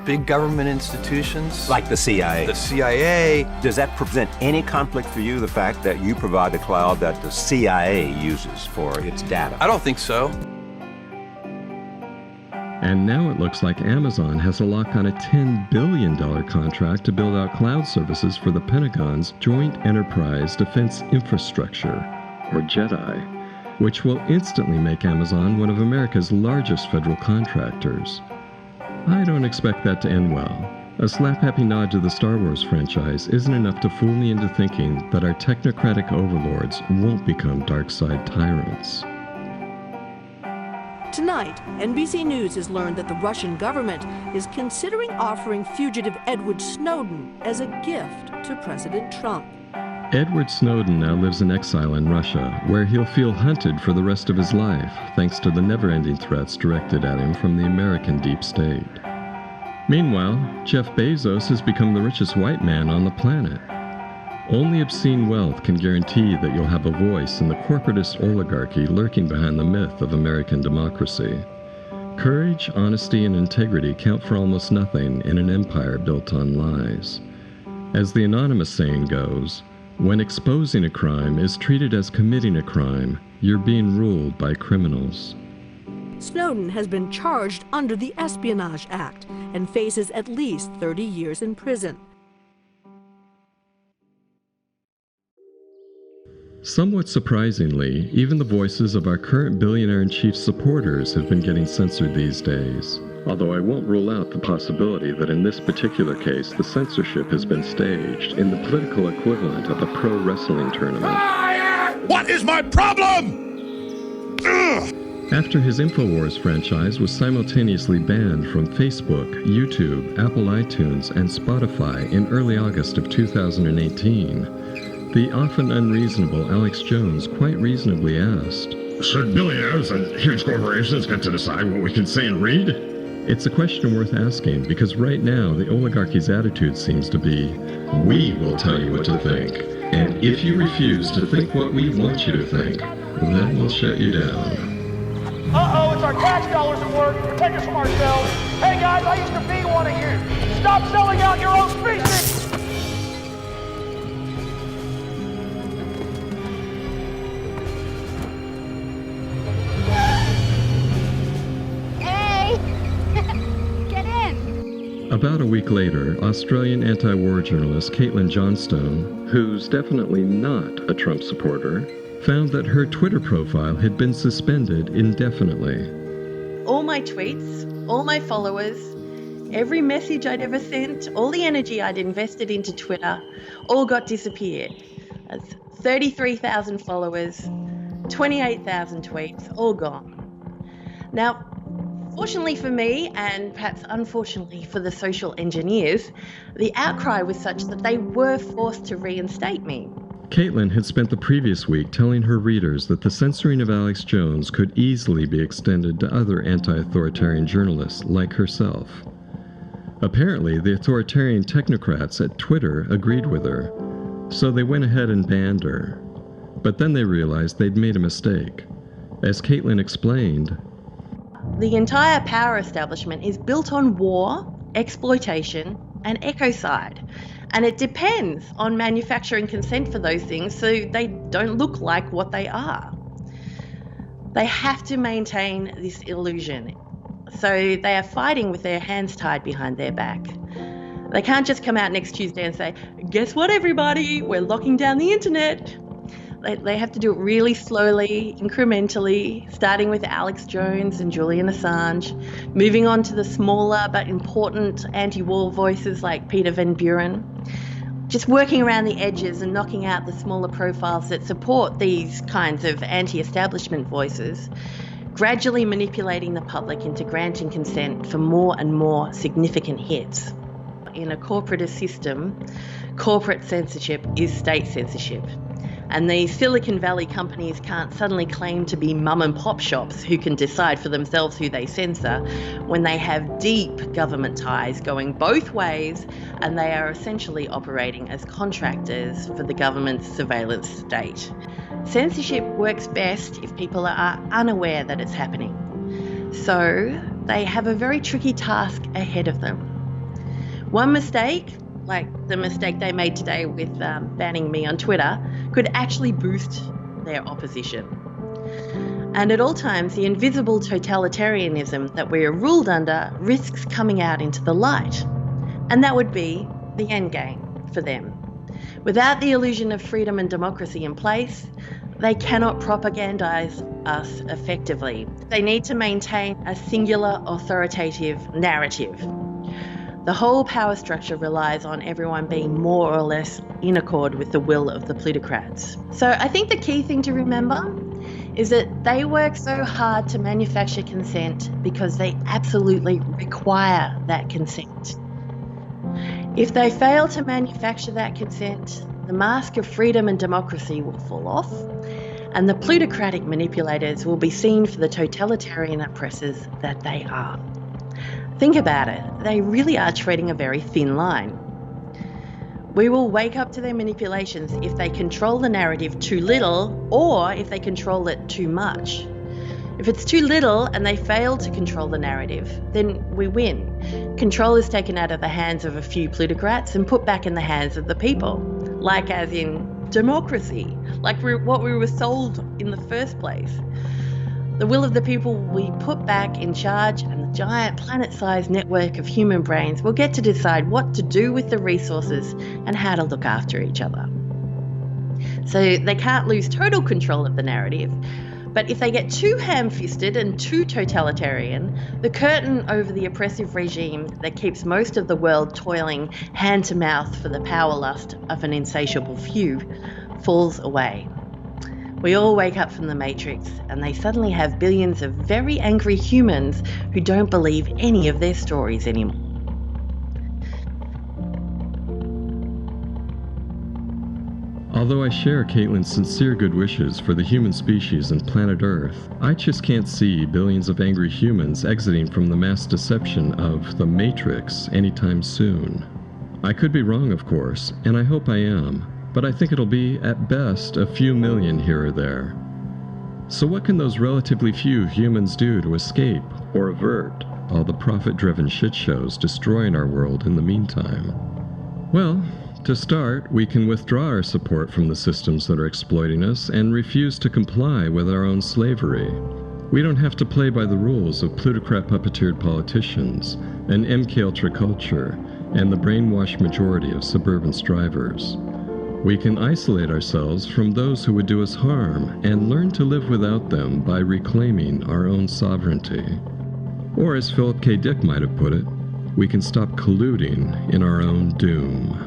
[SPEAKER 8] big government institutions.
[SPEAKER 6] Like the CIA.
[SPEAKER 8] The CIA.
[SPEAKER 6] Does that present any conflict for you, the fact that you provide the cloud that the CIA uses for its data?
[SPEAKER 8] I don't think so.
[SPEAKER 1] And now it looks like Amazon has a lock on a $10 billion contract to build out cloud services for the Pentagon's Joint Enterprise Defense Infrastructure, or JEDI, which will instantly make Amazon one of America's largest federal contractors. I don't expect that to end well. A slap-happy nod to the Star Wars franchise isn't enough to fool me into thinking that our technocratic overlords won't become dark side tyrants.
[SPEAKER 15] Tonight, NBC News has learned that the Russian government is considering offering fugitive Edward Snowden as a gift to President Trump.
[SPEAKER 1] Edward Snowden now lives in exile in Russia, where he'll feel hunted for the rest of his life, thanks to the never-ending threats directed at him from the American deep state. Meanwhile, Jeff Bezos has become the richest white man on the planet. Only obscene wealth can guarantee that you'll have a voice in the corporatist oligarchy lurking behind the myth of American democracy. Courage, honesty, and integrity count for almost nothing in an empire built on lies. As the anonymous saying goes, when exposing a crime is treated as committing a crime, you're being ruled by criminals.
[SPEAKER 15] Snowden has been charged under the Espionage Act and faces at least 30 years in prison.
[SPEAKER 1] Somewhat surprisingly, even the voices of our current billionaire-in-chief supporters have been getting censored these days. Although I won't rule out the possibility that in this particular case, the censorship has been staged in the political equivalent of a pro wrestling tournament.
[SPEAKER 16] What is my problem?
[SPEAKER 1] After his InfoWars franchise was simultaneously banned from Facebook, YouTube, Apple iTunes, and Spotify in early August of 2018, the often unreasonable Alex Jones quite reasonably asked,
[SPEAKER 16] Should billionaires and huge corporations get to decide what we can say and read?
[SPEAKER 1] It's a question worth asking because right now the oligarchy's attitude seems to be, we will tell you what to think, and if you refuse to think what we want you to think, then we'll shut you down.
[SPEAKER 25] Uh-oh, it's our tax dollars at work. Protect us from ourselves. Hey guys, I used to be one of you. Stop selling out your own species!
[SPEAKER 1] About a week later, Australian anti-war journalist Caitlin Johnstone, who's definitely not a Trump supporter, found that her Twitter profile had been suspended indefinitely.
[SPEAKER 26] All my tweets, all my followers, every message I'd ever sent, all the energy I'd invested into Twitter, all got disappeared. That's 33,000 followers, 28,000 tweets, all gone. Now, fortunately for me, and perhaps unfortunately for the social engineers, the outcry was such that they were forced to reinstate me.
[SPEAKER 1] Caitlin had spent the previous week telling her readers that the censoring of Alex Jones could easily be extended to other anti-authoritarian journalists like herself. Apparently, the authoritarian technocrats at Twitter agreed with her, so they went ahead and banned her. But then they realized they'd made a mistake. As Caitlin explained,
[SPEAKER 26] the entire power establishment is built on war, exploitation, and ecocide. And it depends on manufacturing consent for those things so they don't look like what they are. They have to maintain this illusion. So they are fighting with their hands tied behind their back. They can't just come out next Tuesday and say, guess what, everybody, we're locking down the internet. They have to do it really slowly, incrementally, starting with Alex Jones and Julian Assange, moving on to the smaller but important anti-war voices like Peter Van Buren, just working around the edges and knocking out the smaller profiles that support these kinds of anti-establishment voices, gradually manipulating the public into granting consent for more and more significant hits. In a corporatist system, corporate censorship is state censorship. And these Silicon Valley companies can't suddenly claim to be mum and pop shops who can decide for themselves who they censor when they have deep government ties going both ways and they are essentially operating as contractors for the government's surveillance state. Censorship works best if people are unaware that it's happening. So they have a very tricky task ahead of them. One mistake, like the mistake they made today with banning me on Twitter, could actually boost their opposition. And at all times, the invisible totalitarianism that we are ruled under risks coming out into the light. And that would be the end game for them. Without the illusion of freedom and democracy in place, they cannot propagandize us effectively. They need to maintain a singular authoritative narrative. The whole power structure relies on everyone being more or less in accord with the will of the plutocrats. So I think the key thing to remember is that they work so hard to manufacture consent because they absolutely require that consent. If they fail to manufacture that consent, the mask of freedom and democracy will fall off, and the plutocratic manipulators will be seen for the totalitarian oppressors that they are. Think about it, they really are treading a very thin line. We will wake up to their manipulations if they control the narrative too little or if they control it too much. If it's too little and they fail to control the narrative, then we win. Control is taken out of the hands of a few plutocrats and put back in the hands of the people, like as in democracy, like what we were sold in the first place. The will of the people will be put back in charge, and the giant planet-sized network of human brains will get to decide what to do with the resources and how to look after each other. So they can't lose total control of the narrative, but if they get too ham-fisted and too totalitarian, the curtain over the oppressive regime that keeps most of the world toiling hand-to-mouth for the power lust of an insatiable few falls away. We all wake up from the Matrix and they suddenly have billions of very angry humans who don't believe any of their stories anymore.
[SPEAKER 1] Although I share Caitlin's sincere good wishes for the human species and planet Earth, I just can't see billions of angry humans exiting from the mass deception of the Matrix anytime soon. I could be wrong, of course, and I hope I am. But I think it'll be, at best, a few million here or there. So what can those relatively few humans do to escape or avert all the profit-driven shit shows destroying our world in the meantime? Well, to start, we can withdraw our support from the systems that are exploiting us and refuse to comply with our own slavery. We don't have to play by the rules of plutocrat puppeteered politicians, an MKULTRA culture, and the brainwashed majority of suburban strivers. We can isolate ourselves from those who would do us harm and learn to live without them by reclaiming our own sovereignty. Or as Philip K. Dick might have put it, we can stop colluding in our own doom.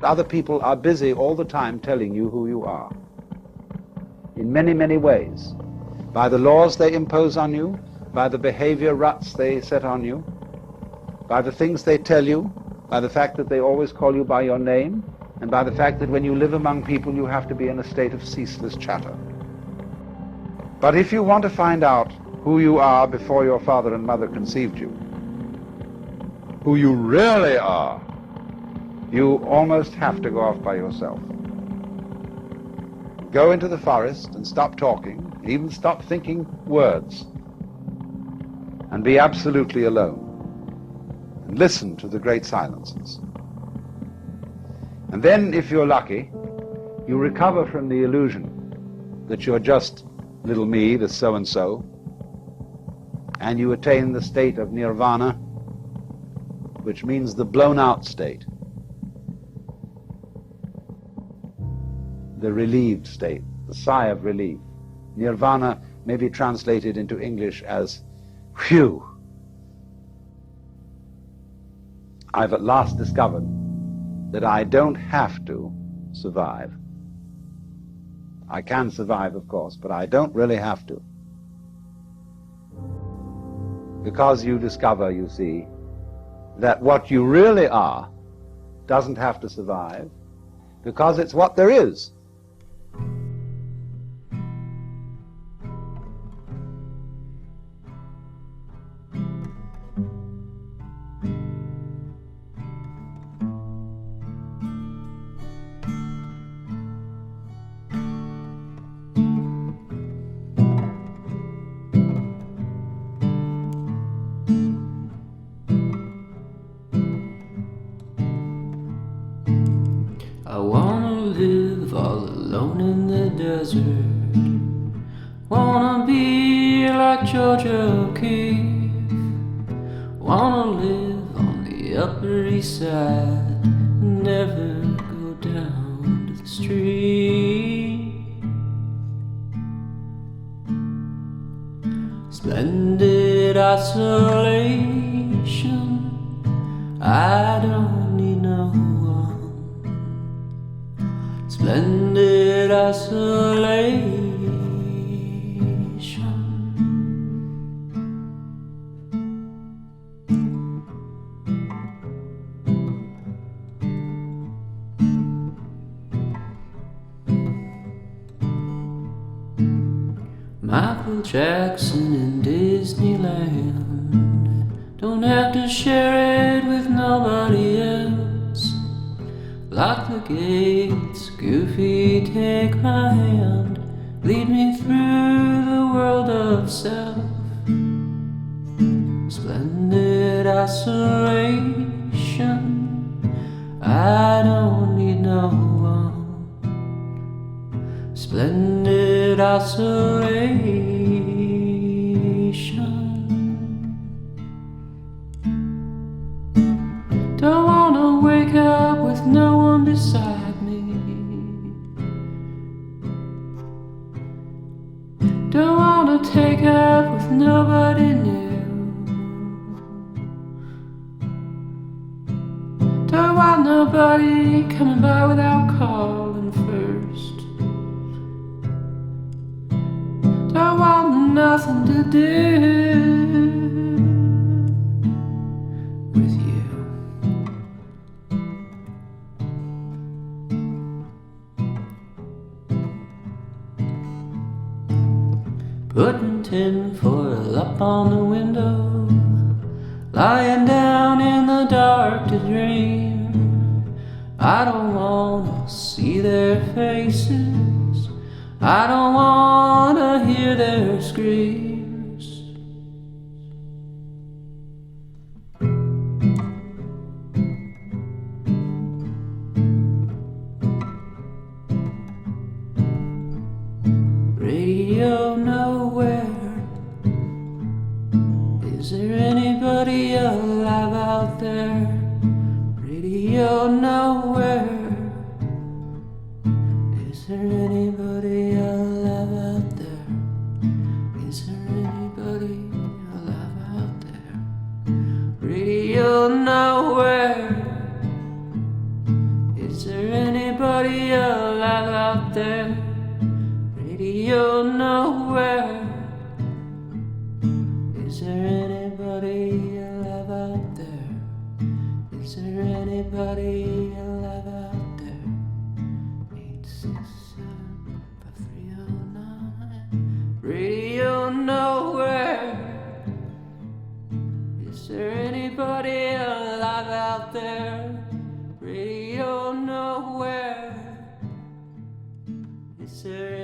[SPEAKER 4] Other people are busy all the time telling you who you are. In many, many ways. By the laws they impose on you, by the behavior ruts they set on you, by the things they tell you, by the fact that they always call you by your name, and by the fact that when you live among people you have to be in a state of ceaseless chatter. But if you want to find out who you are before your father and mother conceived you, who you really are, you almost have to go off by yourself. Go into the forest and stop talking, even stop thinking words, and be absolutely alone. And listen to the great silences. And then, if you're lucky, you recover from the illusion that you're just little me, the so-and-so, and you attain the state of nirvana, which means the blown-out state, the relieved state, the sigh of relief. Nirvana may be translated into English as, phew, I've at last discovered that I don't have to survive. I can survive, of course, but I don't really have to. Because you discover, you see, that what you really are doesn't have to survive, because it's what there is.
[SPEAKER 2] I wanna live all alone in the desert. Wanna be like Georgia O'Keeffe. Wanna live on the Upper East Side and never go down to the street. Splendid isolation, I don't need no one. Splendid isolation. Michael Jackson in Disneyland, don't have to share it with nobody else. Lock the gates, Goofy, take my hand, lead me through the world of self. Splendid isolation, I don't need no one. Splendid isolation. Don't wanna wake up with no one beside me. Don't wanna take up with nobody new. Don't want nobody coming by without calling first. Don't want nothing to do with you. Putting tinfoil up on the window, lying down in the dark to dream. I don't wanna see their faces, I don't wanna hear their screams. Radio nowhere. Is there anybody alive out there? Radio nowhere. Is there anybody alive out there? Is there anybody alive out there? Radio nowhere. Is there anybody alive out there? Radio nowhere. Is there anybody alive out there? Is there anybody alive out there? 867-5309. Radio nowhere. Is there anybody alive out there? Radio nowhere. Is there